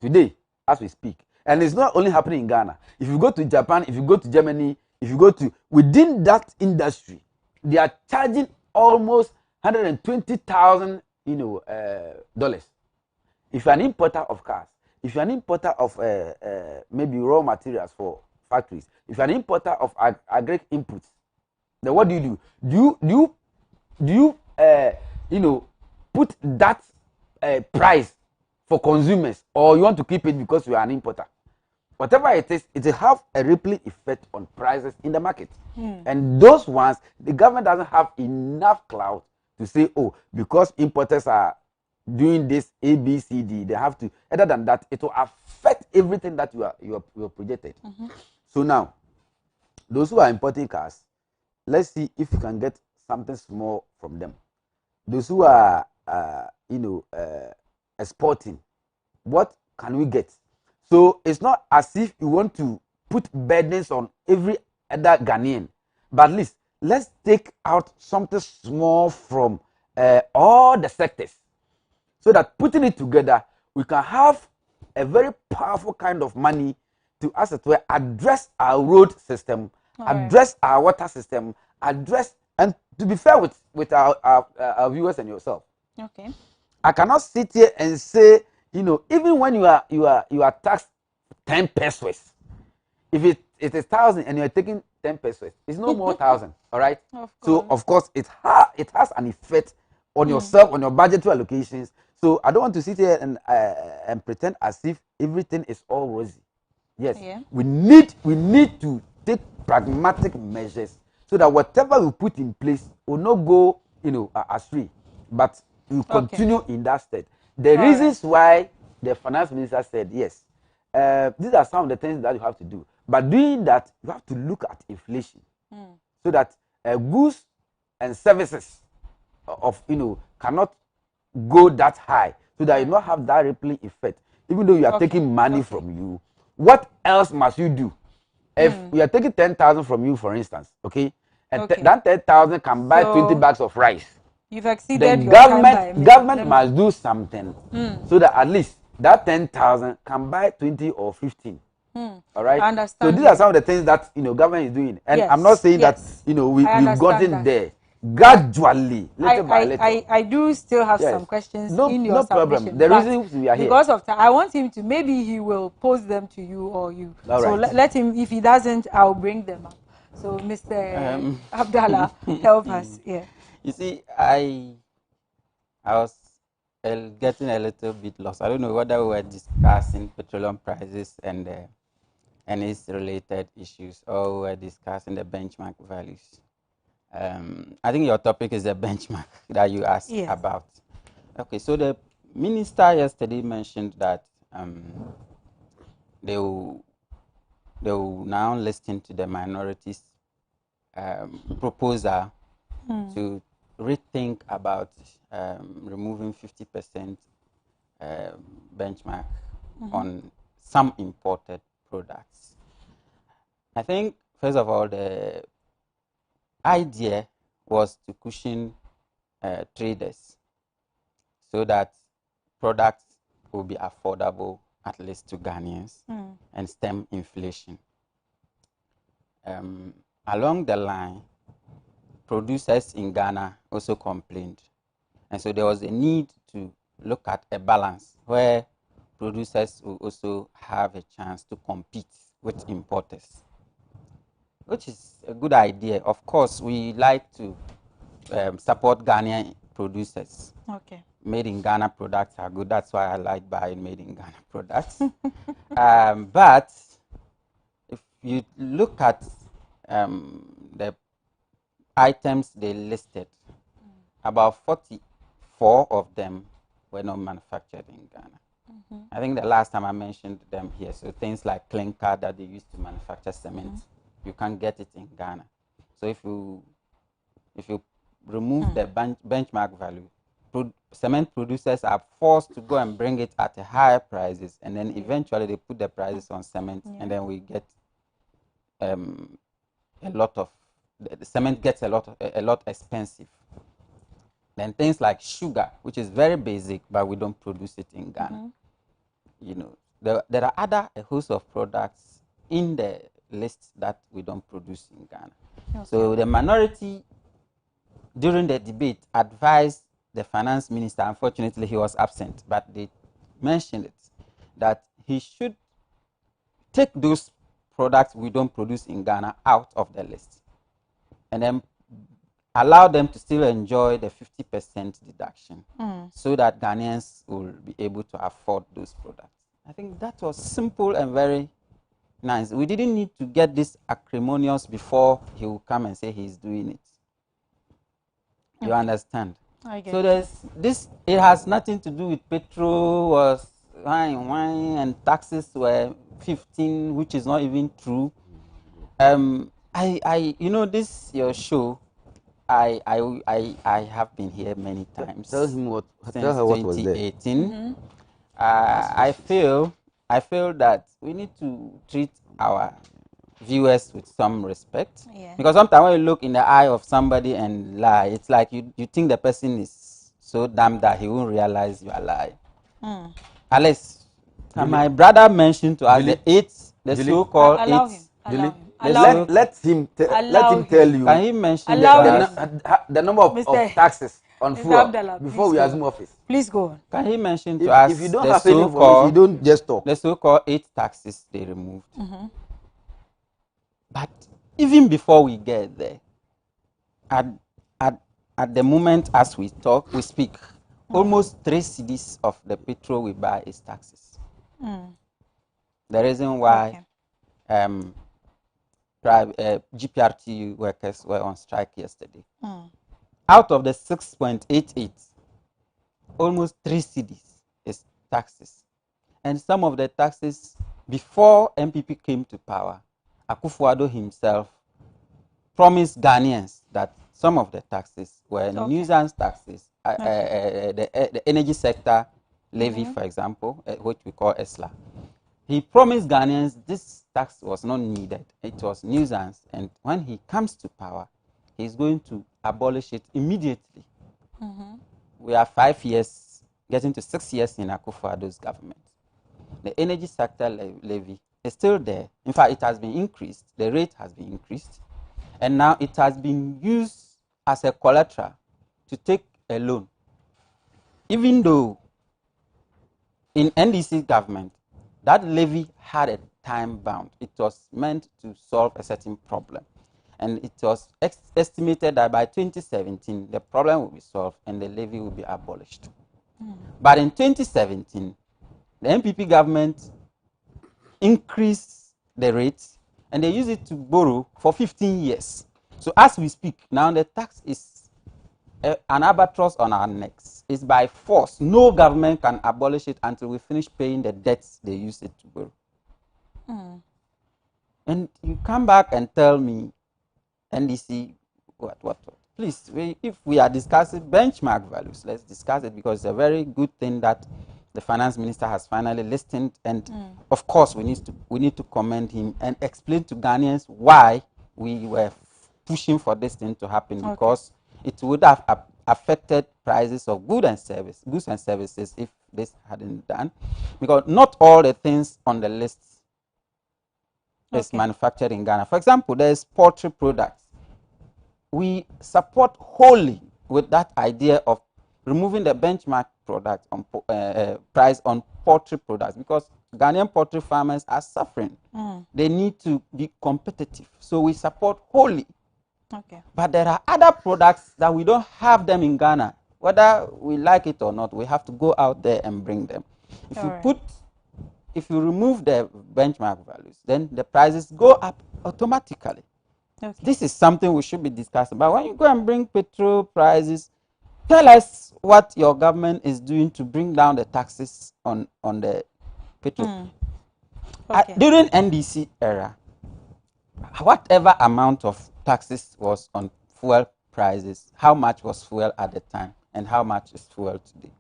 today as we speak. And it's not only happening in Ghana. If you go to Japan, if you go to Germany, if you go to within that industry, they are charging almost $120,000 dollars. If you're an importer of cars, if you're an importer of maybe raw materials for factories, if you're an importer of agri inputs, then what do? Do you put that price for consumers, or you want to keep it because you are an importer? Whatever it is, it will have a rippling effect on prices in the market. And those ones, the government doesn't have enough clout to say, oh, because importers are doing this A, B, C, D, they have to. Other than that, it will affect everything that you are projected. So now, those who are importing cars, let's see if you can get something small from them. Those who are, exporting, what can we get? So it's not as if you want to put burdens on every other Ghanaian, but at least let's take out something small from all the sectors, so that putting it together, we can have a very powerful kind of money to, as it were, address our road system, address our water system, address, and to be fair with our viewers and yourself.
Okay.
I cannot sit here and say, even when you are taxed 10 pesos, if it is 1,000 and you are taking 10 pesos, it's no more 1,000. All right. So of course it has an effect on yourself, on your budgetary allocations. So I don't want to sit here and pretend as if everything is all rosy. Yes, we need to take pragmatic measures so that whatever we put in place will not go, astray, but we continue in that state. The reasons why the finance minister said yes, these are some of the things that you have to do. But doing that, you have to look at inflation, so that goods and services of cannot go that high, so that you not have that rippling effect. Even though you are taking money from you, what else must you do? If we are taking 10,000 from you, for instance, and that 10,000 can buy 20 bags of rice.
You've exceeded
The
your time by
government must do something so that at least that 10,000 can buy 20 or 15. All right.
I understand.
So these are some of the things that government is doing, and
yes,
I'm not saying
yes.
that we've gotten
that.
there gradually, little by little.
I do still have some questions in your
no problem.
submission.
The reason we are here,
because of time, I want him to, maybe he will post them to you or you.
All
so
right.
let him. If he doesn't, I'll bring them up. So Mr. Abdallah, help us. Yeah.
You see, I was getting a little bit lost. I don't know whether we were discussing petroleum prices and its related issues, or we were discussing the benchmark values. I think your topic is the benchmark that you asked about. Okay, so the minister yesterday mentioned that they will now listen to the minorities' proposal to rethink about removing 50% benchmark on some imported products. I think, first of all, the idea was to cushion traders so that products will be affordable, at least to Ghanaians, and stem inflation. Along the line, producers in Ghana also complained. And so there was a need to look at a balance where producers will also have a chance to compete with importers, which is a good idea. Of course, we like to support Ghanaian producers.
Okay.
Made in Ghana products are good. That's why I like buying made in Ghana products. But if you look at the items they listed, about 44 of them were not manufactured in Ghana. I think the last time I mentioned them here, so things like clinker that they used to manufacture cement, you can't get it in Ghana. So if you remove the benchmark value, cement producers are forced to go and bring it at a higher prices, and then eventually they put the prices on cement, and then we get a lot of the cement gets a lot expensive. Then things like sugar, which is very basic, but we don't produce it in Ghana. There are a host of products in the list that we don't produce in Ghana. Okay. So the minority during the debate advised the finance minister, unfortunately he was absent, but they mentioned it, that he should take those products we don't produce in Ghana out of the list, and then allow them to still enjoy the 50% deduction, so that Ghanaians will be able to afford those products. I think that was simple and very nice. We didn't need to get this acrimonious before he will come and say he's doing it. You understand?
I get
so there's this. It has nothing to do with petrol was wine, and taxes were 15, which is not even true. This your show. I have been here many times.
Tell him what.
Since
Tell her what was there.
2018. I feel that we need to treat our viewers with some respect, because sometimes when you look in the eye of somebody and lie, it's like you think the person is so dumb that he won't realize you are lying. Alice, my brother mentioned to us the so-called
let him tell you.
Can he mention
the number of taxes on fuel before we assume office?
Please go on.
Can he mention to us
if you don't have any information, you don't just talk.
The so-called 8 taxes they removed. But even before we get there, at the moment as we speak, almost 3 cedis of the petrol we buy is taxes. The reason why GPRTU workers were on strike yesterday. Out of the 6.88, almost 3 cedis is taxes. And some of the taxes, before MPP came to power, Akufo-Addo himself promised Ghanaians that some of the taxes were nuisance taxes, the energy sector levy, for example, which we call ESLA. He promised Ghanaians this tax was not needed. It was nuisance. And when he comes to power, he's going to abolish it immediately. We are 5 years, getting to 6 years in Akufo-Addo's government. The energy sector levy is still there. In fact, it has been increased. The rate has been increased. And now it has been used as a collateral to take a loan. Even though in NDC government, that levy had a time bound. It was meant to solve a certain problem. And it was estimated that by 2017, the problem will be solved and the levy will be abolished. But in 2017, the MPP government increased the rates and they used it to borrow for 15 years. So as we speak, now the tax is an albatross on our necks. It's by force. No government can abolish it until we finish paying the debts they used it to borrow. And you come back and tell me, NDC, what? Please, if we are discussing benchmark values, let's discuss it, because it's a very good thing that the finance minister has finally listened. And of course, we need to commend him and explain to Ghanaians why we were pushing for this thing to happen, because it would have affected prices of goods and services if this hadn't done, because not all the things on the list is manufactured in Ghana. For example, there is poultry products. We support wholly with that idea of removing the benchmark product on price on poultry products, because Ghanaian poultry farmers are suffering. They need to be competitive. So we support wholly. But there are other products that we don't have them in Ghana. Whether we like it or not, we have to go out there and bring them. If you remove the benchmark values, then the prices go up automatically. This is something we should be discussing. But when you go and bring petrol prices, tell us what your government is doing to bring down the taxes on the petrol. During NDC era, whatever amount of taxes was on fuel prices, how much was fuel at the time, and how much is fuel today?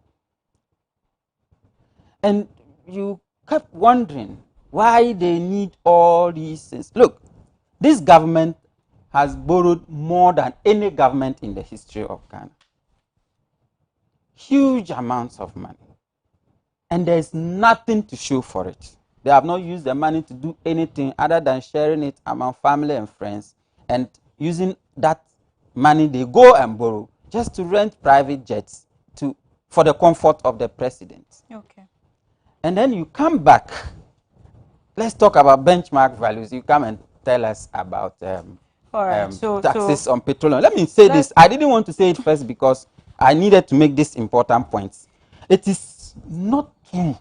And you kept wondering why they need all these things. Look, this government has borrowed more than any government in the history of Ghana. Huge amounts of money. And there is nothing to show for it. They have not used the money to do anything other than sharing it among family and friends, and using that money they go and borrow just to rent private jets for the comfort of the president. And then you come back. Let's talk about benchmark values. You come and tell us about taxes on petroleum. Let me say this. I didn't want to say it first because I needed to make this important point. It is not true.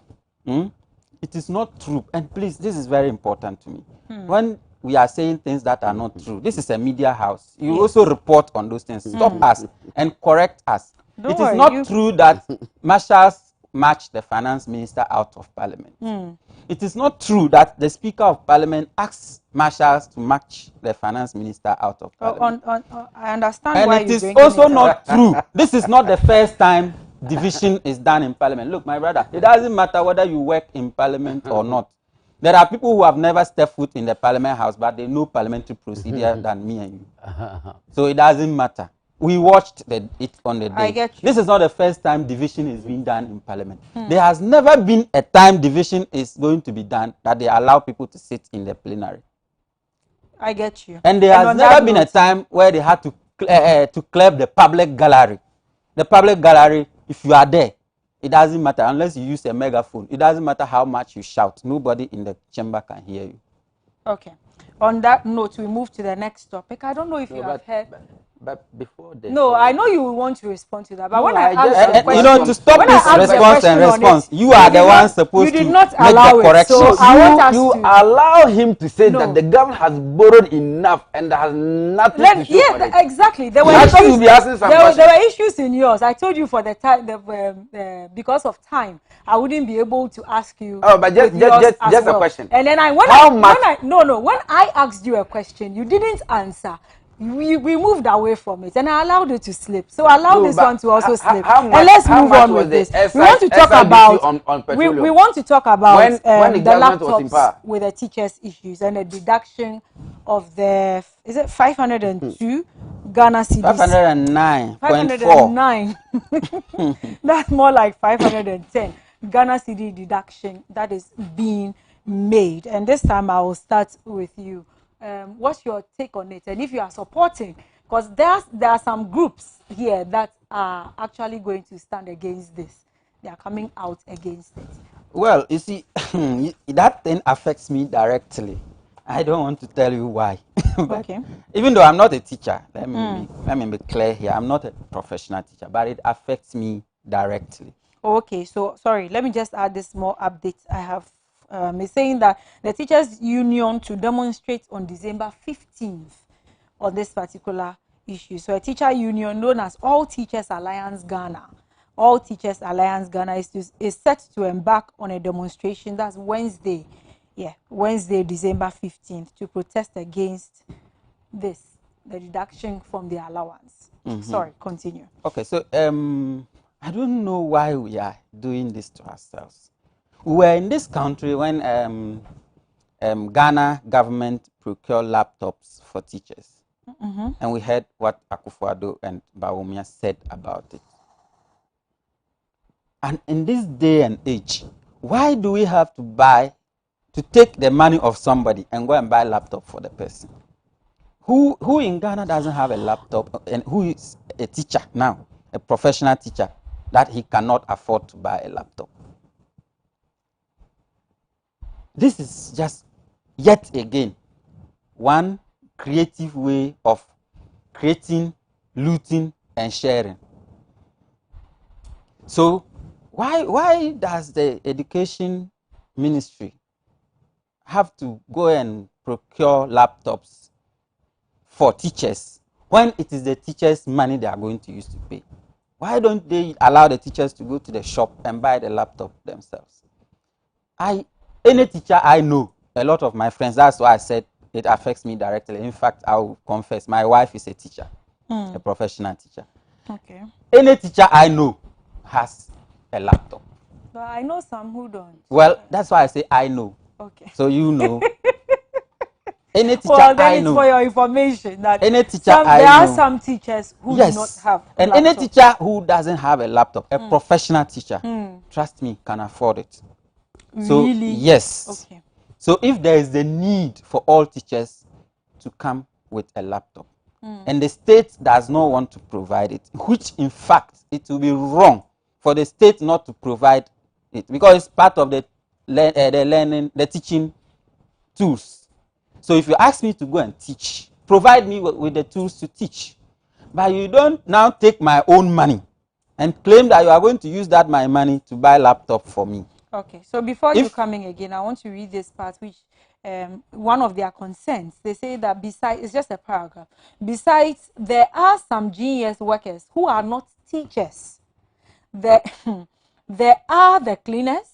It is not true. And please, this is very important to me. When we are saying things that are not true, this is a media house. You also report on those things. Stop us and correct us. It is not true that marshals march the finance minister out of parliament. It is not true that the Speaker of Parliament asks marshals to march the finance minister out of parliament.
I understand
and
why
it is also not true. This is not the first time division is done in parliament. Look, my brother, it doesn't matter whether you work in parliament or not. There are people who have never stepped foot in the parliament house, but they know parliamentary procedure than me and you. So it doesn't matter. We watched it on the day.
I get you.
This is not the first time division is being done in parliament. There has never been a time division is going to be done that they allow people to sit in the plenary.
I get you.
And there has never been a time where they had to clear the public gallery. The public gallery, if you are there, it doesn't matter unless you use a megaphone. It doesn't matter how much you shout. Nobody in the chamber can hear you.
Okay. On that note, we move to the next topic. I don't know if you have heard.
But before then,
no, I know you will want to respond to that, but
no,
when I
just,
asked the question,
you know, to stop
when
this
I asked the
response and
question on
response,
it,
you are the one supposed
you did
to
not
make
allow
the
it. So
corrections.
I want us
you
to
allow him to say that the government has borrowed enough and has nothing to show for it.
Exactly. There were
I thought
issues.
you'd be asking some
There
questions.
were issues in yours. I told you for the time, because of time, I wouldn't be able to ask you.
Oh, but just
well.
a question.
And then when I asked you a question, you didn't answer. We moved away from it, and I allowed it to slip. So allow this one to also slip. And let's move on with this. We want to talk about we want to talk about
when the
the
government was in power
laptops with the teachers' issues and the deduction of the 502 Ghana cedis.
509.4.
509. That's more like 510 Ghana cedi deduction that is being made. And this time I will start with you. What's your take on it? And if you are supporting, because there are some groups here that are actually going to stand against this. They are coming out against it.
Well, you see, that thing affects me directly. I don't want to tell you why.
Okay.
Even though I'm not a teacher, let me be clear here. I'm not a professional teacher, but it affects me directly.
Okay, so sorry, let me just add this more update I have. Is saying that the teachers union to demonstrate on December 15th on this particular issue. So a teacher union known as All Teachers Alliance Ghana, All Teachers Alliance Ghana is set to embark on a demonstration. That's Wednesday, December 15th, to protest against the deduction from the allowance. Sorry, continue.
Okay, so I don't know why we are doing this to ourselves. We were in this country when Ghana government procured laptops for teachers. And we heard what Akufo-Addo and Bawumia said about it. And in this day and age, why do we have to take the money of somebody and go and buy a laptop for the person? Who in Ghana doesn't have a laptop and who is a teacher now, a professional teacher, that he cannot afford to buy a laptop? This is just yet again one creative way of creating, looting, and sharing. So why does the education ministry have to go and procure laptops for teachers when it is the teachers' money they are going to use to pay? Why don't they allow the teachers to go to the shop and buy the laptop themselves? Any teacher I know, a lot of my friends, that's why I said it affects me directly. In fact, I will confess, my wife is a teacher, a professional teacher.
Okay.
Any teacher I know has a laptop.
But I know some who don't.
Well, that's why I say I know.
Okay.
So you know. Any teacher
well, then
I
it's
know.
for your information that
any teacher
there are some teachers who do not have
and
laptop.
any teacher who doesn't have a laptop, a professional teacher, trust me, can afford it. So
really?
Yes.
Okay.
So if there is the need for all teachers to come with a laptop, and the state does not want to provide it, which in fact it will be wrong for the state not to provide it, because it's part of the learning, the teaching tools. So if you ask me to go and teach, provide me with the tools to teach. But you don't now take my own money and claim that you are going to use that my money to buy laptop for me.
Okay, so before you coming again, I want to read this part, which one of their concerns. They say that besides, it's just a paragraph. Besides, there are some GES workers who are not teachers. There are the cleaners,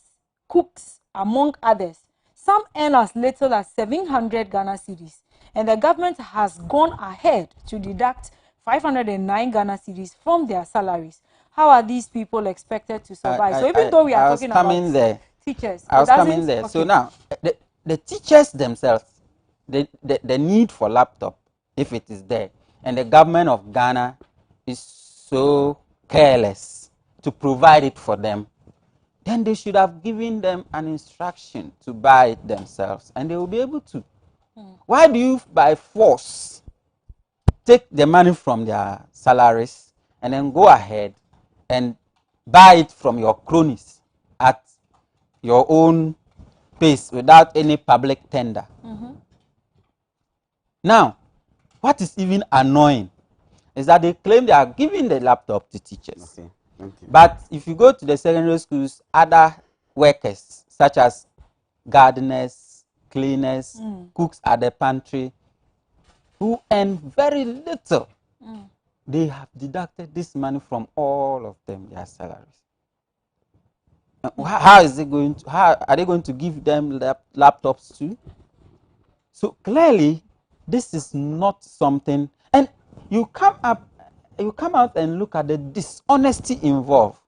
cooks, among others. Some earn as little as 700 Ghana cedis, and the government has gone ahead to deduct 509 Ghana cedis from their salaries. How are these people expected to survive? So even though we are talking about teachers,
I was coming there. Okay. So now, the teachers themselves, the need for laptop, if it is there, and the government of Ghana is so careless to provide it for them, then they should have given them an instruction to buy it themselves, and they will be able to. Why do you, by force, take the money from their salaries and then go ahead and buy it from your cronies at your own pace without any public tender? Now, what is even annoying is that they claim they are giving the laptop to teachers.
Okay. Thank you.
But if you go to the secondary schools, other workers such as gardeners, cleaners, cooks at the pantry, who earn very little, they have deducted this money from all of them, their salaries. How is it going to, how are they going to give them laptops too? So clearly, this is not something, and you come out and look at the dishonesty involved.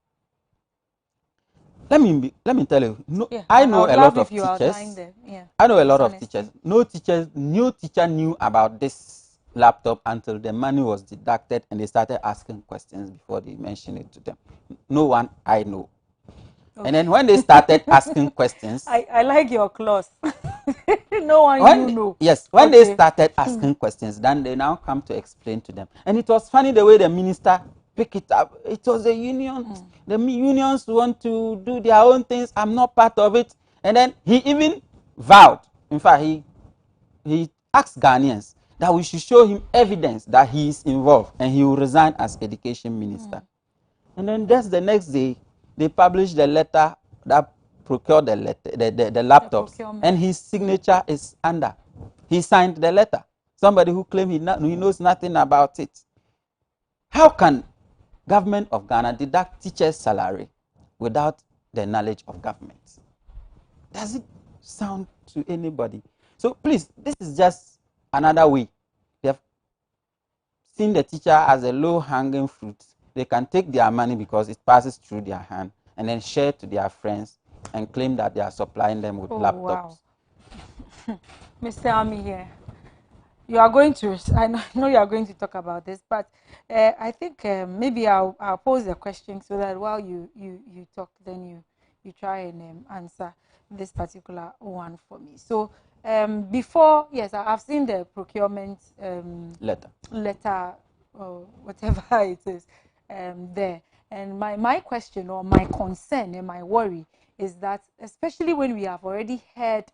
Let me tell you. No,
Yeah,
I know a lot of
you
teachers.
Yeah,
I know a lot of
dishonesty.
teachers. No teacher knew about this laptop until the money was deducted and they started asking questions before they mentioned it to them. No one I know.
Okay.
And then when they started asking questions,
I like your clause. No one
when
you know.
yes, when
Okay.
they started asking questions, then they now come to explain to them. And it was funny the way the minister picked it up. It was the unions. The unions want to do their own things. I'm not part of it. And then he even vowed. In fact, he asked Ghanaians that we should show him evidence that he is involved and he will resign as education minister. And then just the next day, they published the letter that procured the laptops, and his signature is under. He signed the letter. Somebody who claimed he knows nothing about it. How can government of Ghana deduct teachers' salary without the knowledge of government? Does it sound to anybody? So please, this is just another way. They have seen the teacher as a low-hanging fruit. They can take their money because it passes through their hand and then share it to their friends and claim that they are supplying them with laptops.
Wow. Mr. Ami here. You are going to, I know you are going to talk about this, but I think maybe I'll pose a question so that while you talk, then you try and answer this particular one for me. So before, yes, I've seen the procurement letter or whatever it is there. And my question or my concern and my worry is that, especially when we have already heard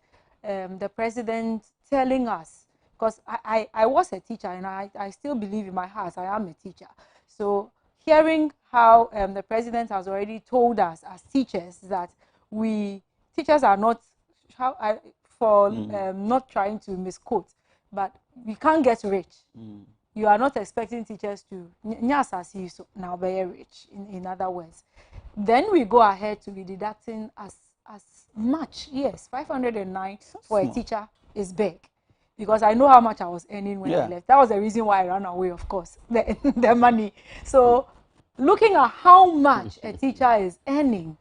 the president telling us, because I was a teacher and I still believe in my heart I am a teacher. So hearing how the president has already told us as teachers that teachers are not, not trying to misquote, but we can't get rich. You are not expecting teachers to now be rich, in other words. Then we go ahead to be deducting as much. Yes, 509 for a teacher is big. Because I know how much I was earning when I left. That was the reason why I ran away, of course, the money. So looking at how much a teacher is earning,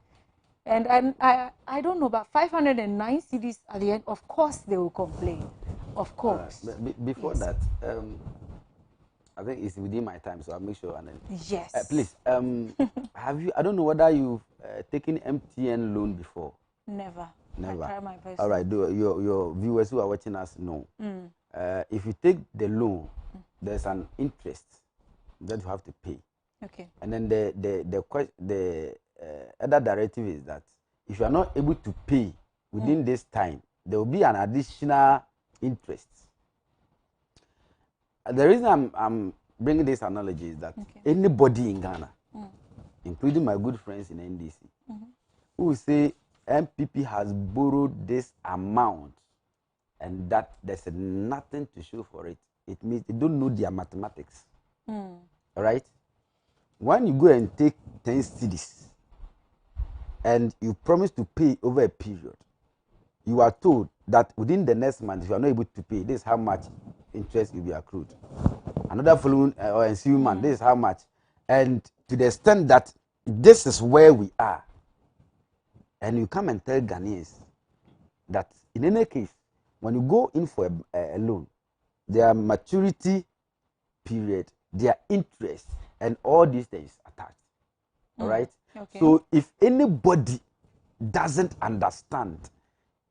and I don't know, but 509 CDs at the end, of course they will complain. Of course.
Before that, I think it's within my time, so I'll make sure. And then,
yes.
Please, have you? I don't know whether you've taken MTN loan before.
Never.
Never.
I try my best.
All right. Your viewers who are watching us know. If you take the loan, there's an interest that you have to pay.
Okay.
And then the other directive is that if you are not able to pay within this time, there will be an additional interest. The reason I'm bringing this analogy is that anybody in Ghana, including my good friends in NDC, who will say MPP has borrowed this amount and that there's nothing to show for it, it means they don't know their mathematics. All right? When you go and take 10 cedis and you promise to pay over a period, you are told that within the next month, if you are not able to pay, this is how much interest will be accrued. Another following or ensuing month, this is how much. And to the extent that this is where we are, and you come and tell Ghanaians that in any case, when you go in for a loan, their maturity period, their interest, and all these things attached. All right?
Okay.
So if anybody doesn't understand,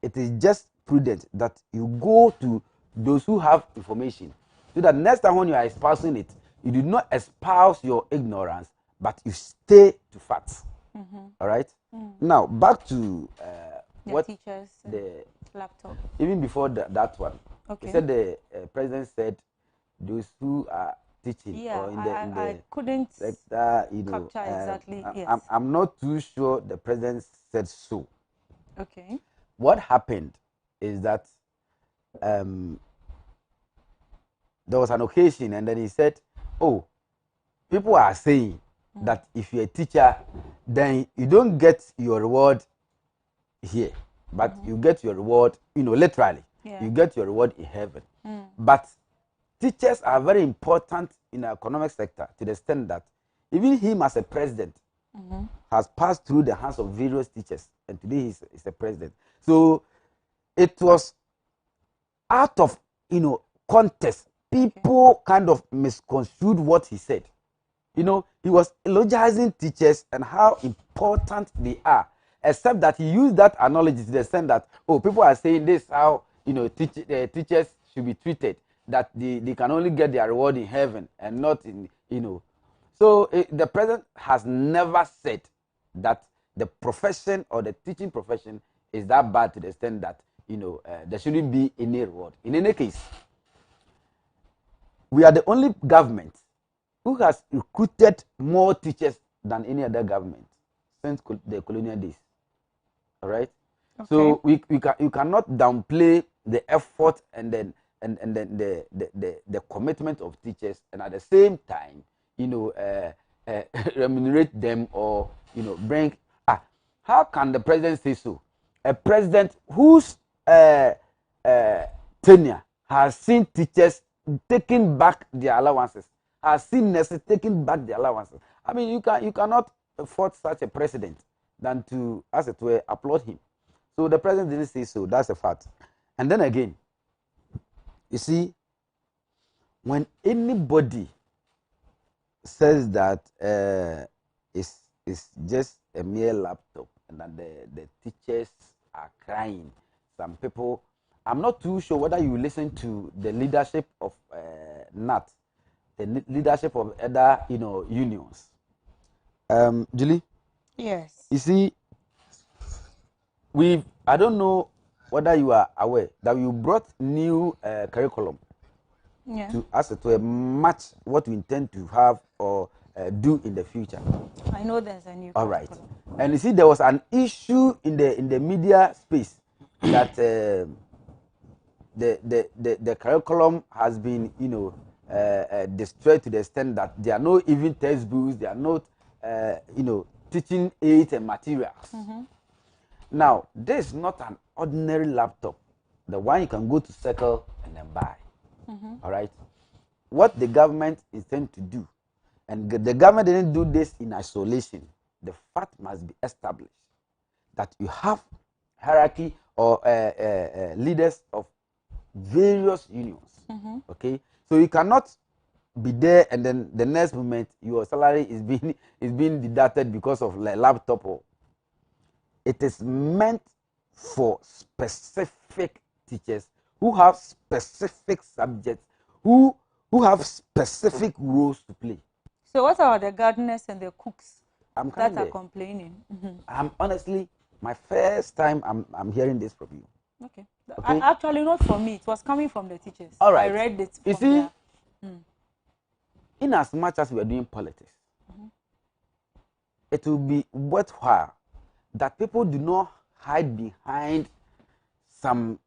it is just prudent that you go to those who have information, so that next time when you are espousing it, you do not espouse your ignorance, but you stay to facts. All right? Now, back to what
teachers,
the
laptop.
Even before that one,
Okay.
he said the president said those who are teaching
Yeah,
or in
I couldn't
sector, you know,
capture exactly. Yes.
I'm not too sure the president said so.
Okay.
What happened is that there was an occasion, and then he said, "Oh, people are saying that if you're a teacher, then you don't get your reward here, but you get your reward, you know, literally.
Yeah.
You get your reward in heaven.
Mm.
But teachers are very important in the economic sector to the extent that even him as a president has passed through the hands of various teachers, and today he's a president. So it was out of, you know, context. People kind of misconstrued what he said. You know, he was eulogizing teachers and how important they are, except that he used that analogy to the extent that, oh, people are saying this how, you know, teachers should be treated, that they can only get their reward in heaven and not in, you know. So the president has never said that the profession or the teaching profession is that bad to the extent that, you know, there shouldn't be any reward. In any case, we are the only government who has recruited more teachers than any other government since the colonial days. All right. Okay. So you cannot downplay the effort and then the commitment of teachers, and at the same time, you know, remunerate them or, you know, bring. How can the president say so? A president whose tenure has seen teachers taking back their allowances, has seen nurses taking back their allowances. I mean, you cannot afford such a president than to, as it were, applaud him. So the president didn't say so. That's a fact. And then again, you see, when anybody says that it's just a mere laptop and that the teachers are crying, some people, I'm not too sure whether you listen to the leadership of NAT, the leadership of other, you know, unions. Julie?
Yes.
You see, I don't know whether you are aware that we brought new curriculum to, as it were, match what we intend to have or do in the future.
I know there's a new
All right. And you see, there was an issue in the media space that the curriculum has been, you know, destroyed to the extent that there are no even textbooks, there are not, you know, teaching aids and materials. Now, this is not an ordinary laptop, the one you can go to Circle and then buy. All right. What the government intends to do, and the government didn't do this in isolation. The fact must be established that you have hierarchy or leaders of various unions. Okay, so you cannot be there and then the next moment your salary is being deducted because of like laptop. Or it is meant for specific teachers who have specific subjects, who have specific roles to play.
So what about the gardeners and the cooks that are
there.
complaining?
I'm honestly, my first time I'm hearing this from you.
Okay. Actually, not from me. It was coming from the teachers.
All right.
I read it.
You see, in as much as we are doing politics, it will be worthwhile that people do not hide behind some,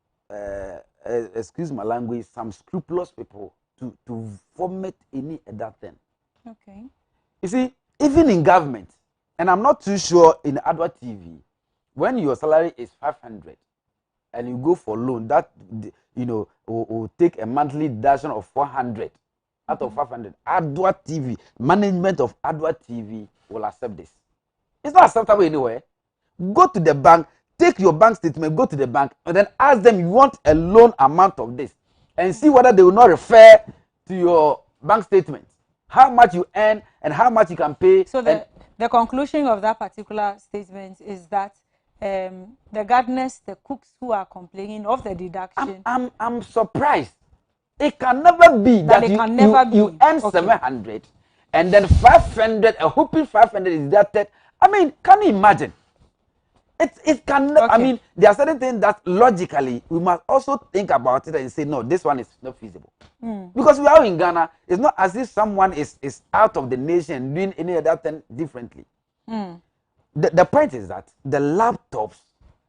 excuse my language, some scrupulous people to vomit any other thing.
Okay.
You see, even in government, and I'm not too sure in Adoatv, when your salary is 500 and you go for loan, that, you know, will take a monthly deduction of 400 out of 500. Adoatv, management of Adoatv will accept this. It's not acceptable anywhere. Go to the bank, take your bank statement, go to the bank, and then ask them you want a loan amount of this, and see whether they will not refer to your bank statement, how much you earn and how much you can pay.
So the conclusion of that particular statement is that the gardeners, the cooks who are complaining of the deduction.
I'm surprised. It can never be that you earn 700 and then 500, a whooping 500 is deducted. I mean, can you imagine? It cannot. I mean, there are certain things that logically we must also think about it and say, no, this one is not feasible. Because we are in Ghana, it's not as if someone is out of the nation doing any other thing differently. The point is that the laptops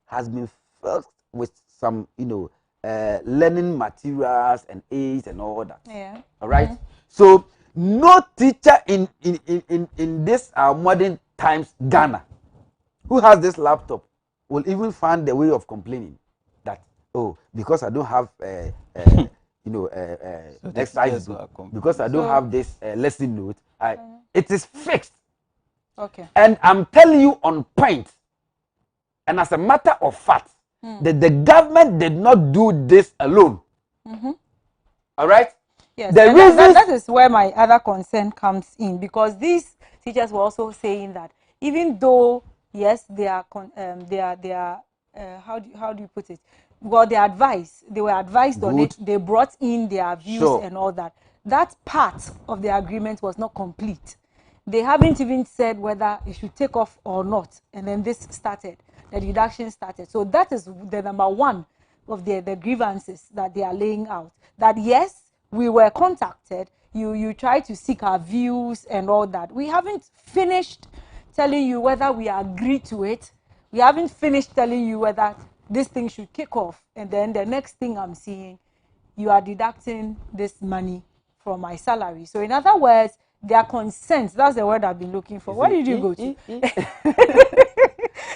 has been filled with some, learning materials and aids and all that.
Yeah.
All right. So no teacher in this modern times Ghana who has this laptop will even find the way of complaining that, oh, because I don't have exercise book, because I don't have this lesson note, it is fixed.
Okay.
And I'm telling you on point, and as a matter of fact, that the government did not do this alone. All right?
Yes,
the reason
that is where my other concern comes in, because these teachers were also saying that even though, yes, they are how do you put it? Well, they were advised on it. They brought in their views and all that. That part of the agreement was not complete. They haven't even said whether it should take off or not. And then this started. The deduction started. So that is the number one of the grievances that they are laying out. That yes, we were contacted. You tried to seek our views and all that. We haven't finished telling you whether we agree to it. We haven't finished telling you whether this thing should kick off. And then the next thing I'm seeing, you are deducting this money from my salary. So in other words, their consent, that's the word I've been looking for. Where did you go to?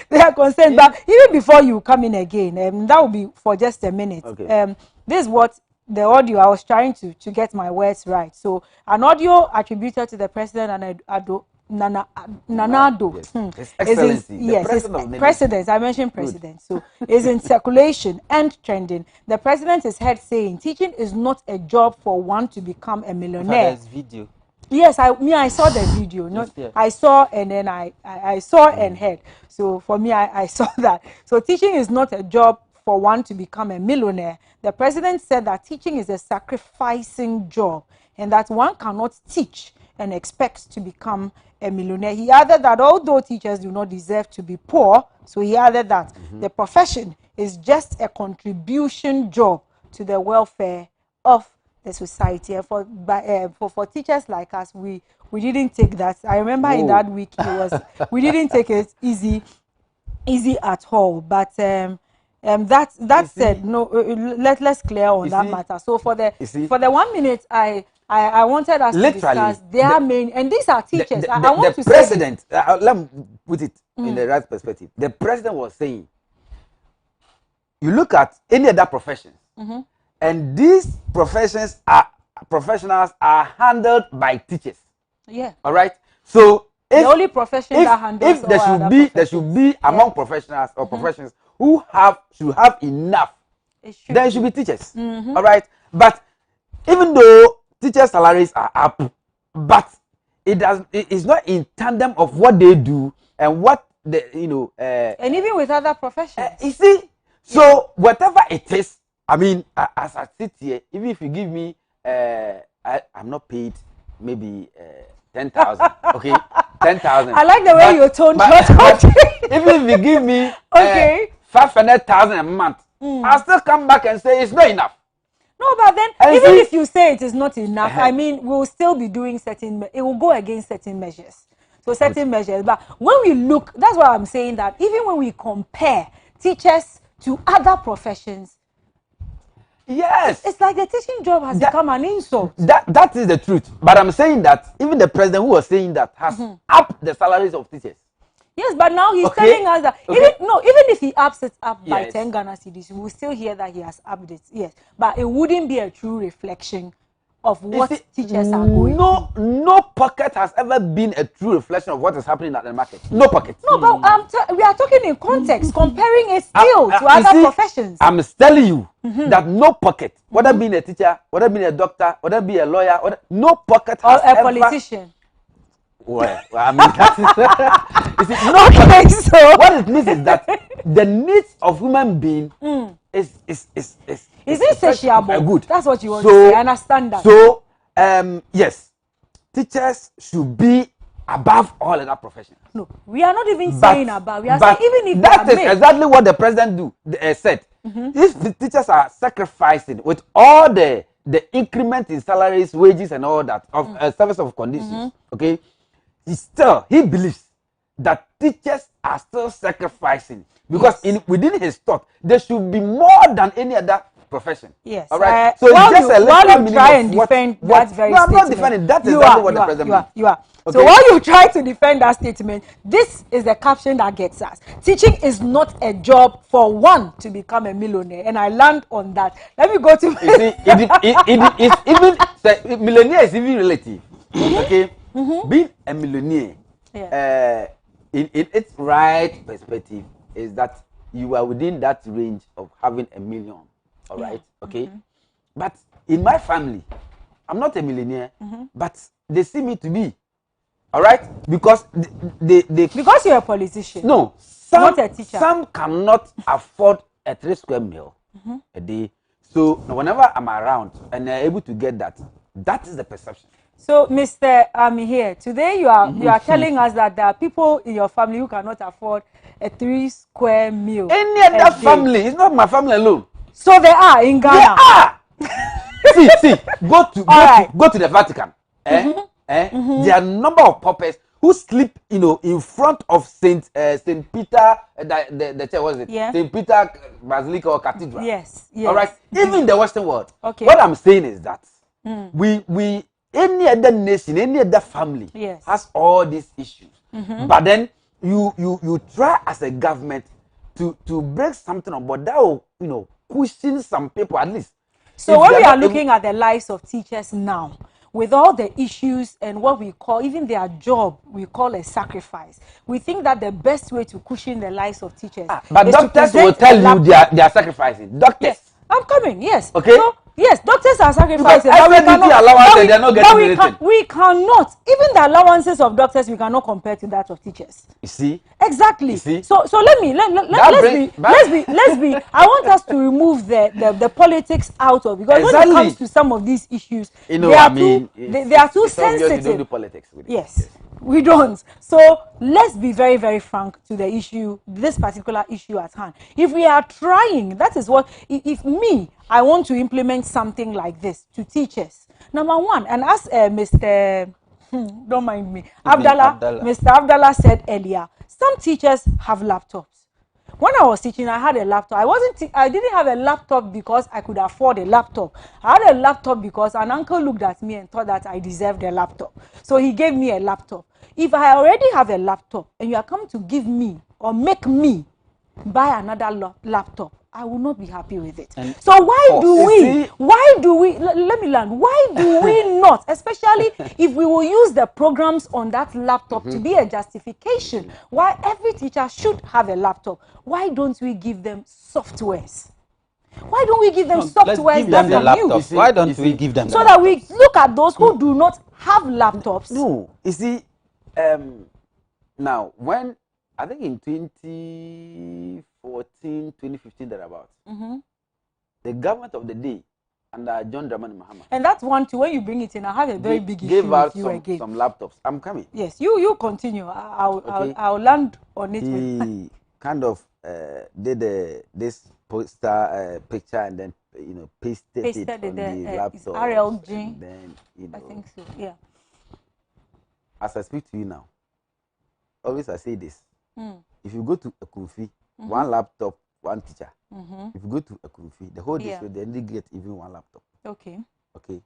Their consent. But even before you come in again, that will be for just a minute.
Okay.
This is what the audio, I was trying to get my words right. So an audio attributed to the president and Nanado.
His Excellency,
President. I mentioned president. So is in circulation and trending. The president is heard saying teaching is not a job for one to become a millionaire.
There's video.
Yes, I saw the video. I saw and then I saw and heard. So for me, I saw that. So teaching is not a job for one to become a millionaire. The president said that teaching is a sacrificing job and that one cannot teach and expect to become a millionaire. He added that although teachers do not deserve to be poor, so he added that the profession is just a contribution job to the welfare of the society. And for teachers like us, we didn't take that. I remember in that week we didn't take it easy at all. But that said, let's clear on that matter. So for the 1 minute, I wanted us to discuss their main, and these are teachers. I want to
president, let me put it in the right perspective. The president was saying, you look at any other profession, and these professionals are handled by teachers.
Yeah.
All right. So
the only profession that handles
there should be among professionals or professions who should have enough. There should be teachers. All right. But even though teachers' salaries are up, but it's not in tandem of what they do and what
and even with other professions.
You see, so whatever it is, I mean, as I sit here, even if you give me, I'm not paid maybe 10,000. Okay, 10,000.
I like the way you toned your talking.
Even if you give me 500,000 a month, I'll still come back and say it's not enough.
No, but then even if you say it is not enough, I mean, we'll still be doing it will go against certain measures. So certain measures. But when we look, that's why I'm saying that even when we compare teachers to other professions,
yes,
it's like the teaching job has become an insult.
That is the truth. But I'm saying that even the president who was saying that has upped the salaries of teachers.
Yes, but now he's telling us that even if he ups it up by 10 Ghana cedis, we will still hear that he has upped it. Yes, but it wouldn't be a true reflection of what teachers are going through.
No pocket has ever been a true reflection of what is happening at the market. No pocket.
No, but we are talking in context, comparing it still to other professions.
I'm telling you that no pocket, whether being a teacher, whether being a doctor, whether being a lawyer, no pocket has
or a politician.
Well, I mean, that is so what it means is that the needs of human being is
insatiable.
Good.
That's what you want to say. I understand that.
So, yes, teachers should be above all other professions.
No, we are not even saying above. We are saying even if
that
they
is
are made.
exactly what the president said. If the teachers are sacrificing with all the increment in salaries, wages, and all that of service of conditions, okay, he believes that teachers are still sacrificing because within his thought there should be more than any other profession.
Yes.
All right.
So while you try and defend that very statement,
I'm not defending. That's exactly what the president means.
You are.
Okay.
So while you try to defend that statement, this is the caption that gets us. Teaching is not a job for one to become a millionaire, and I land on that. Let me go to.
You see, it's even millionaire is even relative. Okay, being a millionaire, in its right perspective, is that you are within that range of having a million. All right, okay. But in my family, I'm not a millionaire, but they see me to be. All right, because they
because you're a politician.
No,
not a teacher.
Some cannot afford a 3 square meal a day. So whenever I'm around and they're able to get that, that is the perception.
So, Mr. here today, you are telling us that there are people in your family who cannot afford a 3 square meal.
Any other family, it's not my family alone.
So they are in Ghana.
They are. see, go to the Vatican. There are a number of paupers who sleep, in front of Saint Peter, the church, what is it?
Yeah.
Saint Peter Basilica or Cathedral.
Yes.
All right. Even in the Western world.
Okay.
What I'm saying is that we any other nation, any other family has all these issues. But then you try as a government to break something on board that will cushion some people at least.
So when we are looking at the lives of teachers now, with all the issues and what we call, even their job, we call a sacrifice. We think that the best way to cushion the lives of teachers
but
is
doctors
to
will tell you they are sacrificing. Doctors.
Yes, I'm coming, yes.
Okay.
So, yes, doctors are sacrificing. We cannot, even the allowances of doctors, we cannot compare to that of teachers.
You see?
Exactly.
You see?
So let's be. I want us to remove the politics out of, because when it comes to some of these issues, they are too sensitive.
We don't do politics with it.
Yes. We don't. So let's be very, very frank to the issue, this particular issue at hand. If we are trying, that is what, if I want to implement something like this to teachers. Number one, and as Mr. Don't mind me, Mr. Abdallah said earlier, some teachers have laptops. When I was teaching, I had a laptop. I didn't have a laptop because I could afford a laptop. I had a laptop because an uncle looked at me and thought that I deserved a laptop. So he gave me a laptop. If I already have a laptop and you are coming to give me or make me buy another laptop, I will not be happy with it. So why do we, let me learn, why do we not, especially if we will use the programs on that laptop to be a justification why every teacher should have a laptop, why don't we give them softwares? Why don't we give them softwares that can use?
Why don't we give them
so that we look at those who do not have laptops?
No, you see, now when I think in 2014, 2015, thereabouts, the government of the day under John Dramani Mahama.
And that's one too. When you bring it in, I have a very big issue
gave out
with you again.
Some laptops. I'm coming.
Yes, you continue. I'll land on it.
He kind of did this poster picture and then pasted it on the laptop.
It's RLG.
Then
I think so. Yeah.
As I speak to you now, always I say this. If you go to a Kumfi, one laptop, one teacher. If you go to a Kumfi, the whole district, they only get even one laptop.
Okay.
Okay.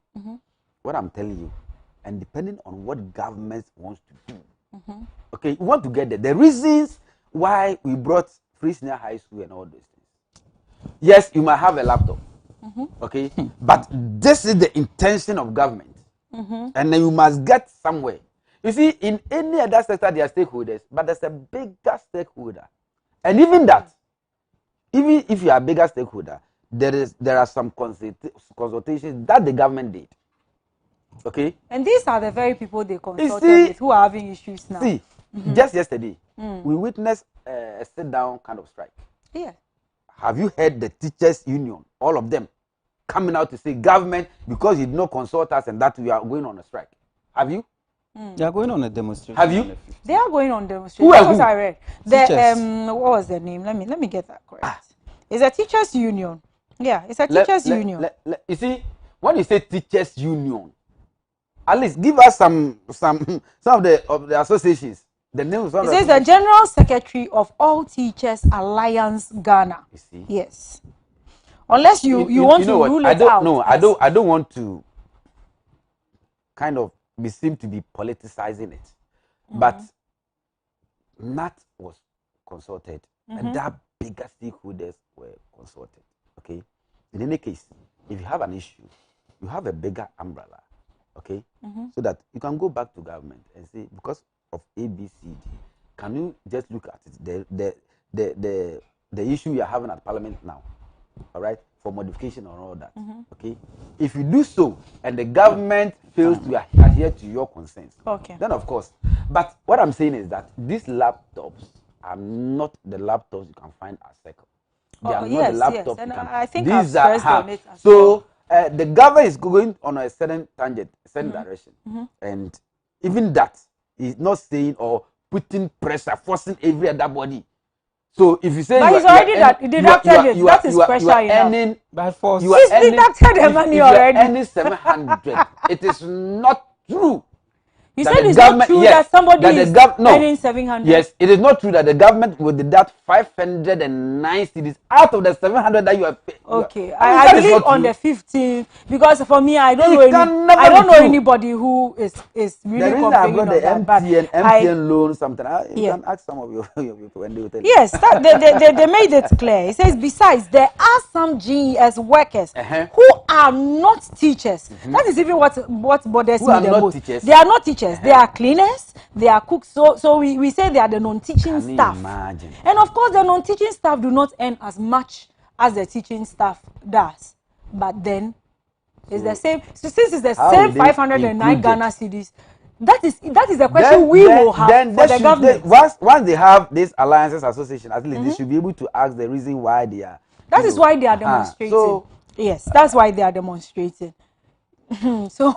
What I'm telling you, and depending on what government wants to do, okay, you want to get there. The reasons why we brought free senior high school and all those things. Yes, you might have a laptop, okay, but this is the intention of government, and then you must get somewhere. You see, in any other sector, there are stakeholders, but there's a bigger stakeholder. And even that, even if you are a bigger stakeholder, there are some consultations that the government did. Okay?
And these are the very people they consulted with who are having issues now.
See, just yesterday, we witnessed a sit-down kind of strike.
Yeah.
Have you heard the teachers' union, all of them, coming out to say, government, because you did not consult us and that we are going on a strike? Have you?
They are going on a demonstration.
Have you?
They are going on demonstration.
Who
That's
are
what
who?
I read. The what was the name? Let me get that correct. It's a teachers union. Yeah, it's a teachers union.
You see, when you say teachers union, at least give us some of the associations. The names of
It says the General Secretary of All Teachers Alliance Ghana.
You see?
Yes. Unless you want to rule it out.
No, I don't want to kind of seem to be politicizing it. But NAT was consulted and that bigger stakeholders were consulted. Okay? In any case, if you have an issue, you have a bigger umbrella. Okay? So that you can go back to government and say, because of ABCD, can you just look at it? The issue you are having at Parliament now, all right, for modification or all that. Okay? If you do so and the government fails to adhere to your concerns, then of course. But what I'm saying is that these laptops are not the laptops you can find at Circle. They are not the laptops
and
you can.
I think
These
I've
are
stressed on it as
so the government is going on a certain tangent, a certain direction, and even that is not saying or putting pressure, forcing every other body. So if you say
but he's already deducted it, that is pressure enough.
By force.
He's deducted the money already.
Earning 700. It is not true.
You said it's not true that somebody is earning 700.
Yes, it is not true that the government will deduct 509 cedis out of the 700 that you are paying.
Okay, I believe on the 15th because for me I don't know anybody who is really complaining on that. But
MTN loan something. You can ask some of your people when they will tell you.
Yes, they made it clear. It says besides there are some GES workers who are not teachers. That is even what bothers me the most.
Teachers?
They are not teachers. They are cleaners, they are cooks. So we say they are the non-teaching staff.
Imagine?
And of course, the non-teaching staff do not earn as much as the teaching staff does. But then, it's the same. So since it's the same 509 Ghana cedis, that is the question we will have for the government.
Once they have this alliances association, at least they should be able to ask the reason why they are.
That is why they are demonstrating. So, yes, that's why they are demonstrating. So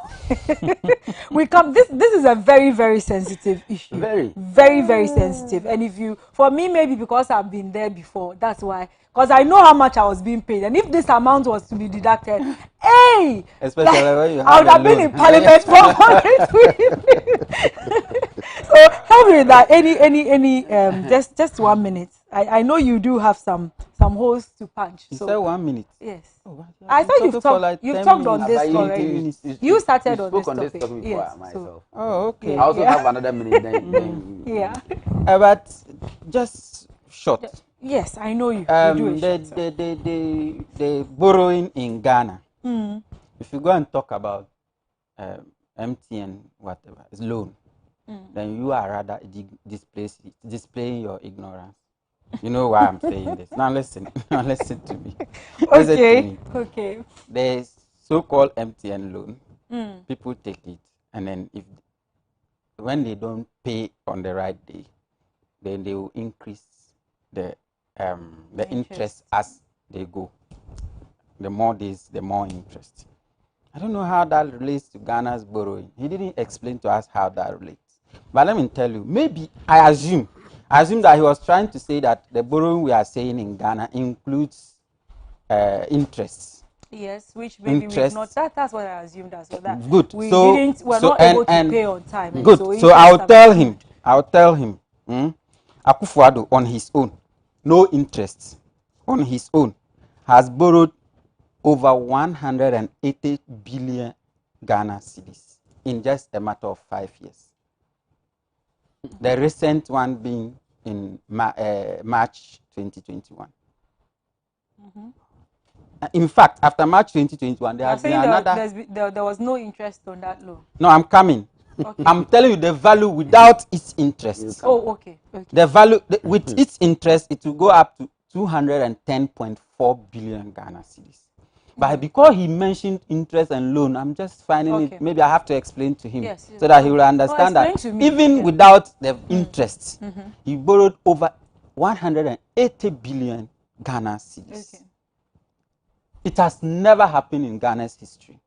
we come. This is a very, very sensitive issue. Very, very sensitive. And if you, for me, maybe because I've been there before, that's why. Because I know how much I was being paid, and if this amount was to be deducted, hey,
especially when you have
I would have been in Parliament for 100 So help me with that. Any just 1 minute. I know you do have some holes to punch.
You said 1 minute.
Yes. I thought you've talked on this already. You started on this topic. Yes.
Myself.
Oh, okay.
I also have another minute. Then
yeah.
But just short.
Yes, I know you.
The borrowing in Ghana. If you go and talk about MTN, whatever, it's loan, then you are rather displaying your ignorance. You know why I'm saying this. Now listen. Now listen to me.
Okay. Okay.
The so-called MTN loan, people take it, and then when they don't pay on the right day, then they will increase the interest as they go. The more days, the more interest. I don't know how that relates to Ghana's borrowing. He didn't explain to us how that relates. But let me tell you, maybe I assume that he was trying to say that the borrowing we are saying in Ghana includes interest.
Yes, which maybe we've not. That's what I assumed as well. That
good.
We're not able to pay on time.
Good. So I'll tell him. Akufo-Addo on his own, no interest, on his own, has borrowed over 180 billion Ghana cedis in just a matter of 5 years. The recent one being in March 2021. In fact, after March 2021, there has been another.
There was no interest on that loan.
No, I'm coming. Okay. I'm telling you the value without its interest.
Oh, okay.
The value with its interest, it will go up to 210.4 billion Ghana cedis. But because he mentioned interest and loan, I'm just finding it. Maybe I have to explain to him so that he will understand that even without the interest, he borrowed over 180 billion Ghana cedis. Okay. It has never happened in Ghana's history.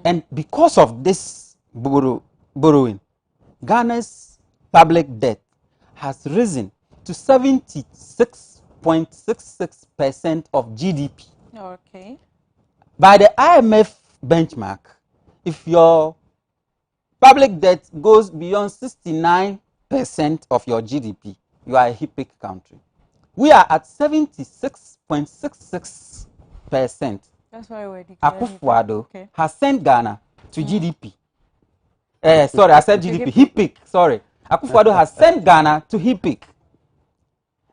And because of this borrowing, Ghana's public debt has risen to 76.66% of GDP.
Okay.
By the IMF benchmark, if your public debt goes beyond 69% of your GDP, you are a HIPC country. We are at 76.66%.
That's why we're
Akufo-Addo
okay.
has sent Ghana to GDP. Sorry, I said GDP. HIPC. Sorry. Akufo-Addo has sent Ghana to HIPC.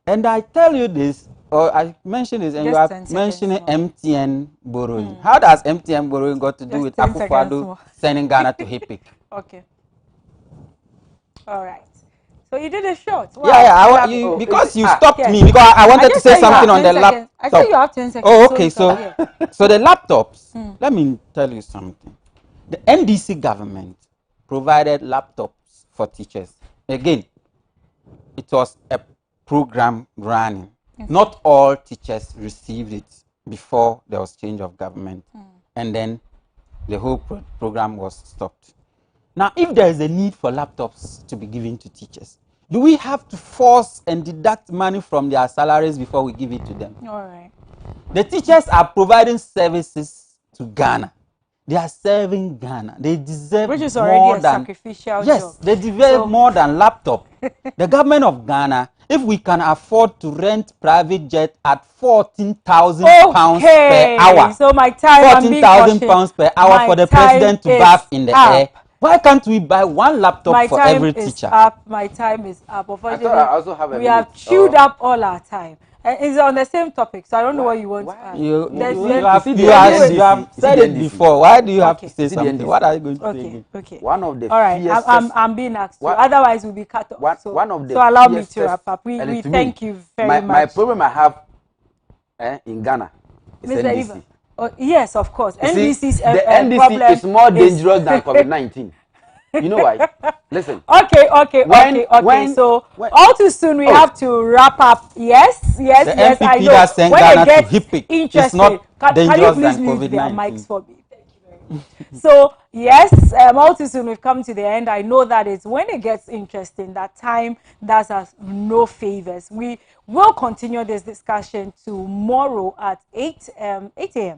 And I tell you this, or I mentioned this, and you are mentioning MTN borrowing. How does MTN borrowing got to do with Akufo-Addo sending Ghana to HIPC?
Okay. All right. So you did a short. Wow.
Yeah. Because you stopped me because I wanted to say something on the laptop.
I said you have 10 seconds.
Oh, okay. So the laptops. Let me tell you something. The NDC government provided laptops for teachers. Again, it was a program running.
Yes.
Not all teachers received it before there was change of government, and then the whole program was stopped. Now, if there is a need for laptops to be given to teachers, do we have to force and deduct money from their salaries before we give it to them?
All right.
The teachers are providing services to Ghana. They are serving Ghana. They deserve
Which is
more
already a
than
sacrificial
yes,
job.
they deserve more than laptop. The government of Ghana, if we can afford to rent private jet at 14,000 pounds per hour,
so my time
14,000 pounds per hour for the president to bath in the air. Why can't we buy one laptop for every teacher?
My time is up. Unfortunately,
I also have a
we have chewed up all our time. It's on the same topic, so I don't know what you want to add.
You have said it before. Why do you have to say something? What are you going to say?
Okay.
One of the
all right. I'm being asked to. Otherwise, we'll be cut off. So allow me to wrap up. We thank you very much.
My problem I have in Ghana is NDC.
Oh, yes, of course. NDC's
the NDC is more dangerous than COVID-19. You know why? Listen.
Okay. So all too soon we have to wrap up. Yes. I know. When it gets interesting, can you please mute their mics for me? Thank you very much. So yes, all too soon we've come to the end. I know that it's when it gets interesting that time does us no favors. We will continue this discussion tomorrow at 8 a.m.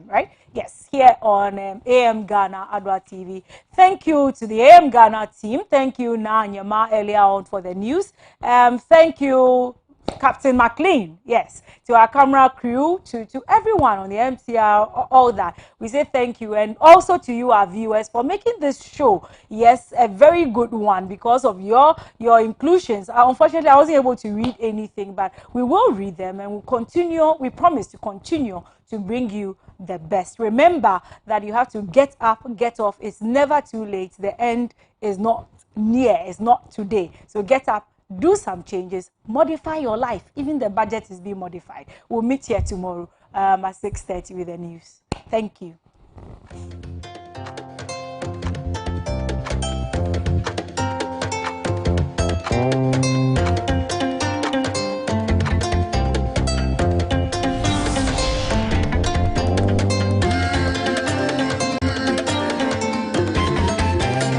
right? Yes, here on AM Ghana Adoatv. Thank you to the AM Ghana team. Thank you Nanyama earlier on for the news. Thank you Captain McLean, yes, to our camera crew, to everyone on the MCR, all that. We say thank you, and also to you, our viewers, for making this show, yes, a very good one because of your inclusions. Unfortunately, I wasn't able to read anything, but we will read them, and we'll continue. We promise to continue to bring you the best. Remember that you have to get up, get off. It's never too late. The end is not near. It's not today. So get up. Do some changes, modify your life. Even the budget is being modified. We'll meet here tomorrow at 6:30 with the news. Thank you.